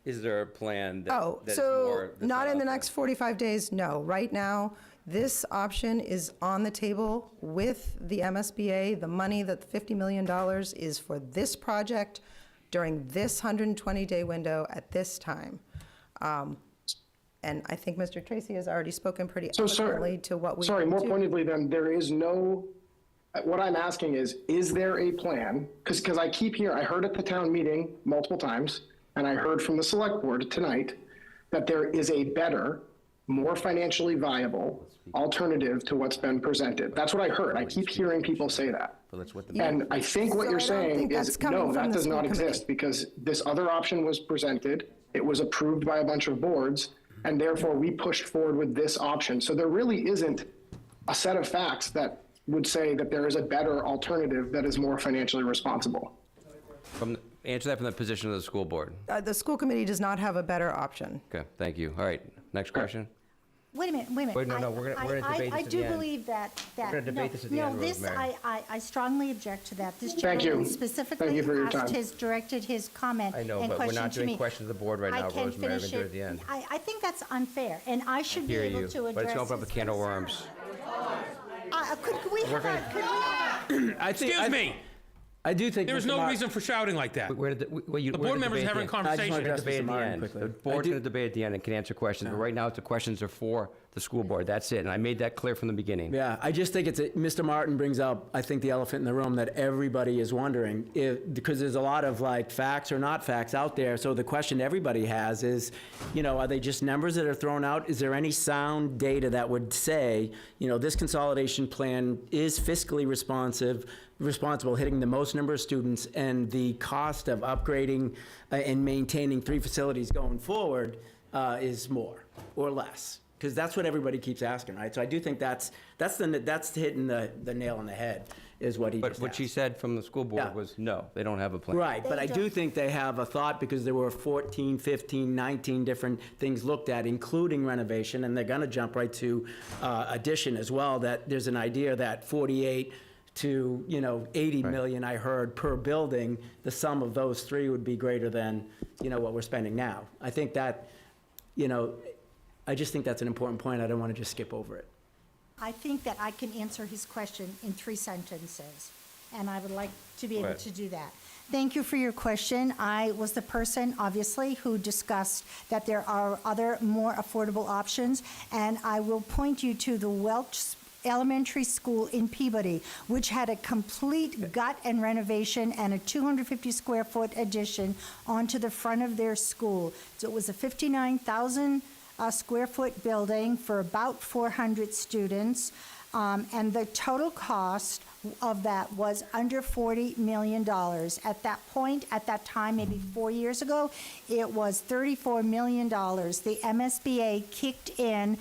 Is there a plan that? Oh, that is so more- that's not in the out next 45 days, no. Right now, this option is on the table with the MSBA. The money, that $50 million is for this project during this 120-day window at this time. And I think Mr. Tracy has already spoken pretty eloquently to what we Sorry, can more do. pointedly then, there is no, what I'm asking is there a plan? Because I keep hearing, I heard at the town meeting multiple times, and I heard from the select board tonight, that there is a better, more financially viable alternative to what's been presented. That's what I heard. I keep hearing people say that. But that's what the. And I think what So you're I don't saying think that's is, coming no, from that the does not school committee. exist, because this other option was presented, it was approved by a bunch of boards, and therefore we pushed forward with this option. So there really isn't a set of facts that would say that there is a better alternative that is more financially responsible. Answer that from the position of the school board. The school committee does not have a better option. Okay, thank you. All right, next question. Wait a minute. Wait, no, we're gonna debate I this at do the end. believe that. We're gonna debate this at the end, No, this, Rosemary. I strongly object to that. This Thank you. gentleman Thank specifically you for your asked time. directed his comment I know, and but we're question not to doing me. questions of the board right I now, can Rosemary. We're finish gonna do it at the end. I think that's unfair, and I should be Hear able you, to but address it's gonna open up a his can of concern. worms. Could we have a, Excuse me, I do think. there is Mr. no Mar- reason for shouting like that. We're gonna, The board members are having a I just conversation. wanna address debate Mr. at the Martin end. quickly. The board's gonna debate at the end and can answer questions, but right now, the questions are for the school board. That's it, and I made that clear from the beginning. Yeah, I just think Mr. Martin brings up, I think, the elephant in the room that everybody is wondering, because there's a lot of like facts or not facts out there. So the question everybody has is, are they just numbers that are thrown out? Is there any sound data that would say, this consolidation plan is fiscally responsible, hitting the most number of students, and the cost of upgrading and maintaining 3 facilities going forward is more or less? Because that's what everybody keeps asking, right? So I do think that's hitting the nail on the head, is what he But just what she asked. said from the school board Yeah. was, no, they don't have a plan. Right, but I do think they have a thought, because there were 14, 15, 19 different things looked at, including renovation, and they're gonna jump right to addition as well, that there's an idea that 48 to, 80 million, I heard, per building, the sum of those three would be greater than, what we're spending now. I think that, I just think that's an important point. I don't want to just skip over it. I think that I can answer his question in 3 sentences, and I would like to be able ahead. to do that. Thank you for your question. I was the person, obviously, who discussed that there are other more affordable options, and I will point you to the Welch Elementary School in Peabody, which had a complete gut and renovation and a 250 square foot addition onto the front of their school. So it was a 59,000 square foot building for about 400 students. And the total cost of that was under $40 million. At that point, at that time, maybe 4 years ago, it was $34 million. The MSBA kicked in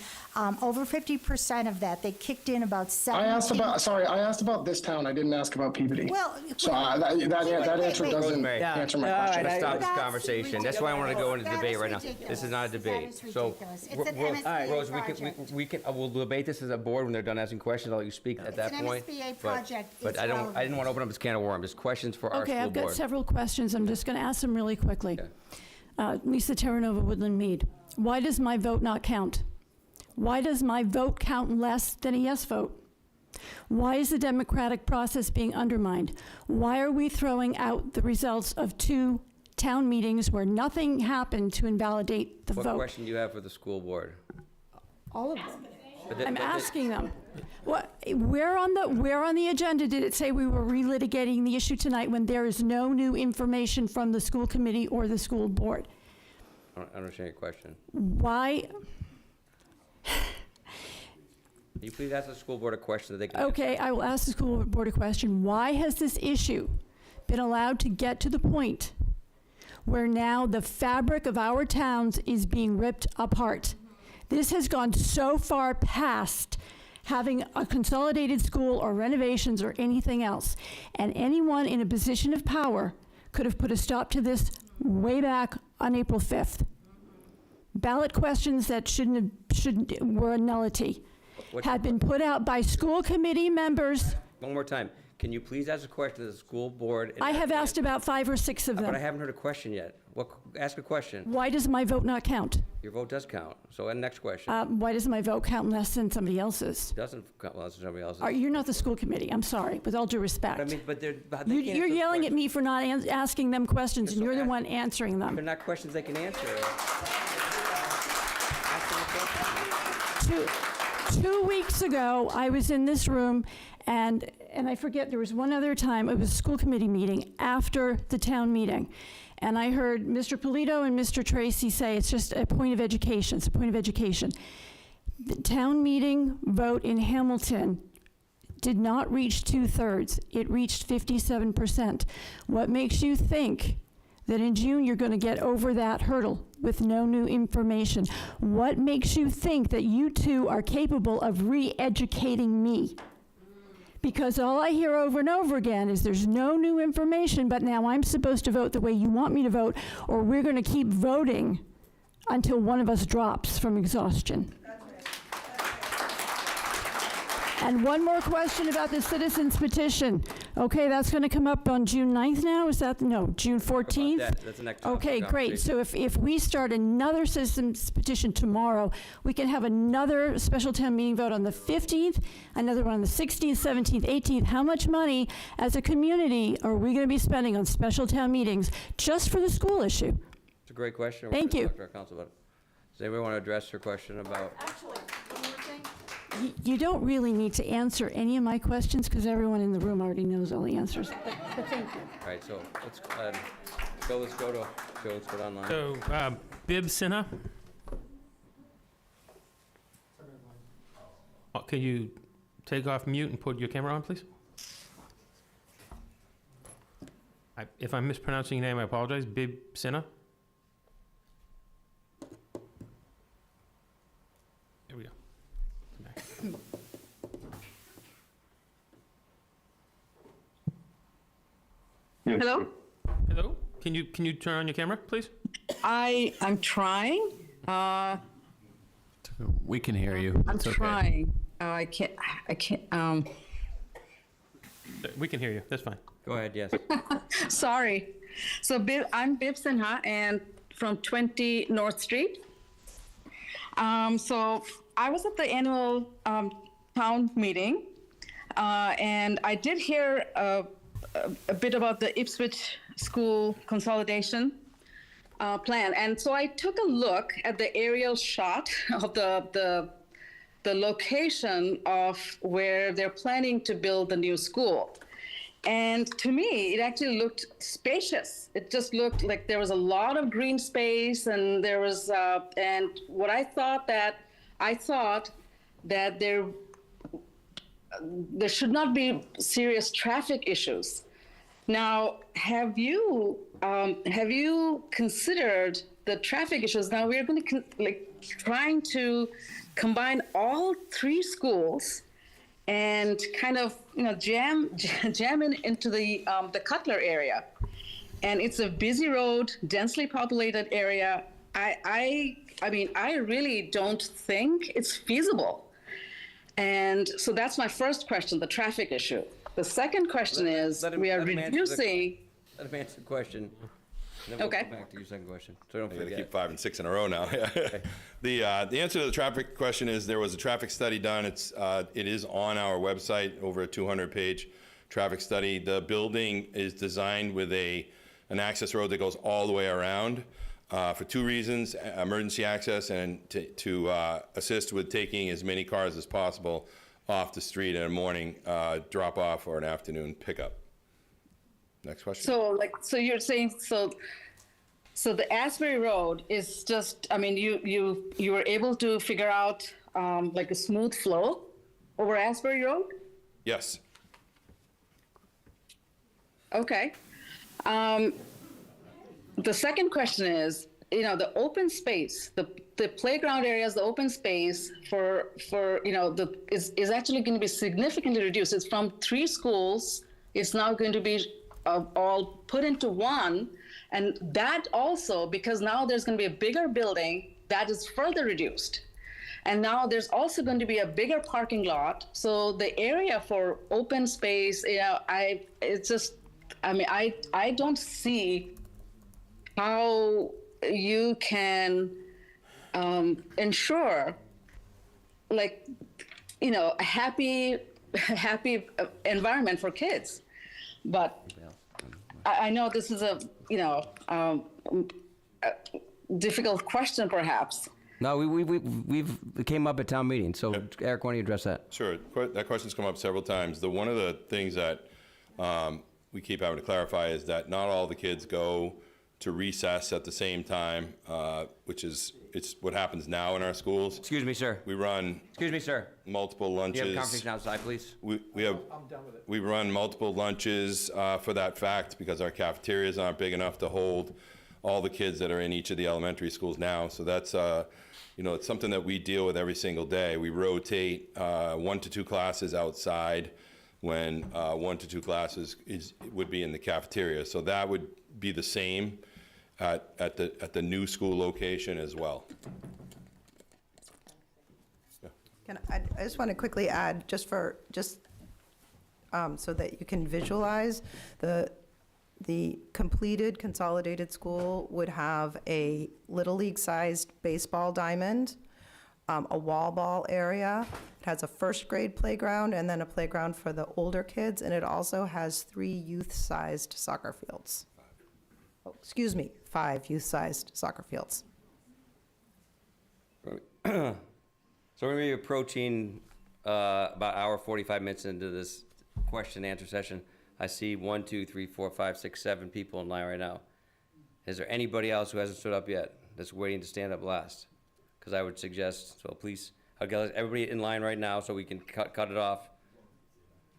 over 50% of that. They kicked in about 17. I asked about this town. I didn't ask about Peabody. Well, So that answer wait. doesn't Rosemary. answer my Yeah, question. Let's stop this That's conversation. That's why I want to go into ridiculous. debate That right is now. ridiculous. This is not a debate. That is So, ridiculous. It's an Ro- MSBA Rose, project. we'll debate this as a board when they're done asking questions. I'll let you speak at that an point. MSBA But- project. But It's I didn't relevant. want to open up this can of worms. It's questions for our Okay, school I've got board. several questions. I'm just going to ask them really quickly. Okay. Lisa Terranova, Woodland Mead. Why does my vote not count? Why does my vote count less than a yes vote? Why is the democratic process being undermined? Why are we throwing out the results of 2 town meetings where nothing happened to invalidate the What vote? question do you have for the school board? All of them. But the- I'm but the- asking them. Where on the agenda did it say we were relitigating the issue tonight when there is no new information from the school committee or the school board? I don't understand your question. Why? Can you please ask the school board a question that they can Okay, I will ask the school board a question. Why has this issue been allowed to get to the point where now the fabric of our towns is being ripped apart? This has gone so far past having a consolidated school or renovations or anything else. And anyone in a position of power could have put a stop to this way back on April 5th. ballot questions that were a nullity had been put out by school committee members. One more time. Can you please ask a question to the school board? I have asked about 5 or 6 of But I them. haven't heard a question yet. Ask a question. Why does my vote not count? Your vote does count. So, next question. Why does my vote count less than somebody else's? Doesn't count less than somebody else's. You're not the school committee, I'm sorry, with all due respect. I mean, but they can't You're answer yelling at me for not asking them questions, and you're the one answering them. They're not questions they can answer. 2 weeks ago, I was in this room, and I forget, there was one other time, it was a school committee meeting after the town meeting. And I heard Mr. Polito and Mr. Tracy say it's just a point of education, it's a point of education. The town meeting vote in Hamilton did not reach 2/3, it reached 57%. What makes you think that in June you're going to get over that hurdle with no new information? What makes you think that you two are capable of re-educating me? Because all I hear over and over again is there's no new information, but now I'm supposed to vote the way you want me to vote, or we're going to keep voting until one of us drops from exhaustion. And one more question about the citizens petition. Okay, that's going to come up on June 9th now? Is that, no, June 14th? That's the next topic Okay, of great. So if we start another citizens petition tomorrow, we can have another special town meeting vote on the 15th, another one on the 16th, 17th, 18th. How much money as a community are we going to be spending on special town meetings just for the school issue? It's a great question. Thank you. We're gonna talk to our council about it. Does anybody want to address her question about? Actually, one more thing. You don't really need to answer any of my questions because everyone in the room already knows all the answers. But thank you. All right, so let's go online. So, Bib Sinha? Can you take off mute and put your camera on, please? If I'm mispronouncing your name, I apologize. Bib Sinha? Here we go. Hello? Hello? Can you turn on your camera, please? I'm trying. We can hear you. I'm It's okay. trying. I can't. We can hear you. That's fine. Go ahead, yes. Sorry. So I'm Bib Sinha and from 20 North Street. So I was at the annual town meeting and I did hear a bit about the Ipswich school consolidation plan. And so I took a look at the aerial shot of the location of where they're planning to build the new school. And to me, it actually looked spacious. It just looked like there was a lot of green space, and there was, and what I thought that there should not be serious traffic issues. Now, have you considered the traffic issues? Now we're going to trying to combine all 3 schools and kind of jam into the Cutler area, and it's a busy road, densely populated area. I mean, I really don't think it's feasible, and so that's my first question: the traffic issue. The second question is we are reducing. Let him answer the question. Then we'll Okay. go back to your second question, so don't I gotta forget. keep 5 and 6 in a row now. The answer to the traffic question is there was a traffic study done. It is on our website, over a 200-page traffic study. The building is designed with an access road that goes all the way around for 2 reasons: emergency access and to assist with taking as many cars as possible off the street in a morning drop off or an afternoon pickup. Next question. So you're saying so the Asbury Road is just, I mean, you were able to figure out like a smooth flow over Asbury Road? Yes. Okay. The second question is, the open space, the playground areas, the open space for is actually going to be significantly reduced. It's from 3 schools. It's now going to be all put into one, and that also, because now there's going to be a bigger building that is further reduced. And now there's also going to be a bigger parking lot. So the area for open space, I don't see how you can ensure a happy environment for kids. But I know this is a difficult question perhaps. No, we've it came up at town meeting, so Eric, why don't you address that? Sure. That question's come up several times. One of the things that we keep having to clarify is that not all the kids go to recess at the same time, it's what happens now in our schools. Excuse me, sir. We run. Excuse me, sir. Multiple lunches. You have a conversation outside, please. We have. I'm done with it. We run multiple lunches for that fact because our cafeterias aren't big enough to hold all the kids that are in each of the elementary schools now. So that's it's something that we deal with every single day. We rotate 1 to 2 classes outside when 1 to 2 classes would be in the cafeteria. So that would be the same at the new school location as well. I just want to quickly add, so that you can visualize, the completed consolidated school would have a Little League-sized baseball diamond, a wall ball area. It has a first grade playground and then a playground for the older kids, and it also has 3 youth-sized soccer fields. Oh, excuse me, 5 youth-sized soccer fields. So we're going to be approaching about hour 45 minutes into this question and answer session. I see 1, 2, 3, 4, 5, 6, 7 people in line right now. Is there anybody else who hasn't stood up yet that's waiting to stand up last? Because I would suggest, so please, I'll get everybody in line right now so we can cut it off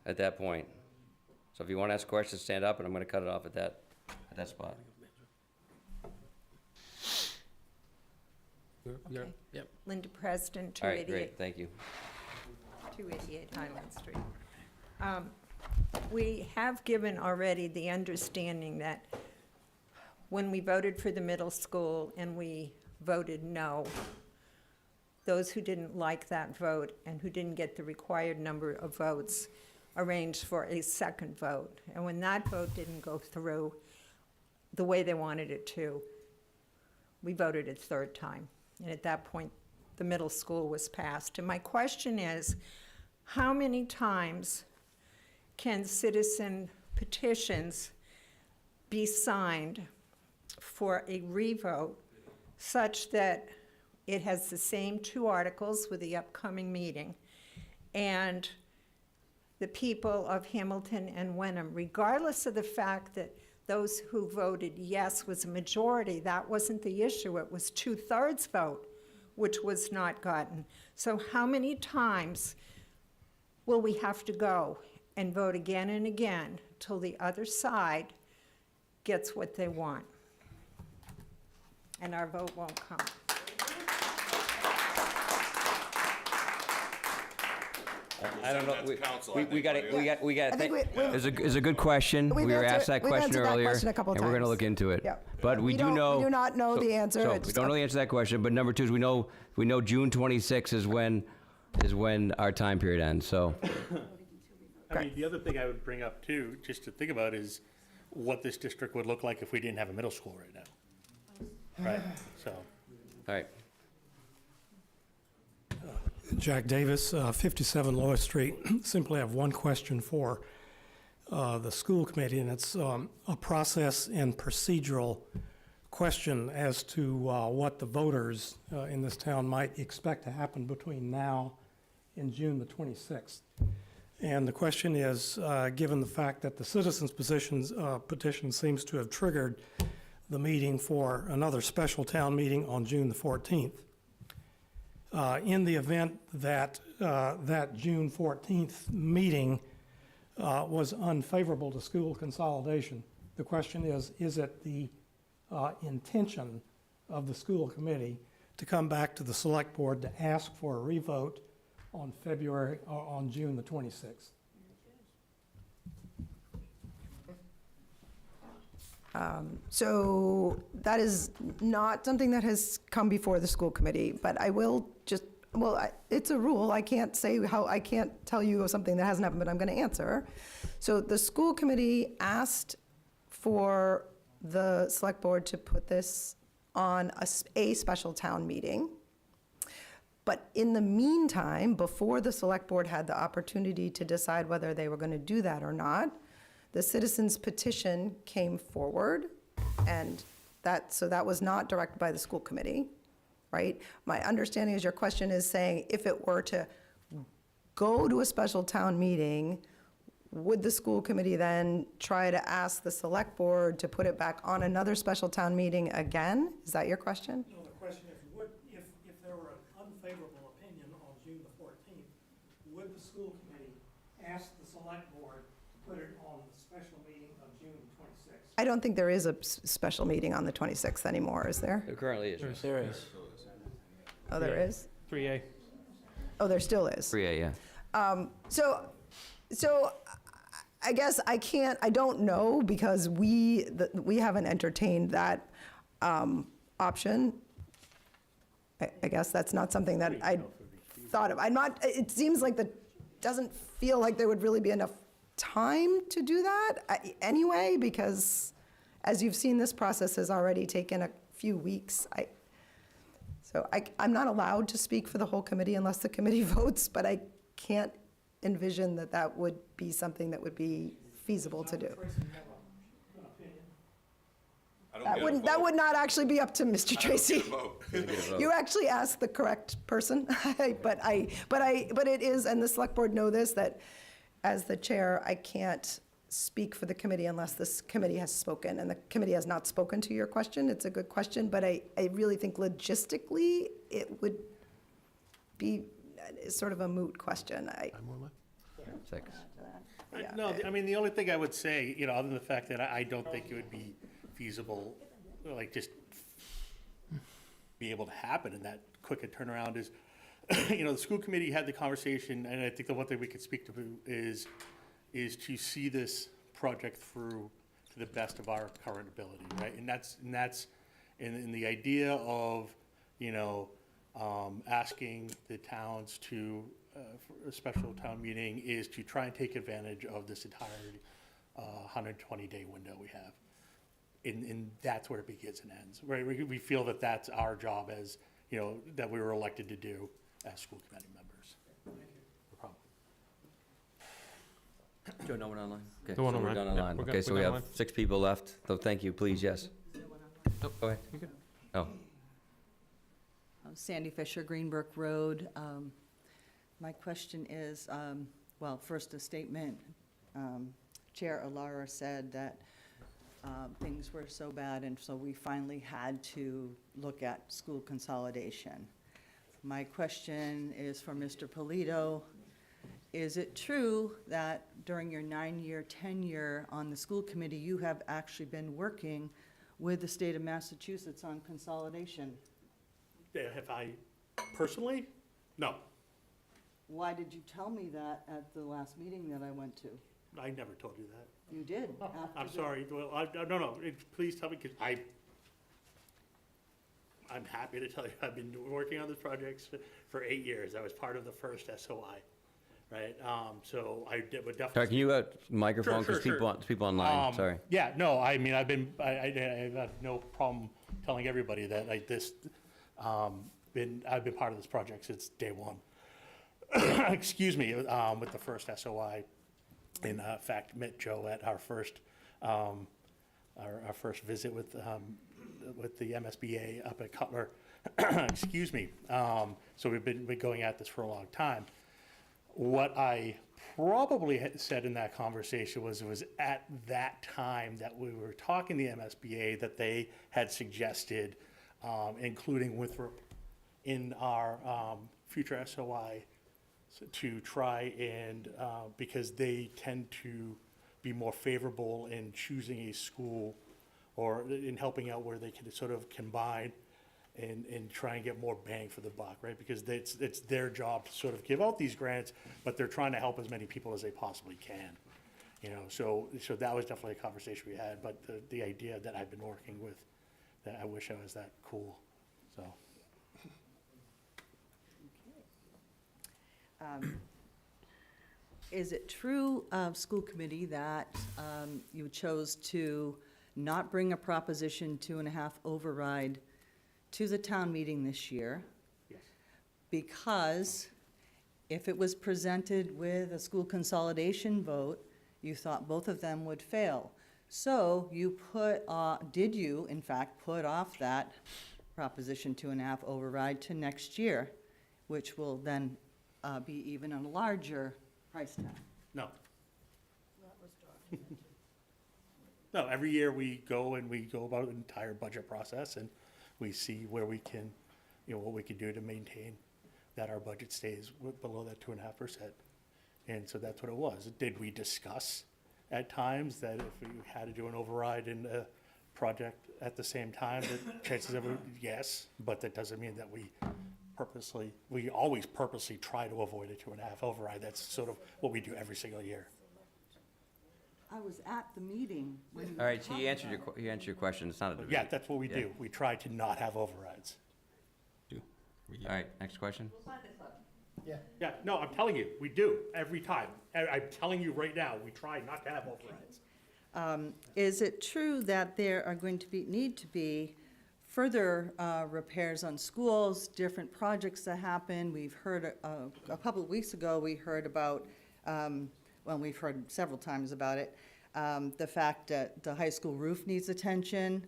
at that point. So if you want to ask questions, stand up, and I'm going to cut it off at that spot. Yep. Linda Preston, All right, 288. great, thank you. 288 Highland Street. We have given already the understanding that when we voted for the middle school and we voted no, those who didn't like that vote and who didn't get the required number of votes arranged for a second vote. And when that vote didn't go through the way they wanted it to, we voted a third time. And at that point, the middle school was passed. And my question is, how many times can citizen petitions be signed for a revote such that it has the same 2 articles with the upcoming meeting, and the people of Hamilton and Wenham, regardless of the fact that those who voted yes was a majority, that wasn't the issue, it was 2/3 vote, which was not gotten. So how many times will we have to go and vote again and again till the other side gets what they want? And our vote won't come. I don't know. We got to I think It's a good question. We were asked that question earlier, a couple and we're going to times. look into it. Yep. But we do know. We do not know the answer. So It's we don't know the answer to that question. But number 2 is we know June 26th is when our time period ends. So I mean, the other thing I would bring up too, just to think about, is what this district would look like if we didn't have a middle school right now. Right, so. all right. Jack Davis, 57 Lower Street. Simply have one question for the school committee, and it's a process and procedural question as to what the voters in this town might expect to happen between now and June the 26th. And the question is, given the fact that the citizens' petition seems to have triggered the meeting for another special town meeting on June the 14th, in the event that that June 14th meeting was unfavorable to school consolidation, the question is it the intention of the school committee to come back to the select board to ask for a revote on June the 26th? So that is not something that has come before the school committee, but I will just, it's a rule. I can't say how, I can't tell you something that hasn't happened, but I'm going to answer. So the school committee asked for the select board to put this on a special town meeting. But in the meantime, before the select board had the opportunity to decide whether they were going to do that or not, the citizens petition came forward, and that was not directed by the school committee, right? My understanding is your question is saying if it were to go to a special town meeting, would the school committee then try to ask the select board to put it back on another special town meeting again? Is that your question? No, the question is, if there were an unfavorable opinion on June the 14th, would the school committee ask the select board to put it on the special meeting of June 26th? I don't think there is a special meeting on the 26th anymore, is there? There currently is. There is. Oh, there is? 3A. Oh, there still is. 3A, yeah. So I guess I don't know because we haven't entertained that option. I guess that's not something that I thought of. It seems like doesn't feel like there would really be enough time to do that anyway, because as you've seen, this process has already taken a few weeks. I'm not allowed to speak for the whole committee unless the committee votes, but I can't envision that would be something that would be feasible to do. That would not actually be up to Mr. Tracy. You actually asked the correct person, but it is, and the select board know this, that as the chair, I can't speak for the committee unless this committee has spoken, and the committee has not spoken to your question. It's a good question, but I really think logistically, it would be sort of a moot question. Six. No, I mean, the only thing I would say, other than the fact that I don't think it would be feasible, like just be able to happen in that quick a turnaround is, the school committee had the conversation, and I think the one thing we could speak to is to see this project through to the best of our current ability, right? And that's in the idea of, asking the towns to, for a special town meeting is to try and take advantage of this entire 120-day window we have. And that's where it begins and ends, right? We feel that that's our job as, that we were elected to do as school committee members. No problem. Joe, no one online? Okay, No one so we're online. done Yep, online. we're Okay, good. so We're we done have online. 6 people left, so thank you, please, yes. Oh, go ahead. You good? Oh, Sandy Fisher, Greenbrook Road. My question is, first a statement. Chair Alara said that things were so bad, and so we finally had to look at school consolidation. My question is for Mr. Polito. Is it true that during your 9-year tenure on the school committee, you have actually been working with the state of Massachusetts on consolidation? Have I personally? No, Why did you tell me that at the last meeting that I went to? I never told you that. You did. I'm sorry. Well, no. Please tell me, because I'm happy to tell you, I've been working on this project for 8 years. I was part of the first SOI, right? So I would definitely. sorry, can you, microphone, Sure, because sure. people online, sorry. Yeah, no, I mean, I have no problem telling everybody that I've been part of this project since day one. Excuse me, with the first SOI. In fact, met Joe at our first visit with the MSBA up at Cutler. Excuse me. So we've been going at this for a long time. What I probably had said in that conversation was it was at that time that we were talking to the MSBA that they had suggested, including Winthrop in our future SOI, to try and, because they tend to be more favorable in choosing a school or in helping out where they can sort of combine and try and get more bang for the buck, right? Because it's their job to sort of give out these grants, but they're trying to help as many people as they possibly can. You know, so that was definitely a conversation we had, but the idea that I've been working with, that I wish I was that cool, so. Is it true, school committee, that you chose to not bring a Proposition 2.5 override to the town meeting this year? Yes. Because if it was presented with a school consolidation vote, you thought both of them would fail. So you did you, in fact, put off that Proposition 2.5 override to next year, which will then be even a larger price tag? No. No, every year we go about an entire budget process, and we see where we can, you know, what we can do to maintain that our budget stays below that 2.5%. And so that's what it was. Did we discuss at times that if we had to do an override in a project at the same time, that chances of it, yes, but that doesn't mean that we always purposely try to avoid a 2.5 override. That's sort of what we do every single year. I was at the meeting when. All right, so you answered your question. It's not a debate. Yeah, that's what we Yeah. do. We try to not have overrides. All right, next question. Yeah, no, I'm telling you, we do, every time. I'm telling you right now, we try not to have overrides. Is it true that there are going to need to be further repairs on schools, different projects that happen? We've heard, a couple of weeks ago, we heard about, well, we've heard several times about it, the fact that the high school roof needs attention,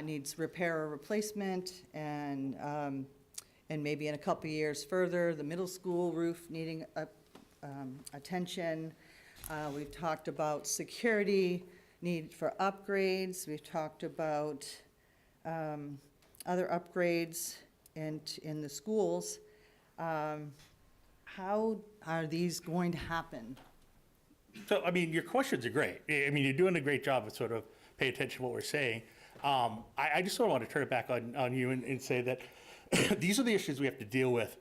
needs repair or replacement, and maybe in a couple of years further, the middle school roof needing attention. We've talked about security, need for upgrades. We've talked about other upgrades in the schools. How are these going to happen? So, I mean, your questions are great. I mean, you're doing a great job of sort of paying attention to what we're saying. I just sort of want to turn it back on you and say that these are the issues we have to deal with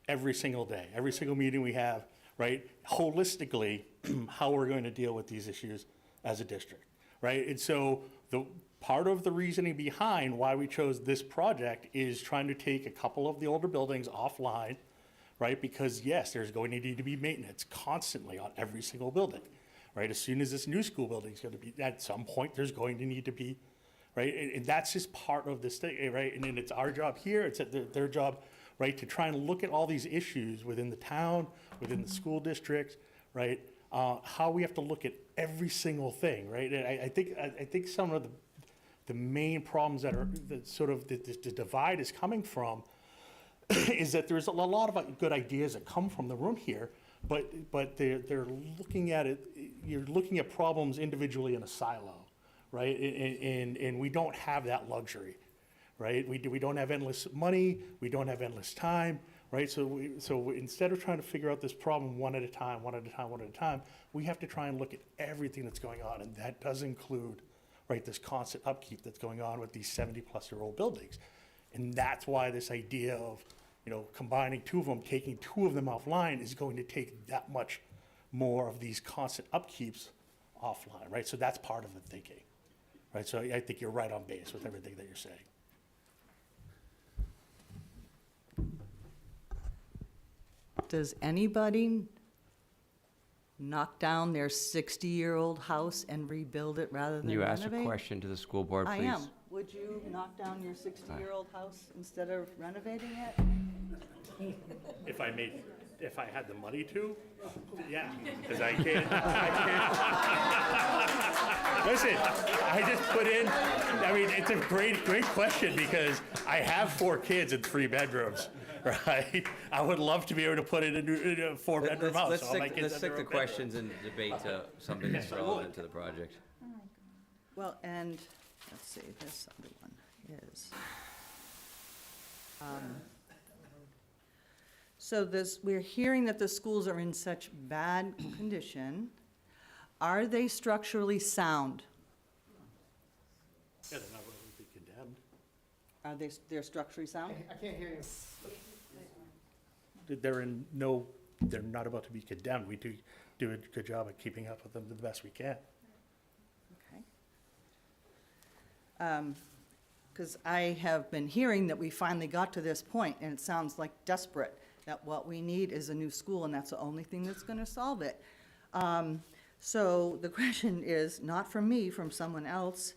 every single day, every single meeting we have, right? Holistically, how we're going to deal with these issues as a district, right? And so the part of the reasoning behind why we chose this project is trying to take a couple of the older buildings offline, right? Because yes, there's going to need to be maintenance constantly on every single building, right? As soon as this new school building is going to be, at some point, there's going to need to be, right? And that's just part of this thing, right? And then it's our job here, it's their job, right, to try and look at all these issues within the town, within the school district, right? How we have to look at every single thing, right? And I think some of the main problems that sort of the divide is coming from is that there's a lot of good ideas that come from the room here, but they're looking at it, you're looking at problems individually in a silo, right? And we don't have that luxury, right? We don't have endless money, we don't have endless time, right? So instead of trying to figure out this problem one at a time, we have to try and look at everything that's going on, and that does include, right, this constant upkeep that's going on with these 70-plus-year-old buildings. And that's why this idea of, you know, combining two of them, taking two of them offline is going to take that much more of these constant upkeeps offline, right? So that's part of the thinking, right? So I think you're right on base with everything that you're saying. Does anybody knock down their 60-year-old house and rebuild it rather than You renovate? asked a question to the school board, please. I am. Would you knock down your 60-year-old house instead of renovating it? If I had the money to, yeah, because I can't. Listen, I just put in, I mean, it's a great question because I have 4 kids and 3 bedrooms, right? I would love to be able to put it in a 4-bedroom house. Let's All my kids stick have the their own questions and debate to something that's relevant to the project. Well, and, let's see, this other one is, so we're hearing that the schools are in such bad condition. Are they structurally sound? Yeah, they're not going to be condemned. They're structurally sound? I can't hear you. They're in no they're not about to be condemned. We do a good job at keeping up with them the best we can. Because I have been hearing that we finally got to this point, and it sounds like desperate, that what we need is a new school, and that's the only thing that's going to solve it. So the question is, not from me, from someone else,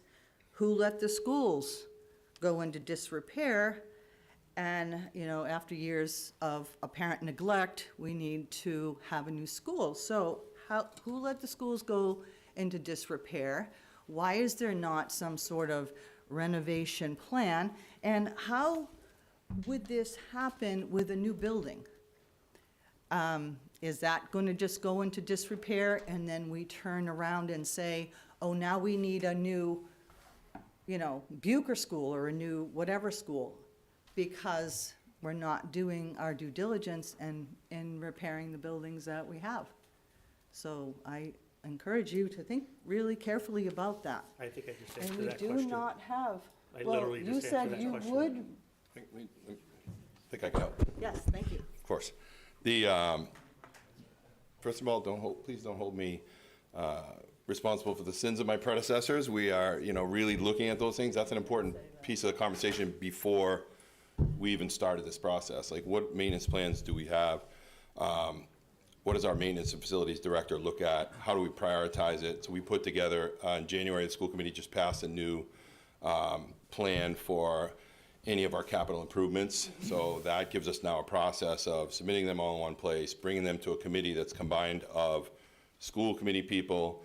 who let the schools go into disrepair? And, you know, after years of apparent neglect, we need to have a new school. So who let the schools go into disrepair? Why is there not some sort of renovation plan? And how would this happen with a new building? Is that going to just go into disrepair and then we turn around and say, oh, now we need a new, you know, Bucher school or a new whatever school, because we're not doing our due diligence in repairing the buildings that we have? So I encourage you to think really carefully about that. I think I just answered And we that do question. not have, I well, literally you just said answered that you question. would, I think I can help. yes, thank you. Of course. First of all, please don't hold me responsible for the sins of my predecessors. We are, you know, really looking at those things. That's an important piece of the conversation before we even started this process. Like, what maintenance plans do we have? What does our maintenance and facilities director look at? How do we prioritize it? So we put together, in January, the school committee just passed a new plan for any of our capital improvements. So that gives us now a process of submitting them all in one place, bringing them to a committee that's combined of school committee people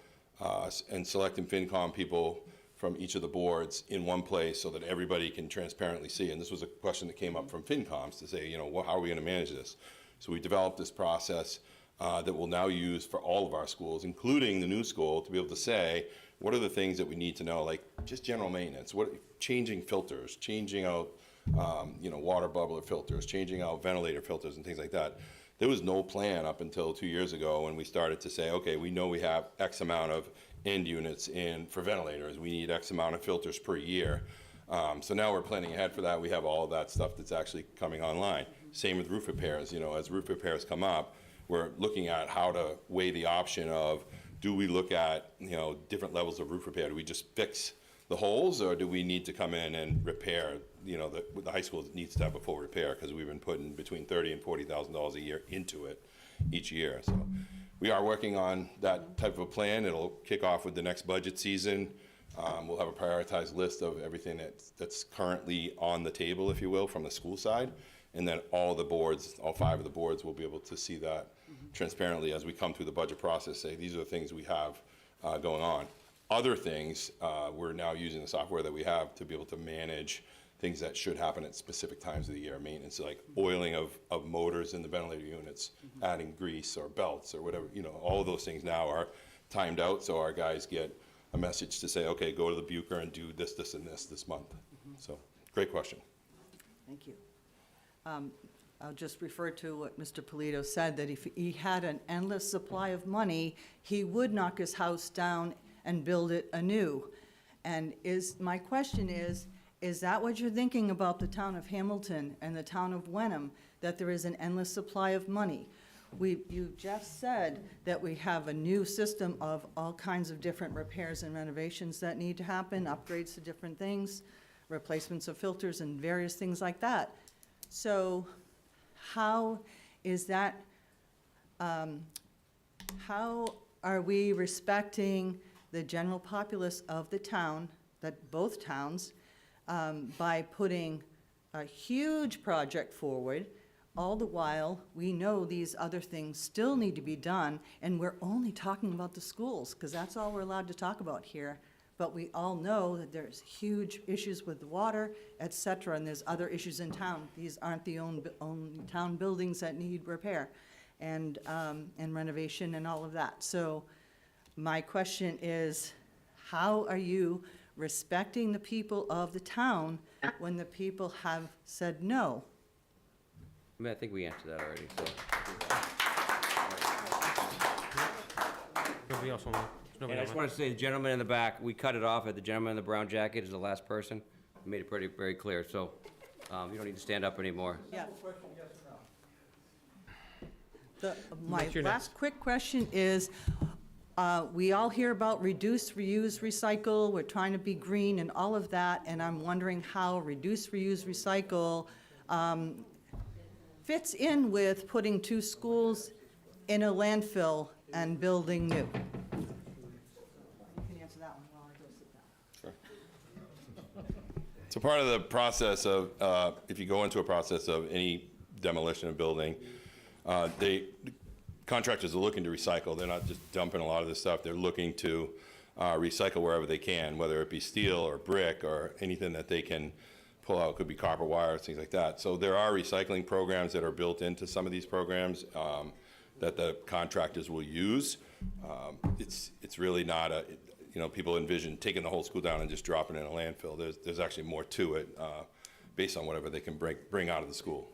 and select and FinCom people from each of the boards in one place so that everybody can transparently see. And this was a question that came up from FinComs to say, you know, how are we going to manage this? So we developed this process that we'll now use for all of our schools, including the new school, to be able to say, what are the things that we need to know, like just general maintenance, changing filters, changing out, you know, water bubbler filters, changing out ventilator filters and things like that. There was no plan up until 2 years ago when we started to say, okay, we know we have X amount of end units in for ventilators. We need X amount of filters per year. So now we're planning ahead for that. We have all of that stuff that's actually coming online. Same with roof repairs. You know, as roof repairs come up, we're looking at how to weigh the option of, do we look at, you know, different levels of roof repair? Do we just fix the holes, or do we need to come in and repair? You know, the high school needs to have a full repair because we've been putting between $30,000 and $40,000 a year into it each year. So we are working on that type of a plan. It'll kick off with the next budget season. We'll have a prioritized list of everything that's currently on the table, if you will, from the school side. And then all the boards, all 5 of the boards, will be able to see that transparently as we come through the budget process, say, these are the things we have going on. Other things, we're now using the software that we have to be able to manage things that should happen at specific times of the year, maintenance, like oiling of motors in the ventilator units, adding grease or belts or whatever, you know, all of those things now are timed out, so our guys get a message to say, okay, go to the Bucher and do this, this, and this month. So, great question. Thank you. I'll just refer to what Mr. Polito said, that if he had an endless supply of money, he would knock his house down and build it anew. And my question is that what you're thinking about the town of Hamilton and the town of Wenham, that there is an endless supply of money? You just said that we have a new system of all kinds of different repairs and renovations that need to happen, upgrades to different things, replacements of filters and various things like that. So how is that, how are we respecting the general populace of the town, that both towns, by putting a huge project forward, all the while we know these other things still need to be done, and we're only talking about the schools, because that's all we're allowed to talk about here. But we all know that there's huge issues with the water, et cetera, and there's other issues in town. These aren't the only town buildings that need repair and renovation and all of that. So my question is, how are you respecting the people of the town when the people have said no? I mean, I think we answered that already, so. Nobody else online? And I just want to say, the gentleman in the back, we cut it off at the gentleman in the brown jacket is the last person. We made it very clear, so you don't need to stand up anymore. Yeah. My What's your last next? quick question is, we all hear about reduce, reuse, recycle, we're trying to be green and all of that, and I'm wondering how reduce, reuse, recycle fits in with putting 2 schools in a landfill and building new. You can answer that one while I go sit down. So part of the process of, if you go into a process of any demolition of building, contractors are looking to recycle. They're not just dumping a lot of this stuff. They're looking to recycle wherever they can, whether it be steel or brick or anything that they can pull out. Could be copper wire, things like that. So there are recycling programs that are built into some of these programs that the contractors will use. It's really not a, people envision taking the whole school down and just dropping it in a landfill. There's actually more to it based on whatever they can bring out of the school.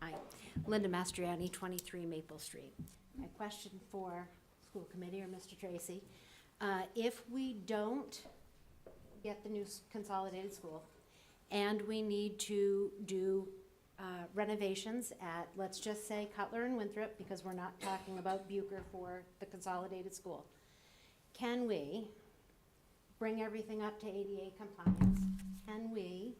Hi, Linda Mastriani, 23 Maple Street. My question for school committee or Mr. Tracy, if we don't get the new consolidated school and we need to do renovations at, let's just say, Cutler and Winthrop, because we're not talking about Bucher for the consolidated school, can we bring everything up to ADA compliance? Can we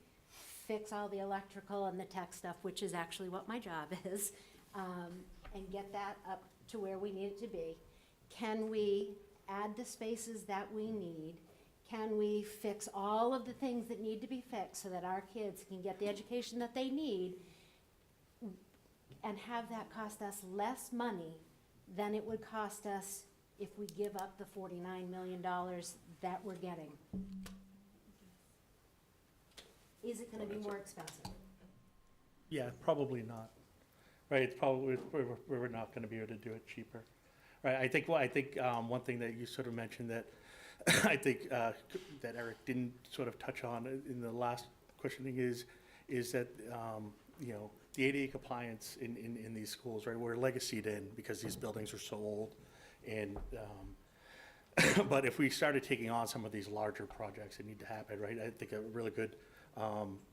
fix all the electrical and the tech stuff, which is actually what my job is, and get that up to where we need it to be? Can we add the spaces that we need? Can we fix all of the things that need to be fixed so that our kids can get the education that they need and have that cost us less money than it would cost us if we give up the $49 million that we're getting? Is it gonna be more expensive? Yeah, probably not. Right, it's probably, we're not gonna be able to do it cheaper. Right, I think one thing that you sort of mentioned that I think that Eric didn't sort of touch on in the last questioning is that, the ADA compliance in these schools, right, we're legacied in because these buildings are so old. And, but if we started taking on some of these larger projects that need to happen, right, I think a really good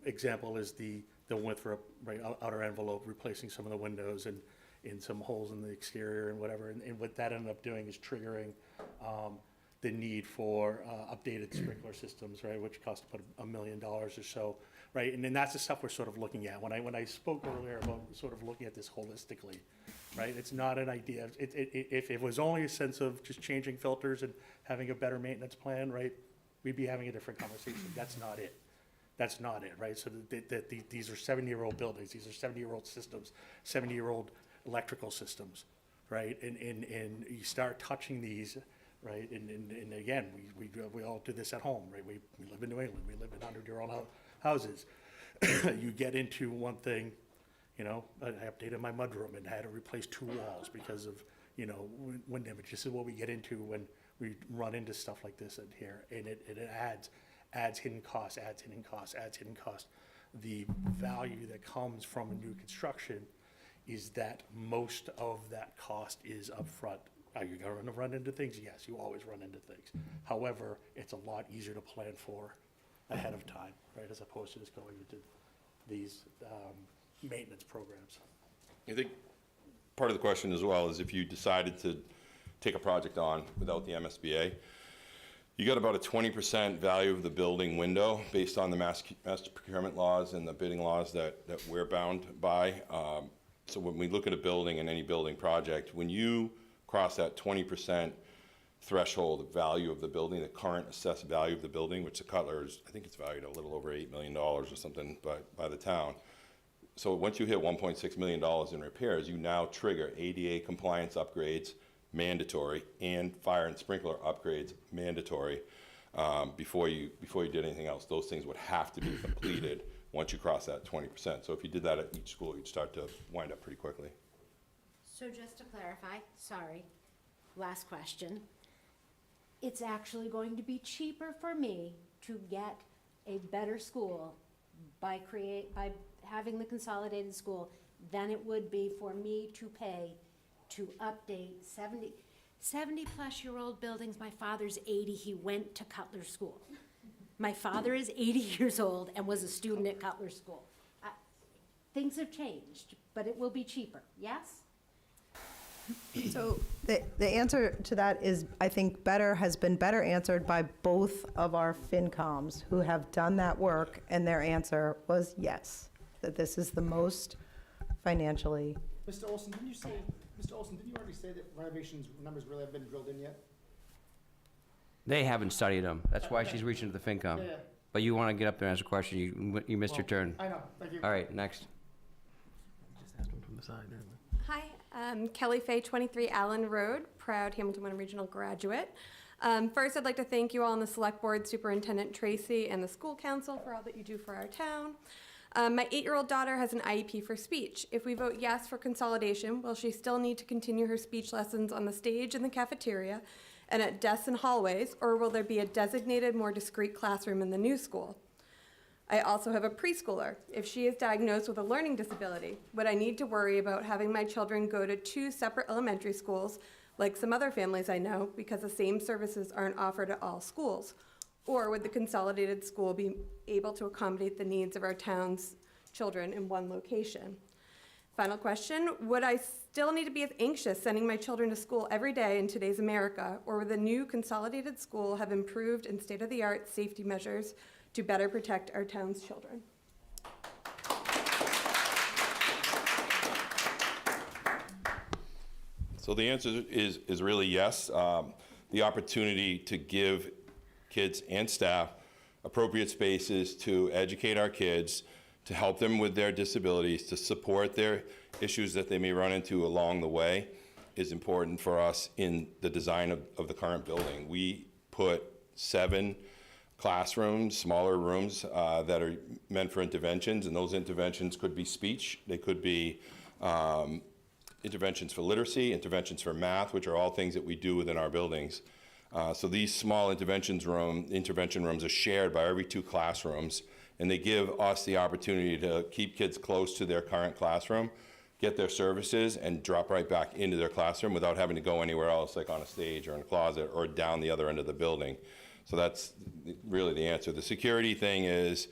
example is the Winthrop, right, outer envelope, replacing some of the windows and in some holes in the exterior and whatever. And what that ended up doing is triggering the need for updated sprinkler systems, right, which cost about $1 million or so, right? And then that's the stuff we're sort of looking at. When I spoke earlier about sort of looking at this holistically, right? It's not an idea. If it was only a sense of just changing filters and having a better maintenance plan, right, we'd be having a different conversation. That's not it. That's not it, right? So these are 70-year-old buildings. These are 70-year-old systems, 70-year-old electrical systems, right? And you start touching these, right? And again, we all do this at home, right? We live in New England. We live in 100-year-old houses. You get into one thing, I updated my mudroom and had to replace 2 walls because of, wind damage. This is what we get into when we run into stuff like this in here. And it adds hidden costs, adds hidden costs, adds hidden costs. The value that comes from a new construction is that most of that cost is upfront. Are you going to run into things? Yes, you always run into things. However, it's a lot easier to plan for ahead of time, right, as opposed to just going into these maintenance programs. I think part of the question as well is if you decided to take a project on without the MSBA, you got about a 20% value of the building window based on the master procurement laws and the bidding laws that we're bound by. So when we look at a building and any building project, when you cross that 20% threshold value of the building, the current assessed value of the building, which the Cutler's, I think it's valued a little over $8 million or something by the town. So once you hit $1.6 million in repairs, you now trigger ADA compliance upgrades, mandatory, and fire and sprinkler upgrades, mandatory. Before you did anything else, those things would have to be completed once you cross that 20%. So if you did that at each school, you'd start to wind up pretty quickly. So just to clarify, sorry, last question. It's actually going to be cheaper for me to get a better school by having the consolidated school than it would be for me to pay to update 70-plus-year-old buildings. My father's 80, he went to Cutler School. My father is 80 years old and was a student at Cutler School. things have changed, but it will be cheaper, yes? So the answer to that is, I think, has been better answered by both of our FinComs who have done that work, and their answer was yes, that this is the most financially. Mr. Olson, didn't you already say that renovations numbers really have been drilled in yet? They haven't studied them. That's why she's reaching to the FinCom. Yeah. But you want to get up there and ask a question, you missed your turn. I know, thank you. All right, next. Just ask them from the side. Hi, Kelly Fay, 23 Allen Road, proud Hamilton One Regional graduate. First, I'd like to thank you all on the Select Board, Superintendent Tracy, and the School Council for all that you do for our town. My 8-year-old daughter has an IEP for speech. If we vote yes for consolidation, will she still need to continue her speech lessons on the stage in the cafeteria and at desks and hallways, or will there be a designated, more discreet classroom in the new school? I also have a preschooler. If she is diagnosed with a learning disability, would I need to worry about having my children go to 2 separate elementary schools, like some other families I know, because the same services aren't offered at all schools? Or would the consolidated school be able to accommodate the needs of our town's children in one location? Final question, would I still need to be as anxious sending my children to school every day in today's America, or would the new consolidated school have improved and state-of-the-art safety measures to better protect our town's children? So the answer is really yes. The opportunity to give kids and staff appropriate spaces to educate our kids, to help them with their disabilities, to support their issues that they may run into along the way is important for us in the design of the current building. We put 7 classrooms, smaller rooms that are meant for interventions, and those interventions could be speech, they could be interventions for literacy, interventions for math, which are all things that we do within our buildings. So these small intervention rooms are shared by every 2 classrooms, and they give us the opportunity to keep kids close to their current classroom, get their services, and drop right back into their classroom without having to go anywhere else, like on a stage or in a closet or down the other end of the building. So that's really the answer. The security thing is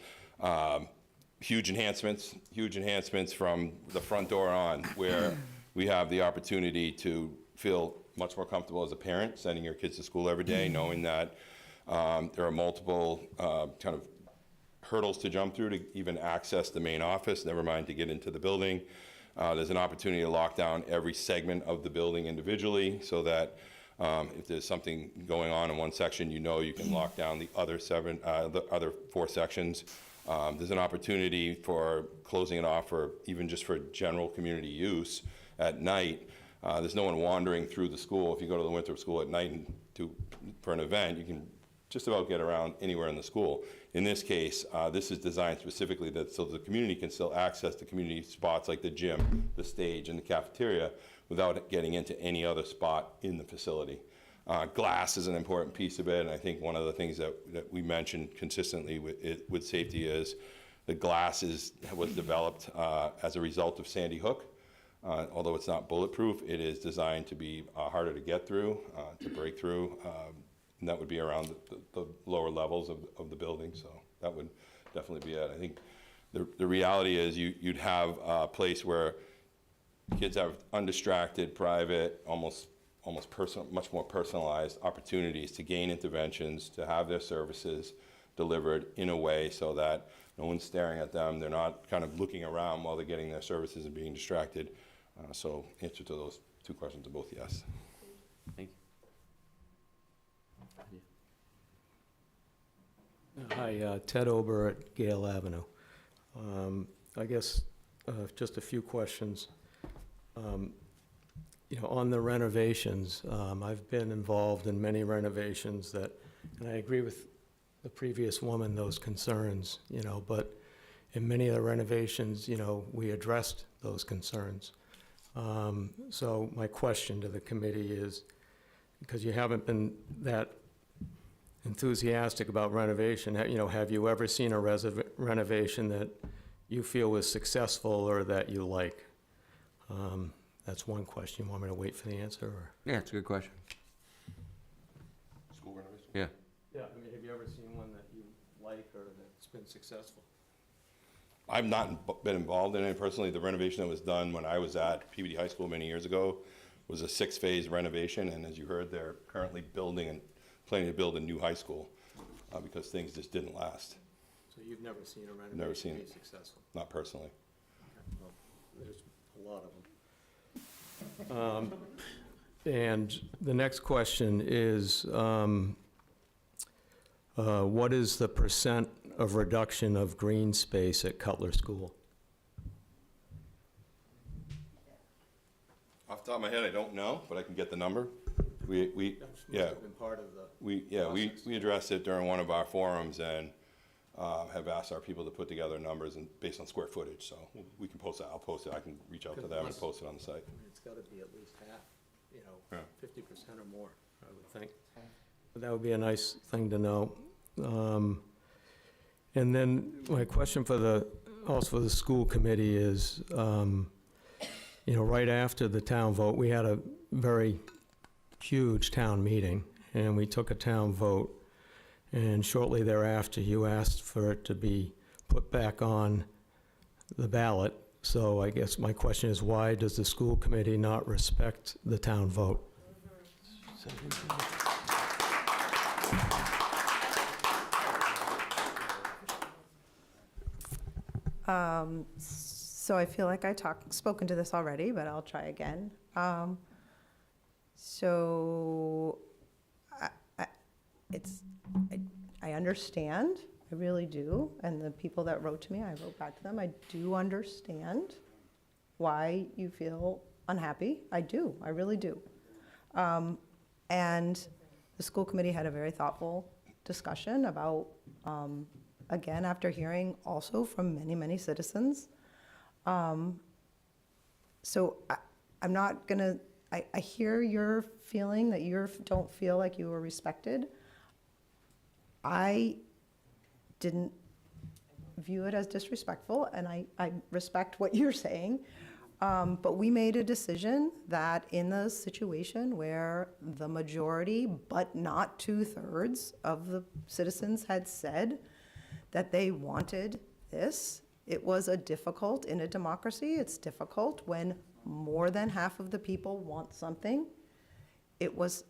huge enhancements from the front door on, where we have the opportunity to feel much more comfortable as a parent sending your kids to school every day, knowing that there are multiple kind of hurdles to jump through to even access the main office, never mind to get into the building. There's an opportunity to lock down every segment of the building individually so that if there's something going on in one section, you know you can lock down the other 4 sections. There's an opportunity for closing it off for even just for general community use at night. There's no one wandering through the school. If you go to the Winthrop School at night for an event, you can just about get around anywhere in the school. In this case, this is designed specifically so the community can still access the community spots like the gym, the stage, and the cafeteria without getting into any other spot in the facility. Glass is an important piece of it, and I think one of the things that we mentioned consistently with safety is the glass was developed as a result of Sandy Hook. Although it's not bulletproof, it is designed to be harder to get through, to break through, and that would be around the lower levels of the building, so that would definitely be it. I think the reality is you'd have a place where kids have undistracted, private, almost personal, much more personalized opportunities to gain interventions, to have their services delivered in a way so that no one's staring at them, they're not kind of looking around while they're getting their services and being distracted. So answer to those 2 questions are both yes. Thank you. Hi, Ted Ober at Gale Avenue. I guess just a few questions. On the renovations, I've been involved in many renovations and I agree with the previous woman, those concerns, but in many of the renovations, we addressed those concerns. So my question to the committee is, because you haven't been that enthusiastic about renovation, have you ever seen a renovation that you feel was successful or that you like? That's one question. You want me to wait for the answer, or? Yeah, it's a good question. School renovation? Yeah. Yeah, have you ever seen one that you like or that's been successful? I've not been involved in it personally. The renovation that was done when I was at PBD High School many years ago was a 6-phase renovation, and as you heard, they're currently building and planning to build a new high school because things just didn't last. So you've never seen a Never seen renovation be it. successful? Not personally. Well, there's a lot of them. And the next question is, what is the percent of reduction of green space at Cutler School? Off the top of my head, I don't know, but I can get the number. We Must have been part of the we addressed it during one of our forums and have asked our people to put together numbers and based on square footage. So we can post it. I'll post it. I can reach out to them and post it on the site. I mean, it's got to be at least half, you know, 50% or more, I would think. But that would be a nice thing to know. And then my question also for the school committee is, you know, right after the town vote, we had a very huge town meeting, and we took a town vote, and shortly thereafter, you asked for it to be put back on the ballot. So I guess my question is, why does the school committee not respect the town vote? So I feel like spoken to this already, but I'll try again. So I understand, I really do, and the people that wrote to me, I wrote back to them, I do understand why you feel unhappy. I do, I really do. And the school committee had a very thoughtful discussion about, again, after hearing also from many, many citizens. So I'm not gonna, I hear your feeling that you don't feel like you were respected. I didn't view it as disrespectful, and I respect what you're saying. But we made a decision that in the situation where the majority, but not 2/3 of the citizens had said that they wanted this, it was difficult in a democracy. It's difficult when more than half of the people want something. It was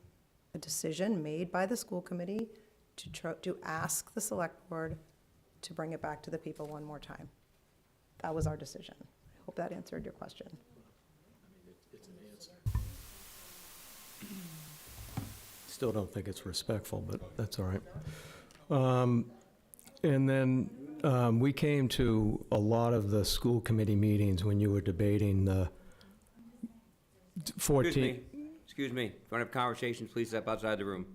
a decision made by the school committee to ask the select board to bring it back to the people one more time. That was our decision. I hope that answered your question. It's an answer. Still don't think it's respectful, but that's all right. And then we came to a lot of the school committee meetings when you were debating the 14. Excuse me. If you want to have conversations, please step outside the room.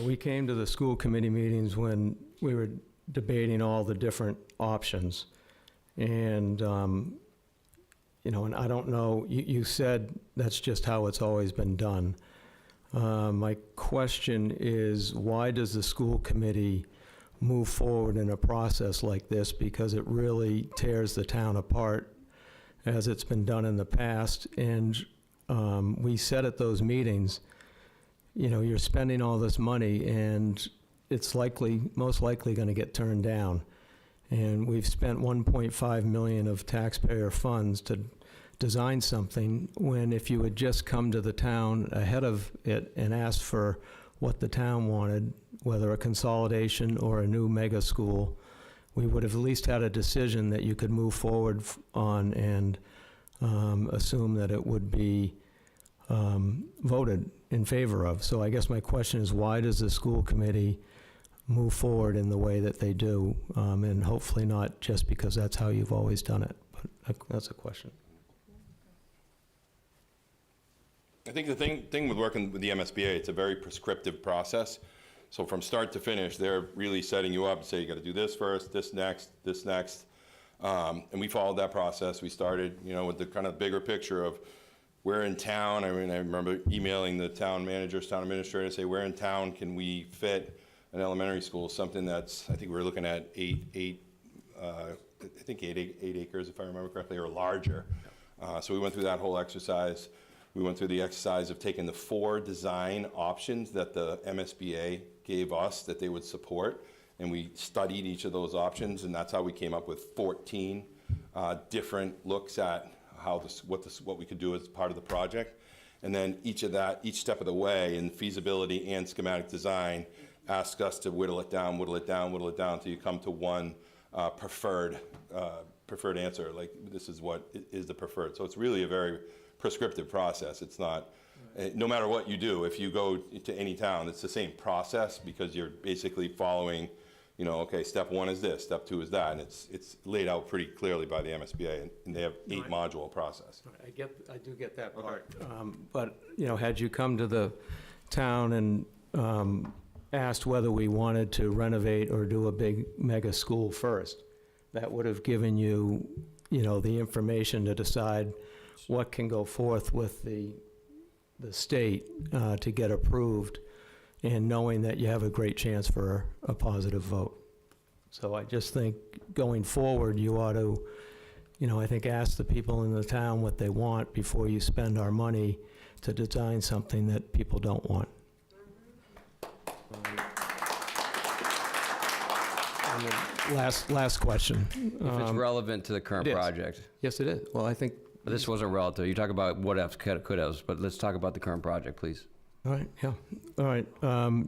We came to the school committee meetings when we were debating all the different options. And, you know, and I don't know, you said that's just how it's always been done. My question is, why does the school committee move forward in a process like this? Because it really tears the town apart as it's been done in the past. And we said at those meetings, you know, you're spending all this money and it's most likely going to get turned down. And we've spent $1.5 million of taxpayer funds to design something, when if you had just come to the town ahead of it and asked for what the town wanted, whether a consolidation or a new mega school, we would have at least had a decision that you could move forward on and assume that it would be voted in favor of. So I guess my question is, why does the school committee move forward in the way that they do? And hopefully not just because that's how you've always done it, but that's a question. I think the thing with working with the MSBA, it's a very prescriptive process. So from start to finish, they're really setting you up and say, you got to do this first, this next, this next. And we followed that process. We started, you know, with the kind of bigger picture of where in town. I mean, I remember emailing the town managers, town administrator, say, where in town can we fit an elementary school? Something that's, I think we were looking at eight acres, if I remember correctly, or larger. So we went through that whole exercise. We went through the exercise of taking the 4 design options that the MSBA gave us that they would support and we studied each of those options, and that's how we came up with 14 different looks at what we could do as part of the project. And then each step of the way in feasibility and schematic design ask us to whittle it down until you come to one preferred answer. Like, this is what is the preferred. So it's really a very prescriptive process. It's not, no matter what you do, if you go to any town, it's the same process, because you're basically following, okay, step 1 is this, step 2 is that, and it's laid out pretty clearly by the MSBA, and they have 8-module process. I do get that part. But, had you come to the town and asked whether we wanted to renovate or do a big mega school first, that would have given you, the information to decide what can go forth with the state to get approved, and knowing that you have a great chance for a positive vote. So I just think going forward, you ought to, I think, ask the people in the town what they want before you spend our money to design something that people don't want. And then last question. If it's relevant to the current It is. project. Yes, it is. Well, I think. But this wasn't relative. You talk about what ifs, could haves, but let's talk about the current project, please. All right, yeah. All right,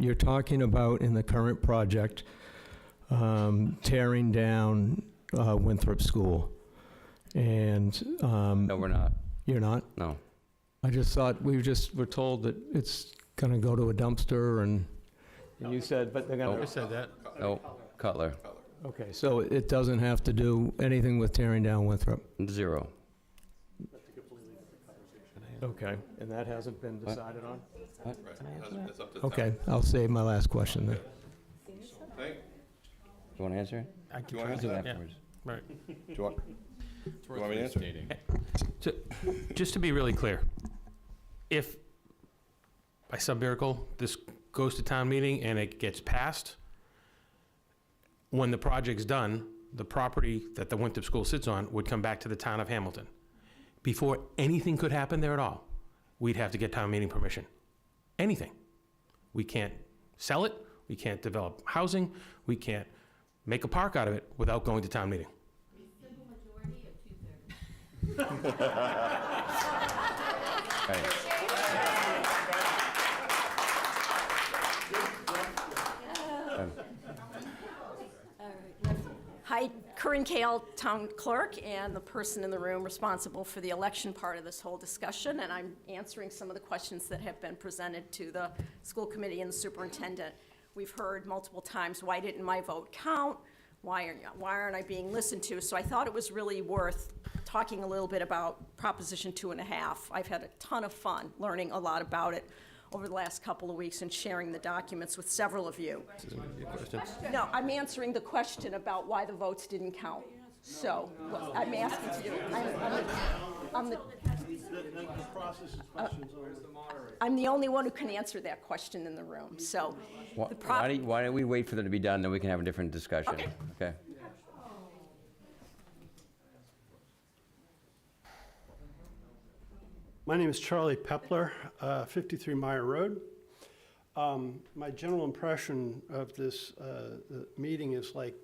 you're talking about, in the current project, tearing down Winthrop School. And. No, we're not. You're not? No. I just thought, were told that it's gonna go to a dumpster, and you said, but they're gonna. I said that. No, Cutler. Okay, so it doesn't have to do anything with tearing down Winthrop? 0. Okay, and that hasn't been decided on? What? It's up to the Okay, I'll save my last question then. town. You want to answer it? I can You want try to to, answer yeah. afterwards. Right. Do you want me to answer? So, just to be really clear, if by some miracle this goes to town meeting and it gets passed, when the project's done, the property that the Winthrop School sits on would come back to the town of Hamilton. Before anything could happen there at all, we'd have to get town meeting permission. Anything. We can't sell it, we can't develop housing, we can't make a park out of it without going to town meeting. Simple majority of 2/3. Right. Hi, Corinne Kale, Town Clerk, and the person in the room responsible for the election part of this whole discussion, and I'm answering some of the questions that have been presented to the school committee and the superintendent. We've heard multiple times, why didn't my vote count? Why aren't I being listened to? So I thought it was really worth talking a little bit about Proposition 2.5. I've had a ton of fun learning a lot about it over the last couple of weeks and sharing the documents with several of you. No, I'm answering the question about why the votes didn't count. So, what I'm asking you, I'm the only one who can answer that question in the room, so. Why don't we wait for them to be done, then we can have a different discussion? Okay. My name is Charlie Pepler, 53 Meyer Road. My general impression of this meeting is like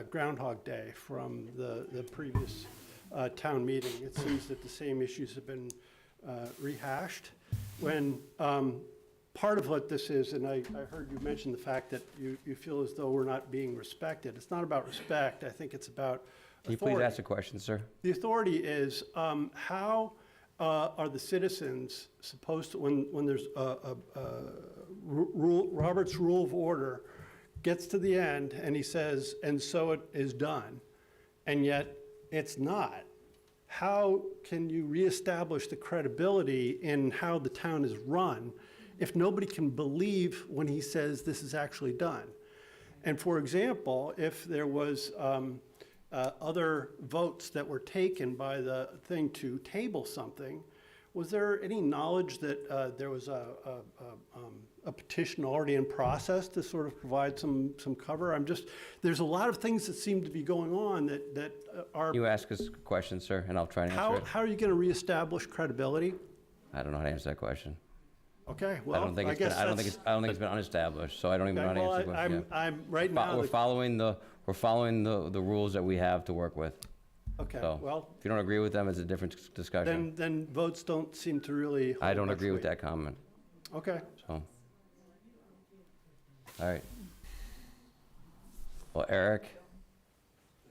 Groundhog Day from the previous town meeting. It seems that the same issues have been rehashed. When part of what this is, and I heard you mention the fact that you feel as though we're not being respected. It's not about respect. I think it's about Can you authority. please ask a question, sir? The authority is how are the citizens supposed to, when there's Robert's Rule of Order gets to the end and he says, and so it is done, and yet it's not. How can you reestablish the credibility in how the town is run if nobody can believe when he says this is actually done? And for example, if there was other votes that were taken by the thing to table something, was there any knowledge that there was a petition already in process to sort of provide some cover? There's a lot of things that seem to be going on that are. You ask us a question, sir, and I'll try and answer it. How are you going to reestablish credibility? I don't know how to answer that question. Okay, I well, don't think I it's been, guess I don't think that's. it's, I don't think it's been unestablished, so I don't even know how to Okay, well, answer the question. I'm, right now, We're following the rules that we have to work with. okay, So, well, if you don't agree with them, it's a different discussion. then votes don't seem to really. I hold don't much agree with weight. that comment, Okay. so. All right. Well, Eric,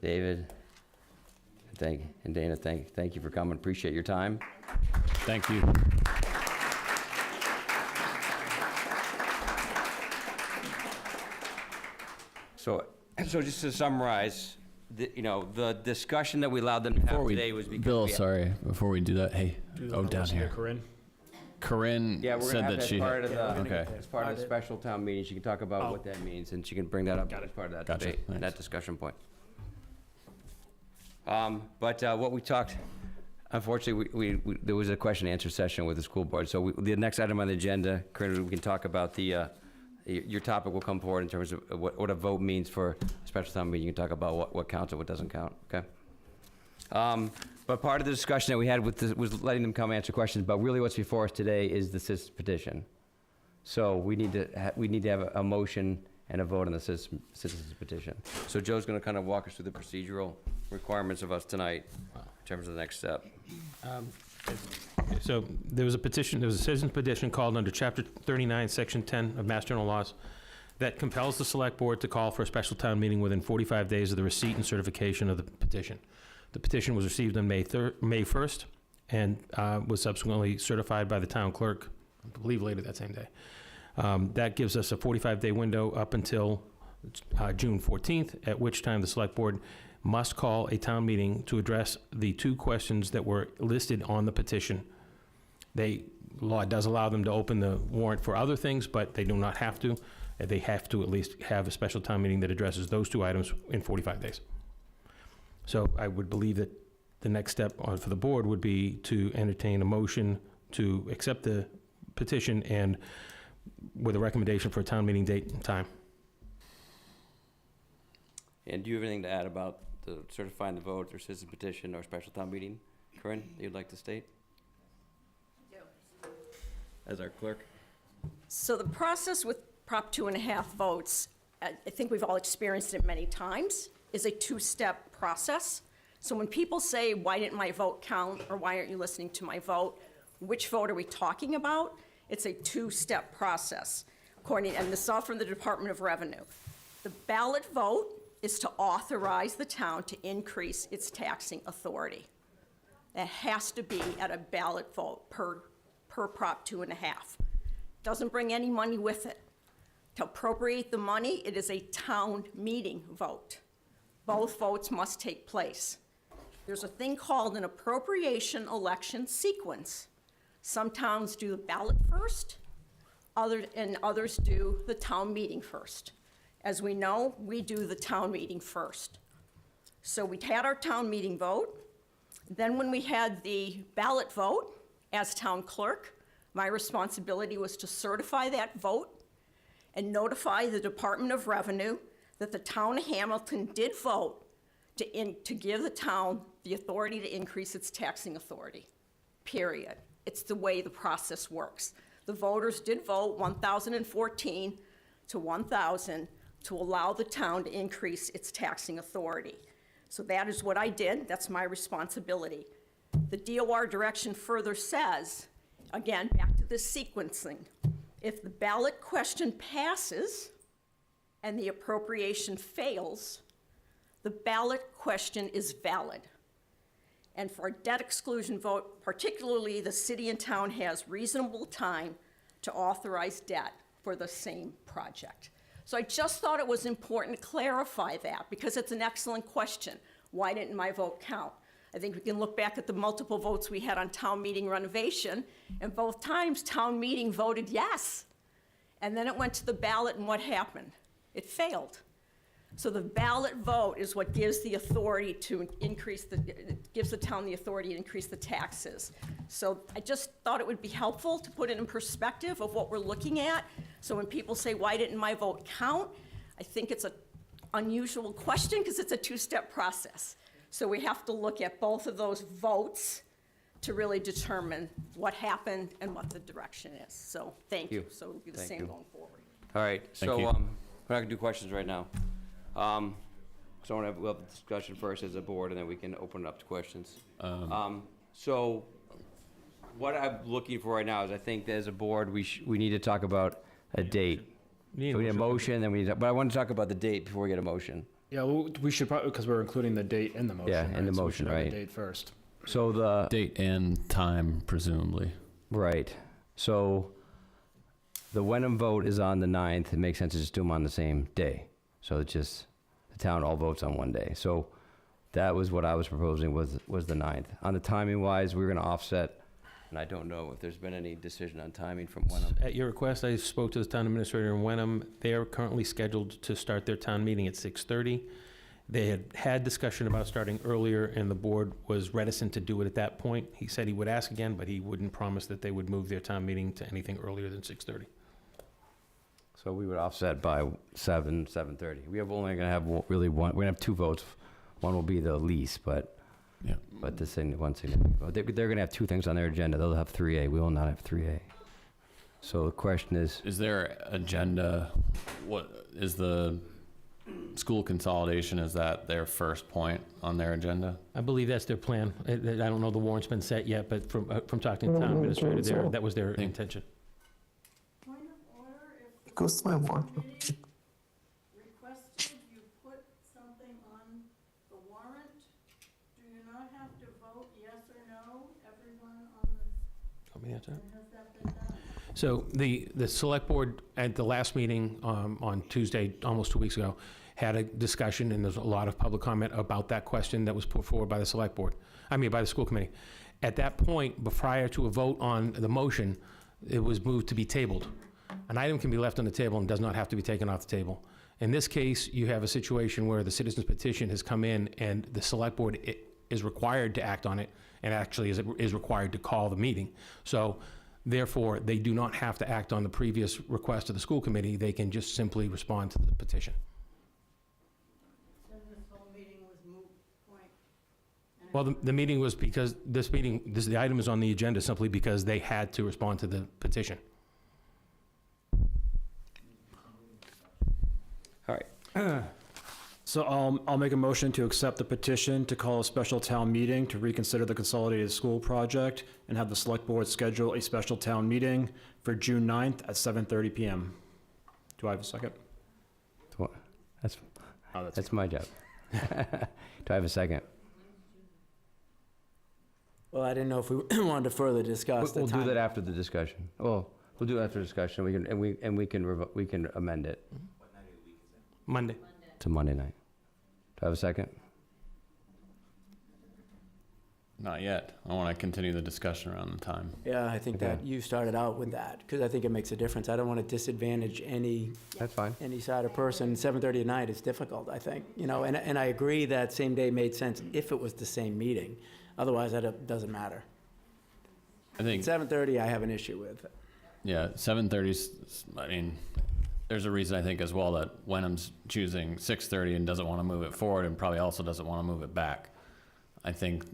David, and Dana, thank you for coming. Appreciate your time. Thank you. So just to summarize, the discussion that we allowed them to have today was because. Bill, we had- sorry, before we do that, hey, down here. Corinne Yeah, we're said gonna have that that as she. part of the, Okay. as part of the special town meeting, she can talk about what that means, and she can bring that up as part of that Gotcha, debate, thanks. that discussion point. But what we talked, unfortunately, there was a question and answer session with the school board, so the next item on the agenda, Corinne, we can talk about your topic will come forward in terms of what a vote means for a special town meeting. You can talk about what counts and what doesn't count, okay? But part of the discussion that we had was letting them come answer questions, but really what's before us today is the citizen petition. So we need to have a motion and a vote on the citizen's petition. So Joe's gonna kind of walk us through the procedural requirements of us tonight in terms of the next step. So there was a citizen petition called under Chapter 39, Section 10 of Mass General Laws that compels the Select Board to call for a special town meeting within 45 days of the receipt and certification of the petition. The petition was received on May 1st and was subsequently certified by the town clerk, I believe later that same day. That gives us a 45-day window up until June 14th, at which time the Select Board must call a town meeting to address the two questions that were listed on the petition. Law does allow them to open the warrant for other things, but they do not have to. They have to at least have a special town meeting that addresses those two items in 45 days. So I would believe that the next step for the board would be to entertain a motion to accept the petition and with a recommendation for a town meeting date and time. And do you have anything to add about the certifying the vote or citizen petition or special town meeting, Corinne, that you'd like to state? As our clerk? So the process with Prop 2.5 votes, I think we've all experienced it many times, is a two-step process. So when people say, why didn't my vote count, or why aren't you listening to my vote, which vote are we talking about? It's a two-step process, and this is all from the Department of Revenue. The ballot vote is to authorize the town to increase its taxing authority. That has to be at a ballot vote per Prop 2.5. Doesn't bring any money with it. To appropriate the money, it is a town meeting vote. Both votes must take place. There's a thing called an appropriation election sequence. Some towns do the ballot first, and others do the town meeting first. As we know, we do the town meeting first. So we had our town meeting vote. Then when we had the ballot vote, as town clerk, my responsibility was to certify that vote and notify the Department of Revenue that the town of Hamilton did vote to give the town the authority to increase its taxing authority, period. It's the way the process works. The voters did vote 1,014 to 1,000 to allow the town to increase its taxing authority. So that is what I did. That's my responsibility. The DOR direction further says, again, back to this sequencing, if the ballot question passes and the appropriation fails, the ballot question is valid. And for a debt exclusion vote, particularly, the city and town has reasonable time to authorize debt for the same project. So I just thought it was important to clarify that because it's an excellent question. Why didn't my vote count? I think we can look back at the multiple votes we had on town meeting renovation, and both times town meeting voted yes. And then it went to the ballot, and what happened? It failed. So the ballot vote is what gives the authority to increase it gives the town the authority to increase the taxes. So I just thought it would be helpful to put it in perspective of what we're looking at. So when people say, why didn't my vote count? I think it's an unusual question because it's a two-step process. So we have to look at both of those votes to really determine what happened and what the direction is. So thank you. So it'll be the Thank same you. going forward. All right, Thank so you. we're not gonna do questions right now. So we'll have a discussion first as a board, and then we can open it up to questions. So what I'm looking for right now is I think that as a board, we need to talk about a date. We need So a we need a motion. motion, then we need, but I want to talk about the date before we get a motion. Yeah, well, we should probably, because we're including the date in the motion. Yeah, in the right? So we motion, should have right. the date first. So the, Date and time, presumably. right, so the Wenham vote is on the 9th. It makes sense to just do them on the same day. So it's just, the town all votes on one day. So that was what I was proposing was the 9th. On the timing wise, we were gonna offset, and I don't know if there's been any decision on timing from Wenham. At your request, I spoke to the town administrator in Wenham. They are currently scheduled to start their town meeting at 6:30. They had discussion about starting earlier, and the board was reticent to do it at that point. He said he would ask again, but he wouldn't promise that they would move their town meeting to anything earlier than 6:30. So we would offset by 7:30. We have only gonna have really one, we're gonna have two votes. One will be the least, but, Yeah. but this thing, one significant vote. They're gonna have two things on their agenda. They'll have 3A. We will not have 3A. So the question is, Is there agenda, what, is the school consolidation, is that their first point on their agenda? I believe that's their plan. I don't know the warrant's been set yet, but from talking to the town administrator there, that was their intention. It goes to my warrant. Requested you put something on the warrant. Do you not have to vote yes or no, everyone on the, Want me to answer that? has that been done? So the select board at the last meeting on Tuesday, almost 2 weeks ago, had a discussion, and there's a lot of public comment about that question that was put forward by the select board, by the school committee. At that point, prior to a vote on the motion, it was moved to be tabled. An item can be left on the table and does not have to be taken off the table. In this case, you have a situation where the citizen's petition has come in, and the select board is required to act on it, and actually is required to call the meeting. So therefore, they do not have to act on the previous request of the school committee. They can just simply respond to the petition. So this whole meeting was moot point. Well, the meeting was because the item is on the agenda simply because they had to respond to the petition. all right, So I'll make a motion to accept the petition to call a special town meeting to reconsider the consolidated school project and have the select board schedule a special town meeting for June 9th at 7:30 PM. Do I have a second? that's my job. Do I have a second? Well, I didn't know if we wanted to further discuss the We'll do time. that after the discussion. Well, we'll do it after discussion. We can amend it Monday. to Monday night. Do I have a second? Not yet. I want to continue the discussion around the time. Yeah, I think that you started out with that, because I think it makes a difference. I don't want to disadvantage any That's fine. side of person. 7:30 at night is difficult, I think, and I agree that same day made sense if it was the same meeting. Otherwise, that doesn't matter. I think, 7:30, I have an issue with. yeah, 7:30's, there's a reason I think as well that Wenham's choosing 6:30 and doesn't want to move it forward, and probably also doesn't want to move it back. I think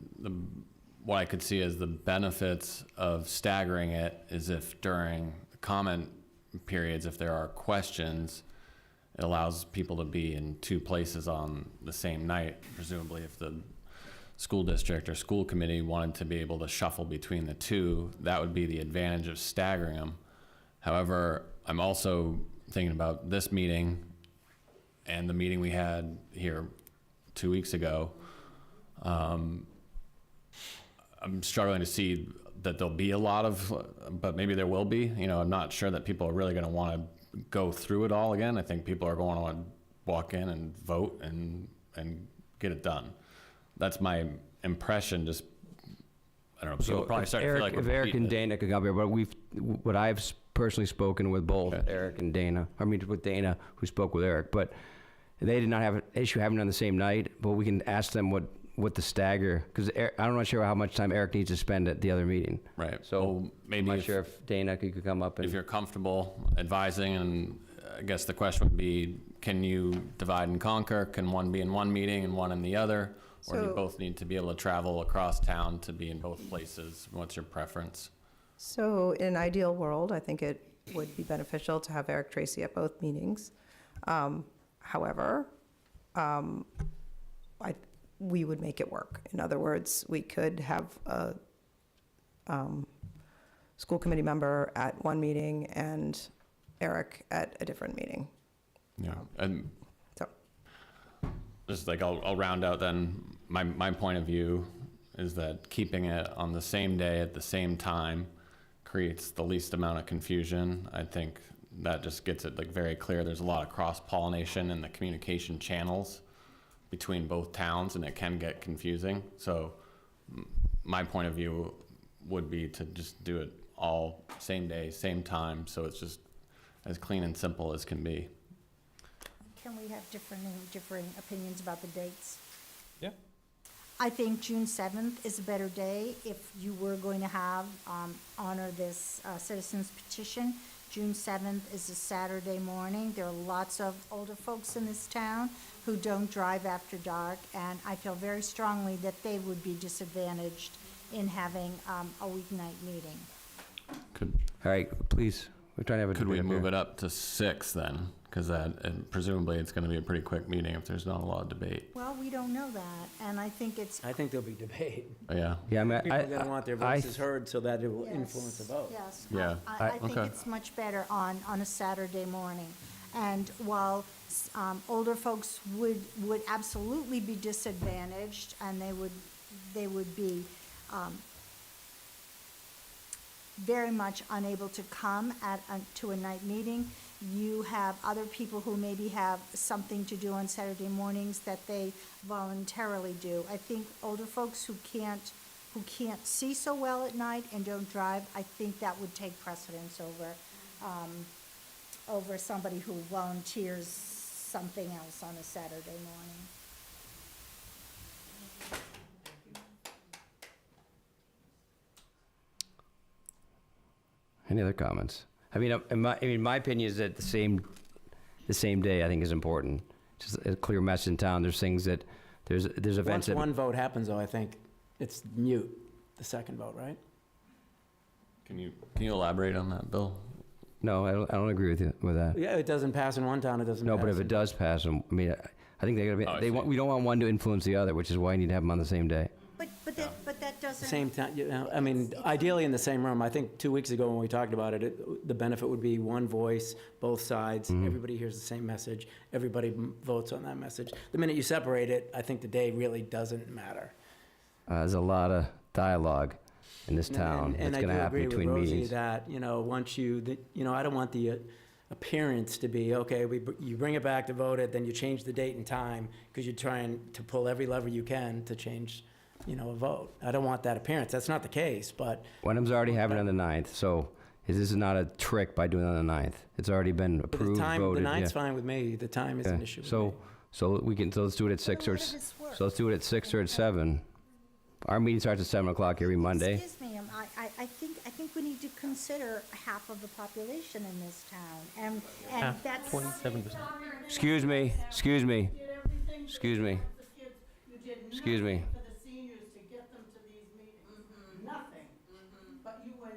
what I could see as the benefits of staggering it is if during the comment periods, if there are questions, it allows people to be in two places on the same night. Presumably, if the school district or school committee wanted to be able to shuffle between the two, that would be the advantage of staggering them. However, I'm also thinking about this meeting and the meeting we had here 2 weeks ago. I'm struggling to see that there'll be a lot of, but maybe there will be. I'm not sure that people are really going to want to go through it all again. I think people are going to want to walk in and vote and get it done. That's my impression. Just, I don't know. People probably start to feel like if we're Eric and repeating it. Dana could come here, but what I've personally spoken with both Eric and Dana, with Dana, who spoke with Eric, but they did not have an issue having it on the same night, but we can ask them what the stagger, because I'm not sure how much time Eric needs to spend at the other meeting. Right. So Well, maybe I'm not sure if Dana could come up and. If you're comfortable advising, and I guess the question would be, can you divide and conquer? Can one be in one meeting and one in the other? Or do you So- both need to be able to travel across town to be in both places? What's your preference? So in an ideal world, I think it would be beneficial to have Eric Tracy at both meetings. However, we would make it work. In other words, we could have a school committee member at one meeting and Eric at a different meeting. Yeah, and So, just like I'll round out then, my point of view is that keeping it on the same day at the same time creates the least amount of confusion. I think that just gets it like very clear. There's a lot of cross-pollination in the communication channels between both towns, and it can get confusing. So my point of view would be to just do it all same day, same time, so it's just as clean and simple as can be. Can we have differing opinions about the dates? Yeah. I think June 7th is a better day if you were going to have, honor this citizens petition. June 7th is a Saturday morning. There are lots of older folks in this town who don't drive after dark, and I feel very strongly that they would be disadvantaged in having a weeknight meeting. All right, please, we're trying to have a Could we debate up move here. it up to 6 then? Because and presumably it's going to be a pretty quick meeting if there's not a lot of debate. Well, we don't know that, and I think it's. I think there'll be debate. Yeah. Yeah, I mean, People are going to want their I- voices heard so that it will influence the vote. Yes. Yeah. I think Okay. it's much better on a Saturday morning. And while older folks would absolutely be disadvantaged, and they would be very much unable to come to a night meeting, you have other people who maybe have something to do on Saturday mornings that they voluntarily do. I think older folks who can't see so well at night and don't drive, I think that would take precedence over somebody who volunteers something else on a Saturday morning. Any other comments? I mean, my opinion is that the same day I think is important. Just a clear message in town. There's things that, there's events Once that. one vote happens, though, I think it's mute, the second vote, right? Can you elaborate on that, Bill? No, I don't agree with you with that. Yeah, it doesn't pass in one town, it doesn't pass. No, but if in- it does pass, I mean, I think they're Oh, I gonna be, see. we don't want one to influence the other, which is why you need to have them on the same day. But that doesn't. Same time, you know, I mean, ideally in the same room. I think 2 weeks ago when we talked about it, the benefit would be one voice, both sides, everybody hears the same message, everybody votes on that message. The minute you separate it, I think the day really doesn't matter. There's a lot of dialogue in this town And that's gonna happen between I do agree with Rosie meetings. that, you know, once I don't want the appearance to be, okay, you bring it back to vote it, then you change the date and time, because you're trying to pull every lever you can to change, a vote. I don't want that appearance. That's not the case, but Wenham's already having it on the 9th, so this is not a trick by doing it on the 9th. It's already been the approved, time, voted, the yeah. nine's fine with me. The time is an Okay, issue with me. so let's do it at 6 or, so let's do it at 6 or at 7. Our meeting starts at 7 o'clock every Monday. Excuse me, I think we need to consider half of the population in this town, and that's. 27%. Excuse me. Excuse me. For the seniors to get them to these meetings. Nothing. But you went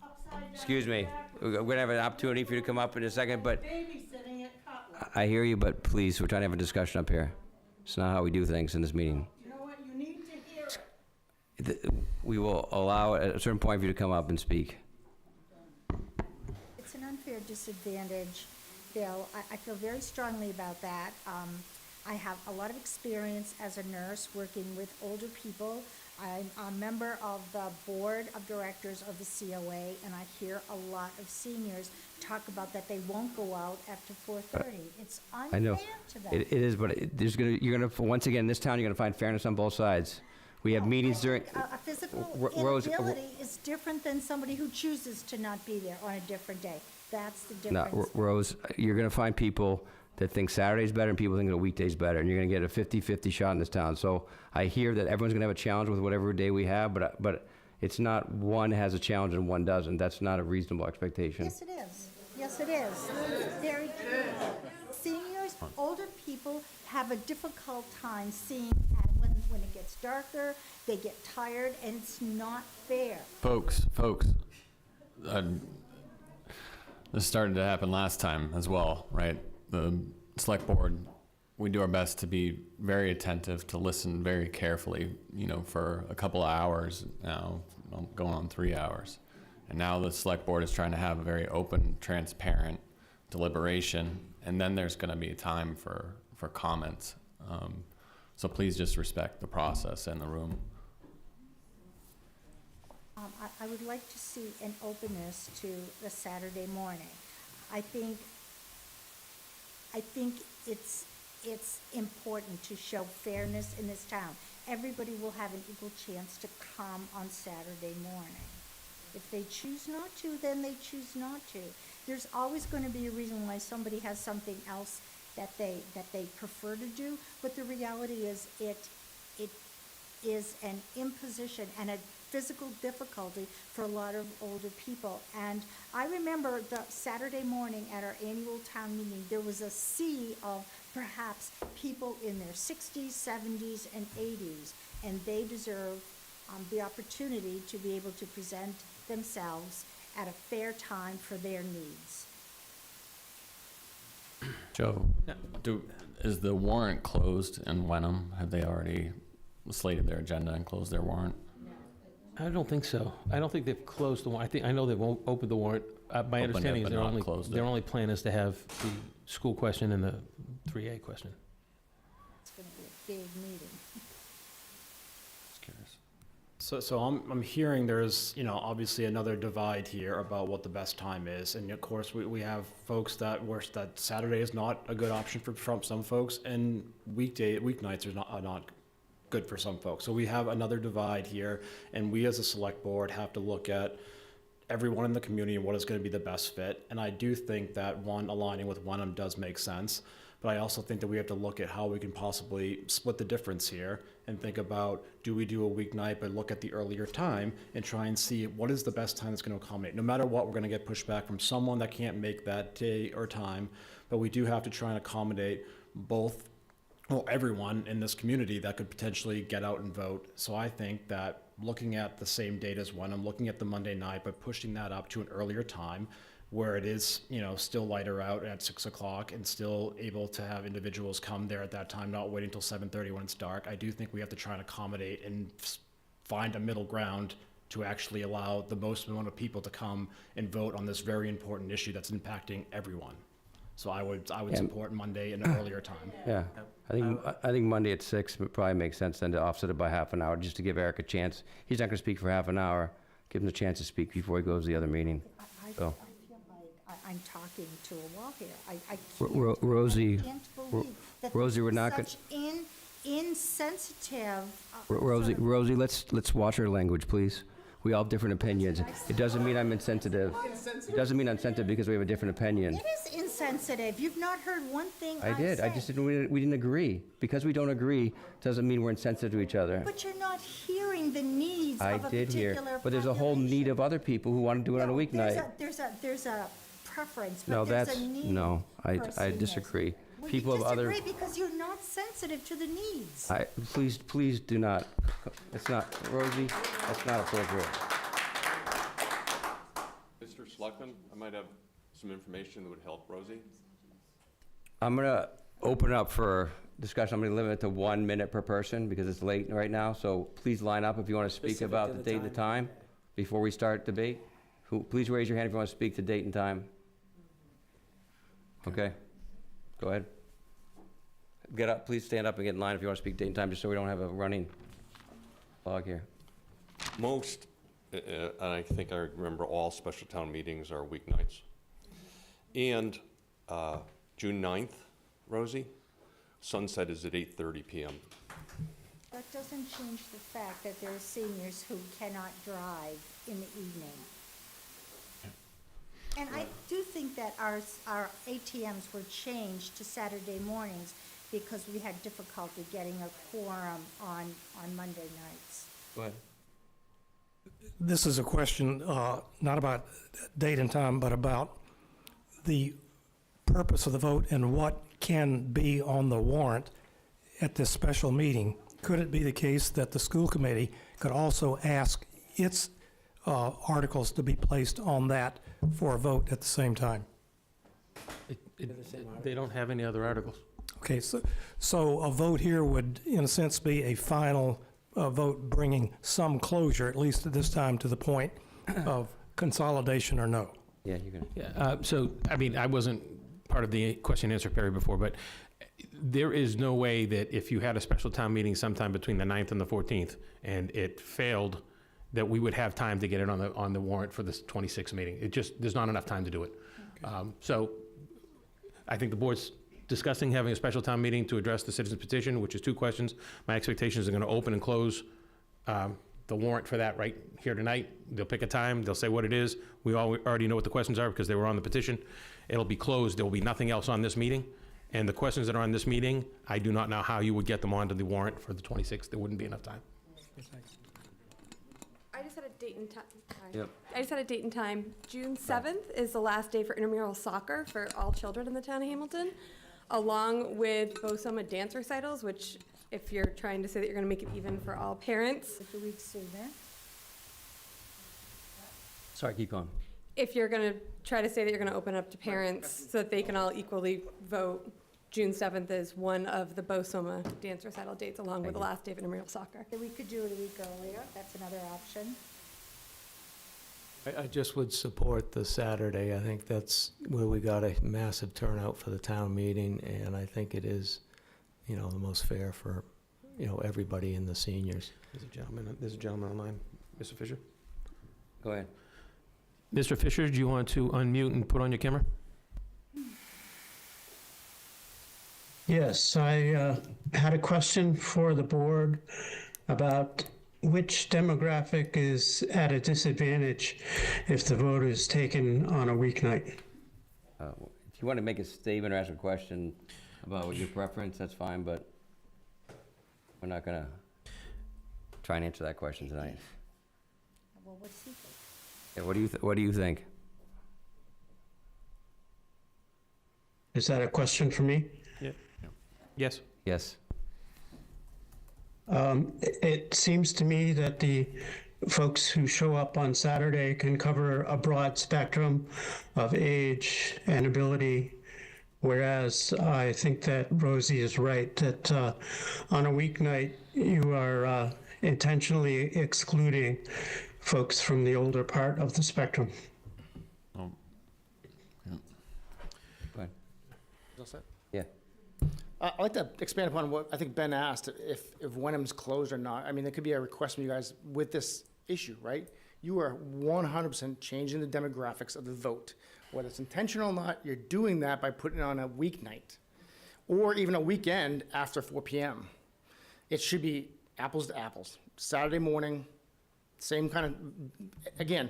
upside down. Excuse me. We're gonna have an opportunity for you to come up in a second, but Babysitting at Cutler. I hear you, but please, we're trying to have a discussion up here. It's not how we do things in this meeting. You know what, you need to hear it. We will allow at a certain point for you to come up and speak. It's an unfair disadvantage, Bill. I feel very strongly about that. I have a lot of experience as a nurse working with older people. I'm a member of the board of directors of the COA, and I hear a lot of seniors talk about that they won't go out after 4:30. It's I know. unfair to them. It is, but you're gonna, once again, in this town, you're gonna find fairness on both sides. We have meetings during, A physical Rose, inability is different than somebody who chooses to not be there on a different day. That's the no, difference. Rose, you're gonna find people that think Saturday's better and people think the weekday's better, and you're gonna get a 50-50 shot in this town. So I hear that everyone's gonna have a challenge with whatever day we have, but it's not one has a challenge and one doesn't. That's not a reasonable expectation. Yes, it is. Yes, it is. It's very true. Seniors, older people have a difficult time seeing when when it gets darker, they get tired, and it's not fair. Folks, this started to happen last time as well, right? The select board, we do our best to be very attentive, to listen very carefully, for a couple of hours now, going on 3 hours. And now the select board is trying to have a very open, transparent deliberation, and then there's gonna be time for comments. So please just respect the process in the room. I would like to see an openness to the Saturday morning. I think it's important to show fairness in this town. Everybody will have an equal chance to come on Saturday morning. If they choose not to, then they choose not to. There's always going to be a reason why somebody has something else that they prefer to do, but the reality is it is an imposition and a physical difficulty for a lot of older people. And I remember the Saturday morning at our annual town meeting, there was a sea of perhaps people in their 60s, 70s, and 80s, and they deserve the opportunity to be able to present themselves at a fair time for their needs. Joe, is the warrant closed in Wenham? Have they already slated their agenda and closed their warrant? I don't think so. I don't think they've closed the warrant. I know they've opened the warrant. My understanding is but not closed it. their only plan is to have the school question and the 3A question. It's going to be a big meeting. Just curious. So I'm hearing there's, obviously another divide here about what the best time is. And of course, we have folks that Saturday is not a good option for some folks, and weeknights are not good for some folks. So we have another divide here, and we as a select board have to look at everyone in the community and what is going to be the best fit. And I do think that aligning with Wenham does make sense. But I also think that we have to look at how we can possibly split the difference here and think about, do we do a weeknight but look at the earlier time and try and see what is the best time that's going to accommodate. No matter what, we're going to get pushback from someone that can't make that day or time, but we do have to try and accommodate everyone in this community that could potentially get out and vote. So I think that looking at the same date as Wenham, looking at the Monday night, but pushing that up to an earlier time, where it is, still lighter out at 6 o'clock and still able to have individuals come there at that time, not waiting until 7:30 when it's dark. I do think we have to try and accommodate and find a middle ground to actually allow the most amount of people to come and vote on this very important issue that's impacting everyone. So I would support Monday in an earlier time. Yeah, I think Monday at 6 would probably make sense then to offset it by half an hour, just to give Eric a chance. He's not going to speak for half an hour. Give him the chance to speak before he goes to the other meeting. I So. feel like I'm talking to a wall here. I Rosie, can't believe that Rosie, we're not such insensitive. Rosie, let's watch our language, please. We all have different opinions. It doesn't mean I'm insensitive. It doesn't mean I'm sensitive because we have a different opinion. It is insensitive. You've not heard one thing I did. I just didn't. We didn't agree. Because we don't agree doesn't mean we're insensitive to each other. But you're not hearing the needs I of a did hear, particular but there's a whole need of other people who want to do it on a weeknight. There's a preference, No, but there's that's a need. no. I for disagree. seniors. Well, People you of other. disagree because you're not sensitive to the needs. Please do not. It's not, Rosie. That's not appropriate. Mr. Selectman, I might have some information that would help Rosie. I'm gonna open up for discussion. I'm gonna limit it to 1 minute per person because it's late right now. So please line up if you want to speak about the date and the time before we start debate. Please raise your hand if you want to speak to date and time. Okay, go ahead. Get up, please stand up and get in line if you want to speak date and time, just so we don't have a running log here. Most, and I think I remember all special town meetings are weeknights. And June 9th, Rosie, sunset is at 8:30 p.m. That doesn't change the fact that there are seniors who cannot drive in the evening. And I do think that our ATMs were changed to Saturday mornings because we had difficulty getting a quorum on Monday nights. Go ahead. This is a question not about date and time, but about the purpose of the vote and what can be on the warrant at this special meeting. could it be the case that the school committee could also ask its articles to be placed on that for a vote at the same time? They don't have any other articles. Okay, so a vote here would, in a sense, be a final vote bringing some closure, at least at this time, to the point of consolidation or no. Yeah, you can. Yeah, so, I mean, I wasn't part of the question and answer period before, but there is no way that if you had a special town meeting sometime between the 9th and the 14th, and it failed, that we would have time to get it on the warrant for this 26th meeting. It just, there's not enough time to do it. So I think the board's discussing having a special town meeting to address the citizen's petition, which is 2 questions. My expectation is they're going to open and close the warrant for that right here tonight. They'll pick a time, they'll say what it is. We already know what the questions are because they were on the petition. It'll be closed, there will be nothing else on this meeting. And the questions that are on this meeting, I do not know how you would get them onto the warrant for the 26th. There wouldn't be enough time. I just had a date and time. Yep. I just had a date and time. June 7th is the last day for intramural soccer for all children in the town of Hamilton, along with BOSOMA dance recitals, which if you're trying to say that you're going to make it even for all parents. A week sooner. Sorry, keep going. If you're going to try to say that you're going to open up to parents so that they can all equally vote, June 7th is one of the BOSOMA dance recital dates, along with the last day of intramural soccer. We could do it a week earlier, that's another option. I just would support the Saturday. I think that's where we got a massive turnout for the town meeting, and I think it is, the most fair for, everybody and the seniors. There's a gentleman online. Mr. Fisher? Go ahead. Mr. Fisher, do you want to unmute and put on your camera? Yes, I had a question for the board about which demographic is at a disadvantage if the vote is taken on a weeknight. If you want to make a statement or ask a question about your preference, that's fine, but we're not going to try and answer that question tonight. Well, what's he think? Yeah, what do you think? Is that a question for me? Yeah. Yes. Yes. It seems to me that the folks who show up on Saturday can cover a broad spectrum of age and ability, whereas I think that Rosie is right, that on a weeknight you are intentionally excluding folks from the older part of the spectrum. Go ahead. All set? Yeah. I'd like to expand upon what I think Ben asked, if Wenham's closed or not. I mean, there could be a request from you guys with this issue, right? You are 100% changing the demographics of the vote. Whether it's intentional or not, you're doing that by putting it on a weeknight or even a weekend after 4 p.m. It should be apples to apples. Saturday morning, same kind of, again,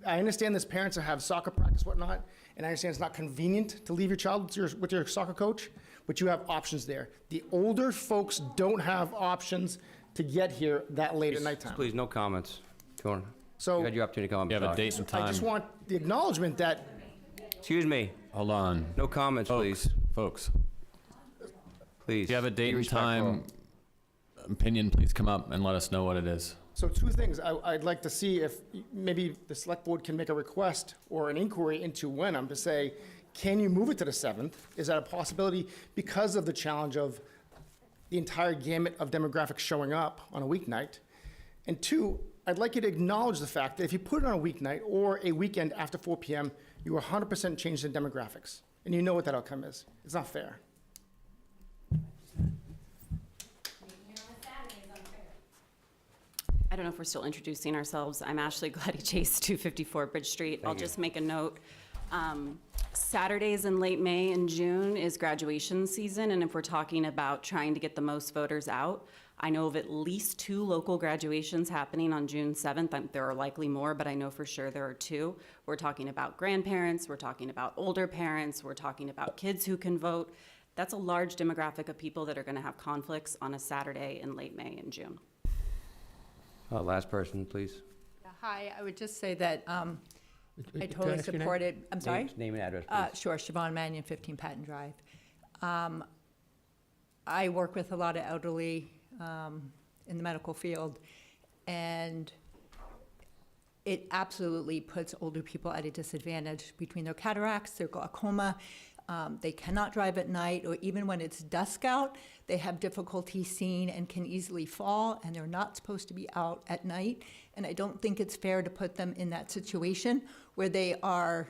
I understand there's parents that have soccer practice, whatnot, and I understand it's not convenient to leave your child with your soccer coach, but you have options there. The older folks don't have options to get here that late at nighttime. Please, no comments. Go on. So You had your opportunity to come up. You have a talk. date and I just time. want the acknowledgement that Excuse me. Hold on. No comments, please. Folks, Please. if you have a date Be and time opinion, please come up and let us know what it is. So 2 things. I'd like to see if maybe the select board can make a request or an inquiry into Wenham to say, can you move it to the 7th? Is that a possibility because of the challenge of the entire gamut of demographics showing up on a weeknight? And 2, I'd like you to acknowledge the fact that if you put it on a weeknight or a weekend after 4 p.m., you 100% change the demographics. And you know what that outcome is. It's not fair. I don't know if we're still introducing ourselves. I'm Ashley Gladdy Chase, 254 Bridge Street. I'll just make a note. Saturdays in late May and June is graduation season, and if we're talking about trying to get the most voters out, I know of at least 2 local graduations happening on June 7th. There are likely more, but I know for sure there are 2. We're talking about grandparents, we're talking about older parents, we're talking about kids who can vote. That's a large demographic of people that are going to have conflicts on a Saturday in late May and June. Last person, please. Hi, I would just say that I Can I totally ask your name? supported, I'm sorry? Name and address, please. Sure, Siobhan Mannion, 15 Patton Drive. I work with a lot of elderly in the medical field, and it absolutely puts older people at a disadvantage between their cataracts, their glaucoma. They cannot drive at night, or even when it's dusk out, they have difficulty seeing and can easily fall, and they're not supposed to be out at night. And I don't think it's fair to put them in that situation where they are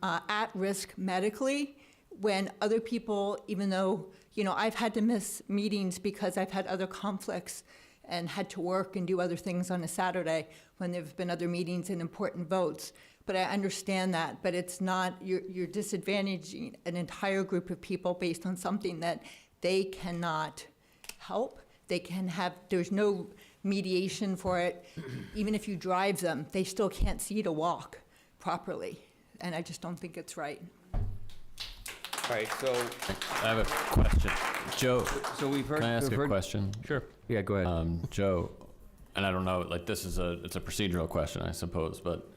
at risk medically, when other people, even though, you know, I've had to miss meetings because I've had other conflicts and had to work and do other things on a Saturday when there've been other meetings and important votes. But I understand that, but it's not, you're disadvantaging an entire group of people based on something that they cannot help. They can have, there's no mediation for it. Even if you drive them, they still can't see to walk properly. And I just don't think it's right. All right, so, I have a question. Joe, so we've heard. can I ask we've a heard- question? Sure. Yeah, go ahead. Joe, and I don't know, like, this is it's a procedural question, I suppose, but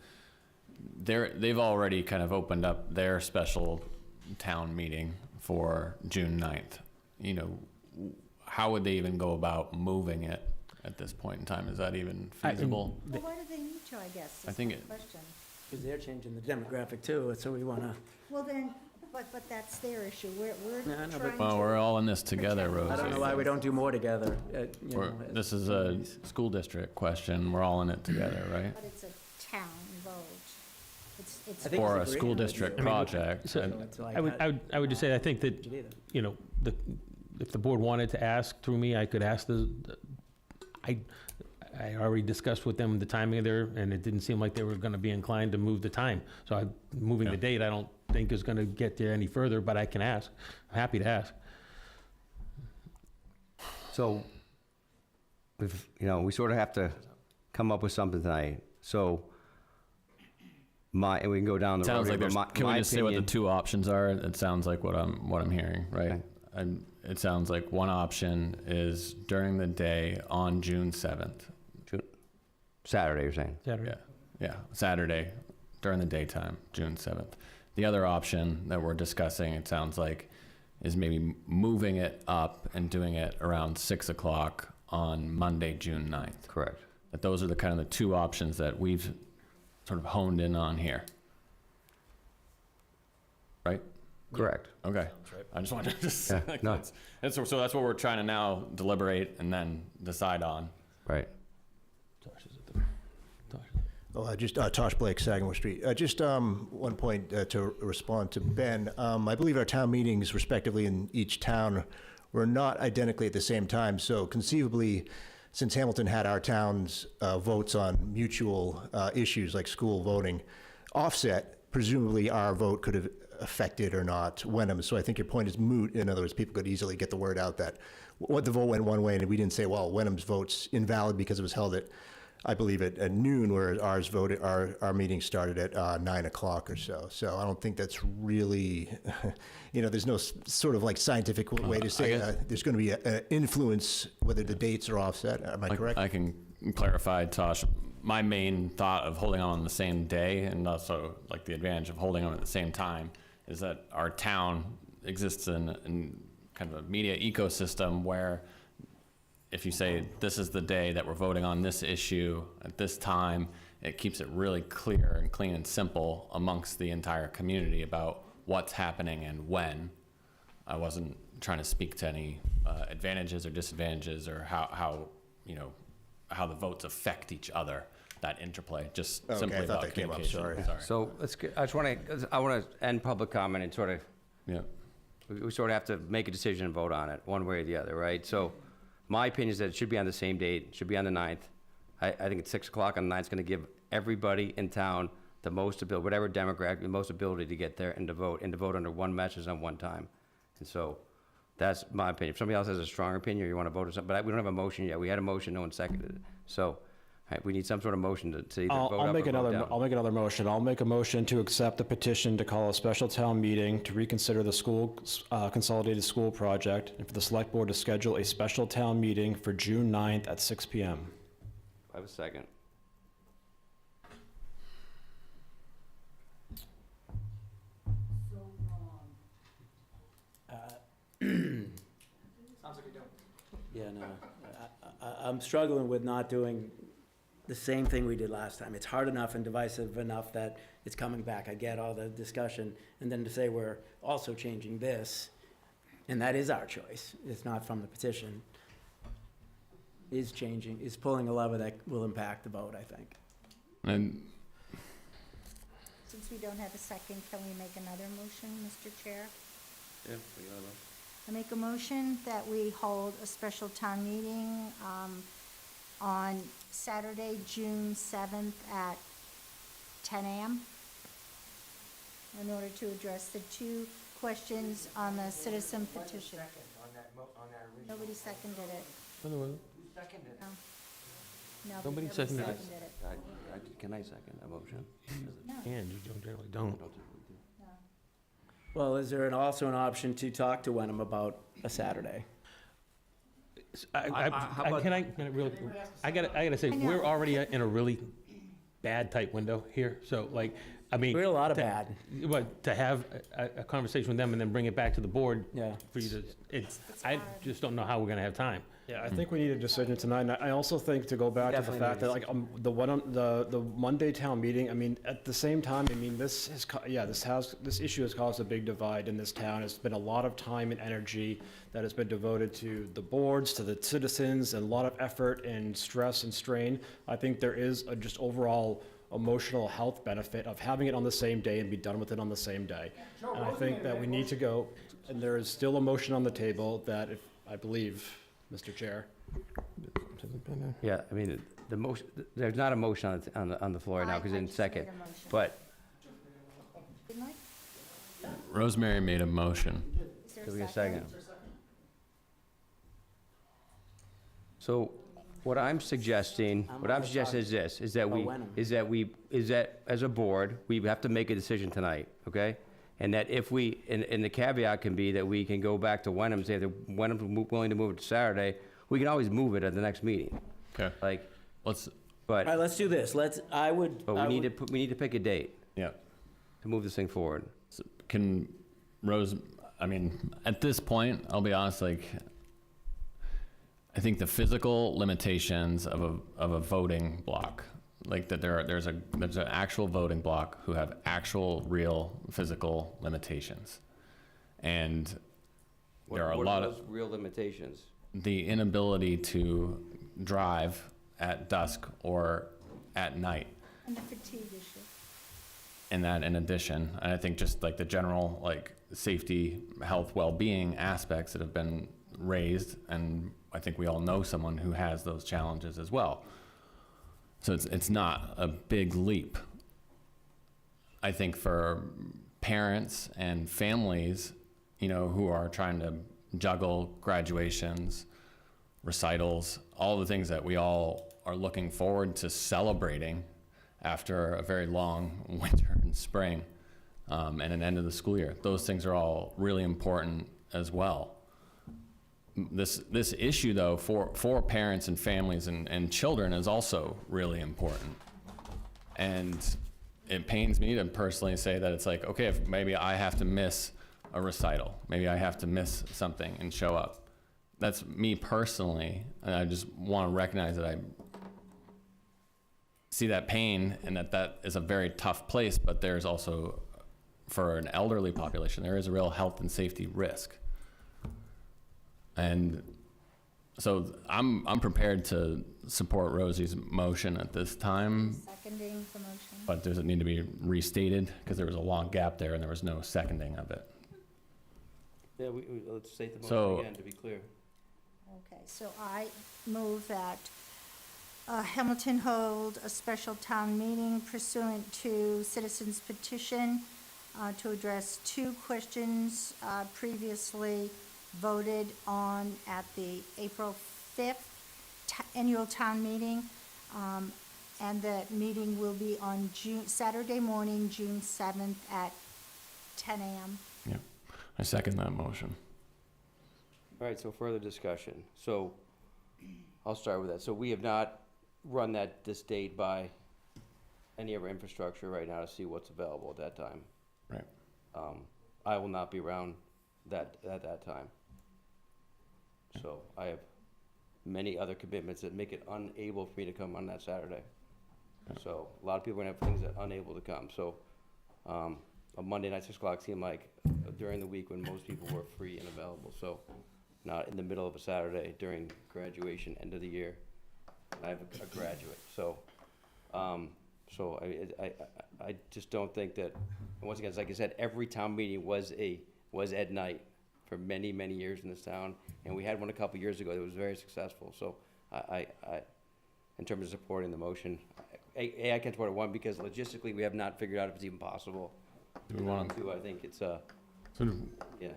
they've already kind of opened up their special town meeting for June 9th. You know, how would they even go about moving it at this point in time? Is that even feasible? Well, why do they need to, I guess, I is think the it- question. Because they're changing the demographic too, so we want to, Well, then, but that's their issue. We're No, I know, but- trying to. Well, we're all in this together, Rosie. I don't know why we don't do more together. This is a school district question. We're all in it together, right? But it's a town vote. It's. I think For a it's school agreed. district I mean, project. so- and- It's like- I would just say, I think that, you know, if the board wanted to ask through me, I could ask I already discussed with them the timing of and it didn't seem like they were gonna be inclined to move the time. So moving the date, I don't think is gonna get there any further, but I can ask. I'm happy to ask. So, we sort of have to come up with something tonight. So, and we can go down the road. Sounds like here, there's, but can we my just say what the opinion- two options are? It sounds like what I'm hearing, right? Okay. And it sounds like one option is during the day on June 7th. Saturday, you're saying? Saturday. Yeah, Saturday during the daytime, June 7th. The other option that we're discussing, it sounds like, is maybe moving it up and doing it around 6 o'clock on Monday, June 9th. Correct. That those are the kind of the two options that we've sort of honed in on here. Right? Correct. Okay. I just wanted to just, Yeah, like, no. so that's what we're trying to now deliberate and then decide on. Right. Just Tosh Blake, Sagamore Street. Just one point to respond to Ben. I believe our town meetings, respectively, in each town were not identically at the same time. So conceivably, since Hamilton had our town's votes on mutual issues like school voting offset, presumably our vote could have affected or not Wenham. So I think your point is moot. In other words, people could easily get the word out that what the vote went one way, and we didn't say, well, Wenham's vote's invalid because it was held at, I believe, at noon, whereas our meeting started at 9 o'clock or so. So I don't think that's really, there's no sort of like scientific way to say there's going to be an influence whether the dates are offset. Am I correct? I can clarify, Tosh. My main thought of holding on the same day, and also like the advantage of holding on at the same time, is that our town exists in kind of a media ecosystem where if you say this is the day that we're voting on this issue at this time, it keeps it really clear and clean and simple amongst the entire community about what's happening and when. I wasn't trying to speak to any advantages or disadvantages or how the votes affect each other, that interplay, just Okay, simply I thought about that came up, communication. sorry. So I want to end public comment and sort of, we sort of have to make a decision and vote on it, one way or the other, right? So my opinion is that it should be on the same date, it should be on the 9th. I think it's 6 o'clock on the 9th is going to give everybody in town the most ability, whatever demographic, the most ability to get there and to vote under one message on one time. And so that's my opinion. If somebody else has a stronger opinion or you want to vote or something, but we don't have a motion yet. We had a motion, no one seconded it. So we need some sort of motion to either vote up or vote down. I'll make another motion. I'll make a motion to accept the petition to call a special town meeting to reconsider the school, consolidated school project, and for the select board to schedule a special town meeting for June 9th at 6 PM. I have a second. Sounds like you don't. Yeah, no, I'm struggling with not doing the same thing we did last time. It's hard enough and divisive enough that it's coming back. I get all the discussion. And then to say we're also changing this, and that is our choice, it's not from the petition, is pulling a lever that will impact the vote, I think. And Since we don't have a second, can we make another motion, Mr. Chair? Yeah, we got it. I make a motion that we hold a special town meeting on Saturday, June 7th at 10 a.m. in order to address the two questions on the citizen petition. Nobody seconded it. No. No, Nobody nobody seconded it. Can I second that motion? And you generally don't. Well, is there also an option to talk to Wenham about a Saturday? Can I really, I gotta say, we're already in a really bad tight window here, so like, I mean. We're a lot of bad. But to have a conversation with them and then bring it back to the board. Yeah. For you to, I just don't know how we're gonna have time. Yeah, I think we need a decision tonight, and I also think to go back to the Definitely fact need that, a like, the Monday town meeting, I mean, at the same time, I mean, this issue has caused a big divide in this town. It's been a lot of time and energy that has been devoted to the boards, to the citizens, and a lot of effort and stress and strain. I think there is a just overall emotional health benefit of having it on the same day and be done with it on the same day. And I think that we need to go, and there is still a motion on the table that, if, I believe, Mr. Chair. Yeah, I mean, the motion, there's not a motion on the floor now, because it's in second, but Didn't I? Rosemary made a motion. Is there do we a get a second? second? So what I'm suggesting is this, is that as a board, we have to make a decision tonight, okay? And that if we, and the caveat can be that we can go back to Wenham, say if Wenham's willing to move it to Saturday, we can always move it at the next meeting. Okay. Like, All right, let's do this. But we need to pick a date. Yeah. To move this thing forward. So can Rose, I mean, at this point, I'll be honest, like, I think the physical limitations of a voting block, like that there's an actual voting block who have actual real physical limitations. And there are a lot of those real limitations? the inability to drive at dusk or at night. And the fatigue issue. And that in addition, and I think just like the general like safety, health, well-being aspects that have been raised, and I think we all know someone who has those challenges as well. So it's not a big leap. I think for parents and families, you know, who are trying to juggle graduations, recitals, all the things that we all are looking forward to celebrating after a very long winter and spring, and an end of the school year. Those things are all really important as well. This issue, though, for parents and families and children is also really important. And it pains me to personally say that it's like, okay, if maybe I have to miss a recital, maybe I have to miss something and show up. That's me personally, and I just want to recognize that I see that pain and that is a very tough place, but there's also, for an elderly population, there is a real health and safety risk. And so I'm prepared to support Rosie's motion at this time, Seconding the motion. but does it need to be restated? Because there was a long gap there and there was no seconding of it. Yeah, let's state the So- motion again, to be clear. Okay, so I move that Hamilton hold a special town meeting pursuant to citizens petition to address two questions previously voted on at the April 5th annual town meeting. And that meeting will be on Saturday morning, June 7th at 10 a.m. Yeah, I second that motion. All right, so further discussion. So I'll start with that. So we have not run this date by any of our infrastructure right now to see what's available at that time. Right. I will not be around at that time. So I have many other commitments that make it unable for me to come on that Saturday. So a lot of people are gonna have things that are unable to come, so, a Monday night, 6 o'clock seemed like during the week when most people were free and available, so not in the middle of a Saturday during graduation, end of the year. I have a graduate, so, I just don't think that, and once again, it's like I said, every town meeting was at night for many, many years in this town, and we had one a couple years ago that was very successful, so I in terms of supporting the motion, I can support it, one, because logistically, we have not figured out if it's even possible. Do we want Two, I think it's, So yeah.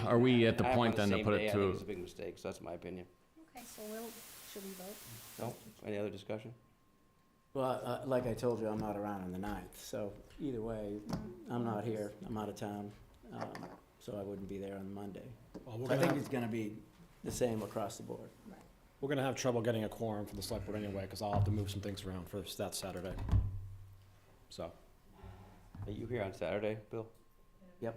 are we at the Have point on then to same put day, it I think to, it's a big mistake, so that's my opinion. Okay, so should we vote? No, any other discussion? Well, like I told you, I'm not around on the 9th, so either way, I'm not here, I'm out of town, so I wouldn't be there on Monday. Well, we're So I gonna think have- it's gonna be the same across the board. We're gonna have trouble getting a quorum for the select board anyway, because I'll have to move some things around for that Saturday. So, Are you here on Saturday, Bill? Yep.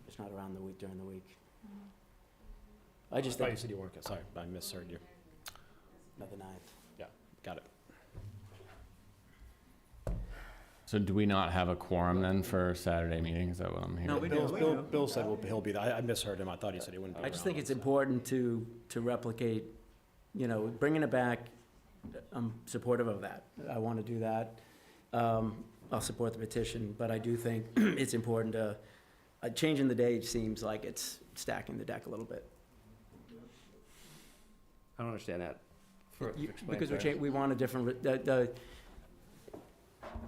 Just not around the week, during the week. I just oh, you think, said you weren't, sorry, I misheard you. not the 9th. Yeah, got it. so do we not have a quorum then for Saturday meeting? Is that what I'm hearing? No, we do. Bill said he'll be there. I misheard him. I thought he said he wouldn't be I around. just think it's important to replicate, bringing it back. I'm supportive of that. I want to do that. I'll support the petition, but I do think it's important to, changing the date seems like it's stacking the deck a little bit. I don't understand that. Explain Because first. we want a different,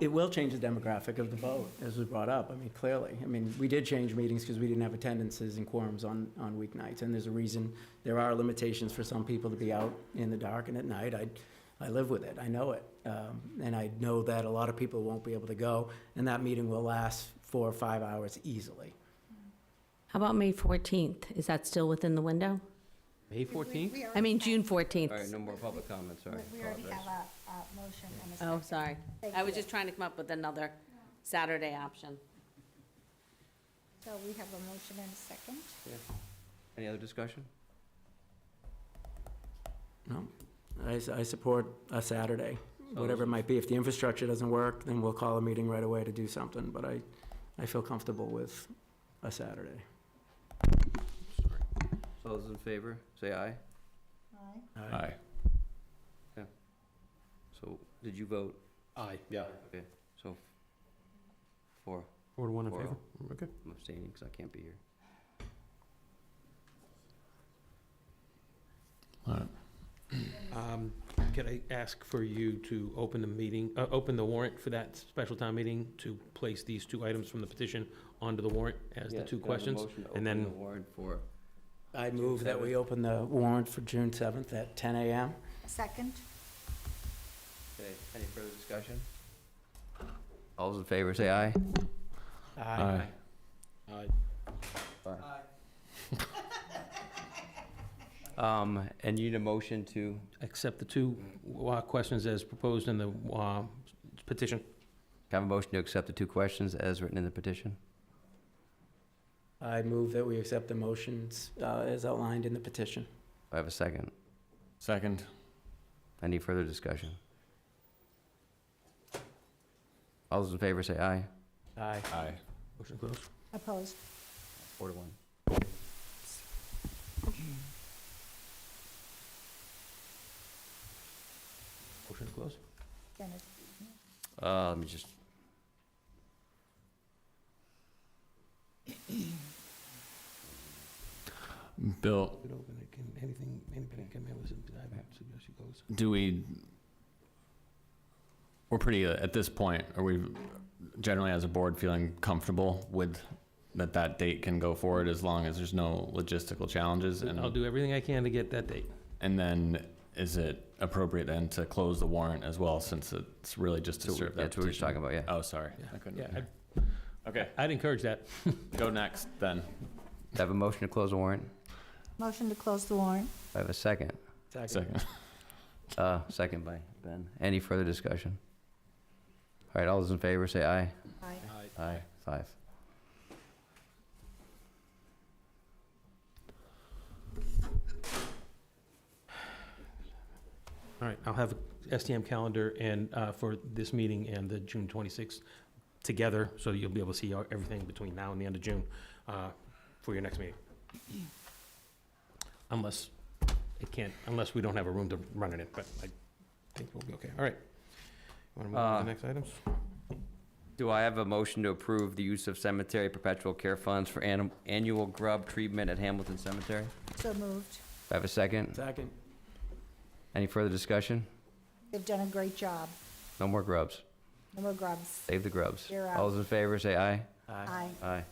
it will change the demographic of the vote, as was brought up, I mean, clearly. I mean, we did change meetings because we didn't have attendances and quorums on weeknights, and there's a reason, there are limitations for some people to be out in the dark and at night. I live with it, I know it, and I know that a lot of people won't be able to go, and that meeting will last 4 or 5 hours easily. How about May 14th? Is that still within the window? May 14th? I mean, June 14th. All right, no more public comments, sorry. We already Apologize. have a motion and a second. Oh, sorry. Thank I was you. just trying to come up with another Saturday option. So we have a motion and a second. Yeah. Any other discussion? No, I support a Saturday, whatever it might be. If the infrastructure doesn't work, then we'll call a meeting right away to do something, but I feel comfortable with a Saturday. So those in favor, say aye. Aye. Aye. So, did you vote? Aye, yeah. Okay, so 4. 4 to 1 in 4-0. favor? Okay. I'm abstaining because I can't be here. All right. Could I ask for you to open the meeting, open the warrant for that special town meeting to place these 2 items from the petition onto the warrant as the Yes, 2 can I have a questions? motion to And open then, the warrant for, I move that we open the warrant for June 7th at 10 a.m. Second? okay, any further discussion? All those in favor, say aye. Aye. And you need a motion to, accept the 2 questions as proposed in the petition. have a motion to accept the 2 questions as written in the petition? I move that we accept the motions as outlined in the petition. I have a second. Second. Any further discussion? All those in favor, say aye. Aye. Aye. Motion closed. Opposed? 4 to 1. Motion closed. Dennis? Let me just, Bill, Could open it, can anything, anybody come in with some, I suggest you close. do we're pretty, at this point, are we generally as a board feeling comfortable with that date can go forward as long as there's no logistical challenges? And I'll do everything I can to get that date. And then is it appropriate then to close the warrant as well, since it's really just to serve that that's what we were just petition? talking about, yeah. Oh, sorry. I couldn't. Yeah, Okay, I'd encourage that. go next then. I have a motion to close the warrant. Motion to close the warrant? I have a second. Second. Second by Ben. Any further discussion? All right, all those in favor, say aye. Aye. Aye. 5. All right, I'll have a STM calendar and, for this meeting and the June 26th together, so you'll be able to see everything between now and the end of June for your next meeting. Unless we don't have a room to run it in, but I think we'll be okay. All right. Want to move on to the next items? Do I have a motion to approve the use of cemetery perpetual care funds for annual grub treatment at Hamilton Cemetery? So moved. Do I have a second? Second. Any further discussion? They've done a great job. No more grubs. No more grubs. Save the grubs. You're out. All those in favor, say aye. Aye. Aye.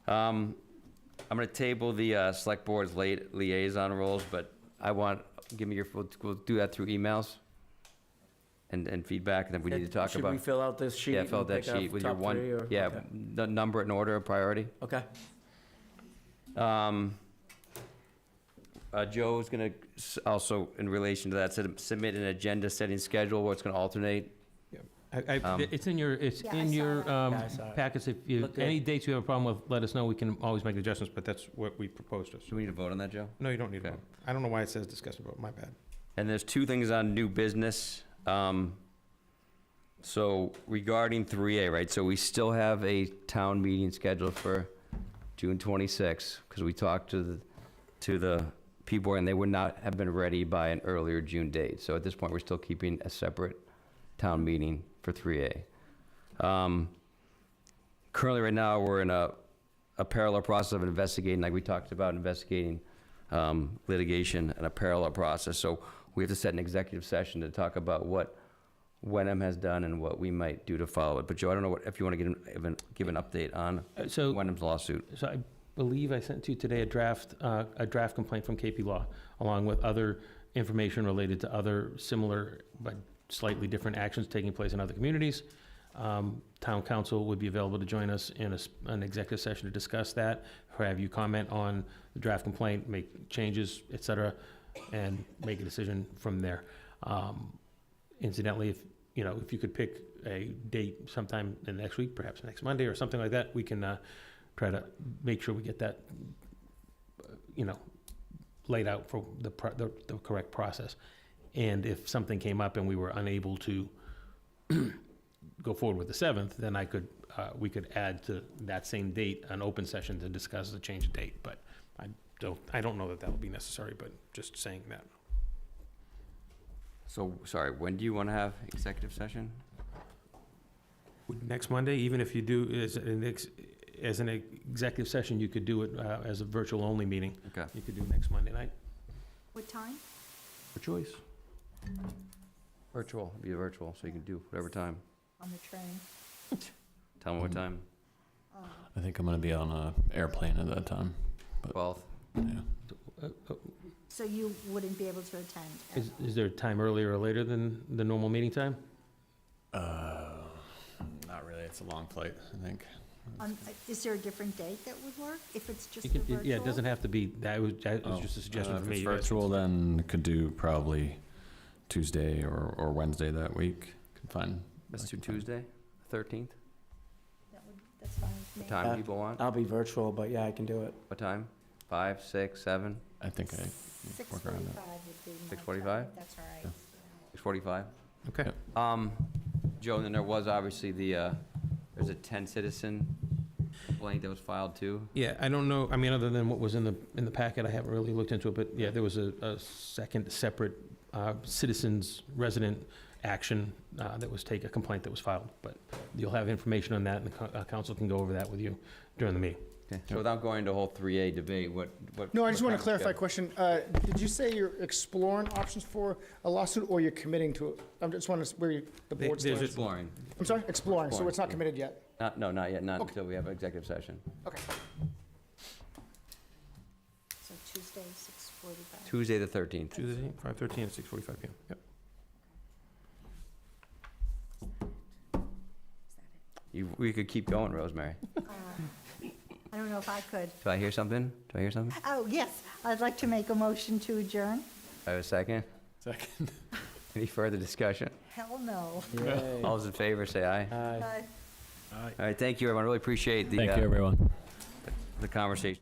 I'm gonna table the select board's late liaison roles, but give me your, we'll do that through emails and feedback, and then we need to talk about. Should we fill out this sheet? Yeah, fill out and that pick sheet a with your top three, or- yeah, okay. the number it in order of priority. Okay. Joe's gonna also, in relation to that, submit an agenda setting schedule where it's gonna alternate. It's in your, Yeah, I saw that. Yeah, I saw it. packets. If you, Look good. any dates you have a problem with, let us know. We can always make adjustments, but that's what we proposed to us. Do we need to vote on that, Joe? No, you don't need to Okay. vote. I don't know why it says discussion vote, my bad. And there's two things on new business. So regarding 3A, right, so we still have a town meeting scheduled for June 26th, because we talked to the people, and they would not have been ready by an earlier June date. So at this point, we're still keeping a separate town meeting for 3A. Currently, right now, we're in a parallel process of investigating, like we talked about, investigating litigation and a parallel process. So we have to set an executive session to talk about what Wenham has done and what we might do to follow it. But Joe, I don't know if you want to give an update on So- Wenham's lawsuit. So I believe I sent to you today a draft complaint from KP Law, along with other information related to other similar but slightly different actions taking place in other communities. Town council would be available to join us in an executive session to discuss that, or have you comment on the draft complaint, make changes, et cetera, and make a decision from there. Incidentally, if you could pick a date sometime in the next week, perhaps next Monday or something like that, we can try to make sure we get that, laid out for the correct process. And if something came up and we were unable to go forward with the 7th, then we could add to that same date an open session to discuss the change of date. But I don't know that will be necessary, but just saying that. So, sorry, when do you want to have executive session? Next Monday, even if you do as an executive session, you could do it as a virtual only meeting. Okay. You could do next Monday night. What time? For choice. Virtual, it'd be virtual, so you can do whatever time. On the train. Tell me what time. I think I'm gonna be on a airplane at that time. 12th. Yeah. So you wouldn't be able to attend? Is there a time earlier or later than the normal meeting time? Not really. It's a long flight, I think. Is there a different date that would work, if it's just You the can- virtual? Yeah, it doesn't have to be, that was just a suggestion If for me. it's You guys- virtual, then could do probably Tuesday or Wednesday that week. Could find. Let's I do can find- Tuesday, 13th. That's fine with me. What time people want? I'll be virtual, but yeah, I can do it. What time? 5, 6, 7? I think I work around that. 6:45 would be my 6:45? time. That's all right. 6:45? Okay. Joe, and then there was obviously there's a 10 citizen complaint that was filed too. Yeah, I don't know, other than what was in the packet, I haven't really looked into it, but yeah, there was a second separate citizens resident action that was a complaint that was filed, but you'll have information on that, and the council can go over that with you during the meeting. Okay. So without going to whole 3A debate, what? No, I just what want to kind of clarify a question. Did you say you're exploring options for a lawsuit, or you're committing to it? I just want to, where the board There's stands. exploring. I'm sorry, exploring, so Exploring, it's not yeah. committed yet? No, not yet, not Okay. until we have an executive session. Okay. So Tuesday, 6:45. Tuesday, the 13th. Tuesday, 5:13 and 6:45 PM. Yep. We could keep going, Rosemary. I don't know if I could. Do I hear something? Oh, yes, I'd like to make a motion to adjourn. I have a second? Second. Any further discussion? Hell no. All those in favor, say aye. Bye. All right, thank you, everyone. Really appreciate Thank you, everyone. the conversation.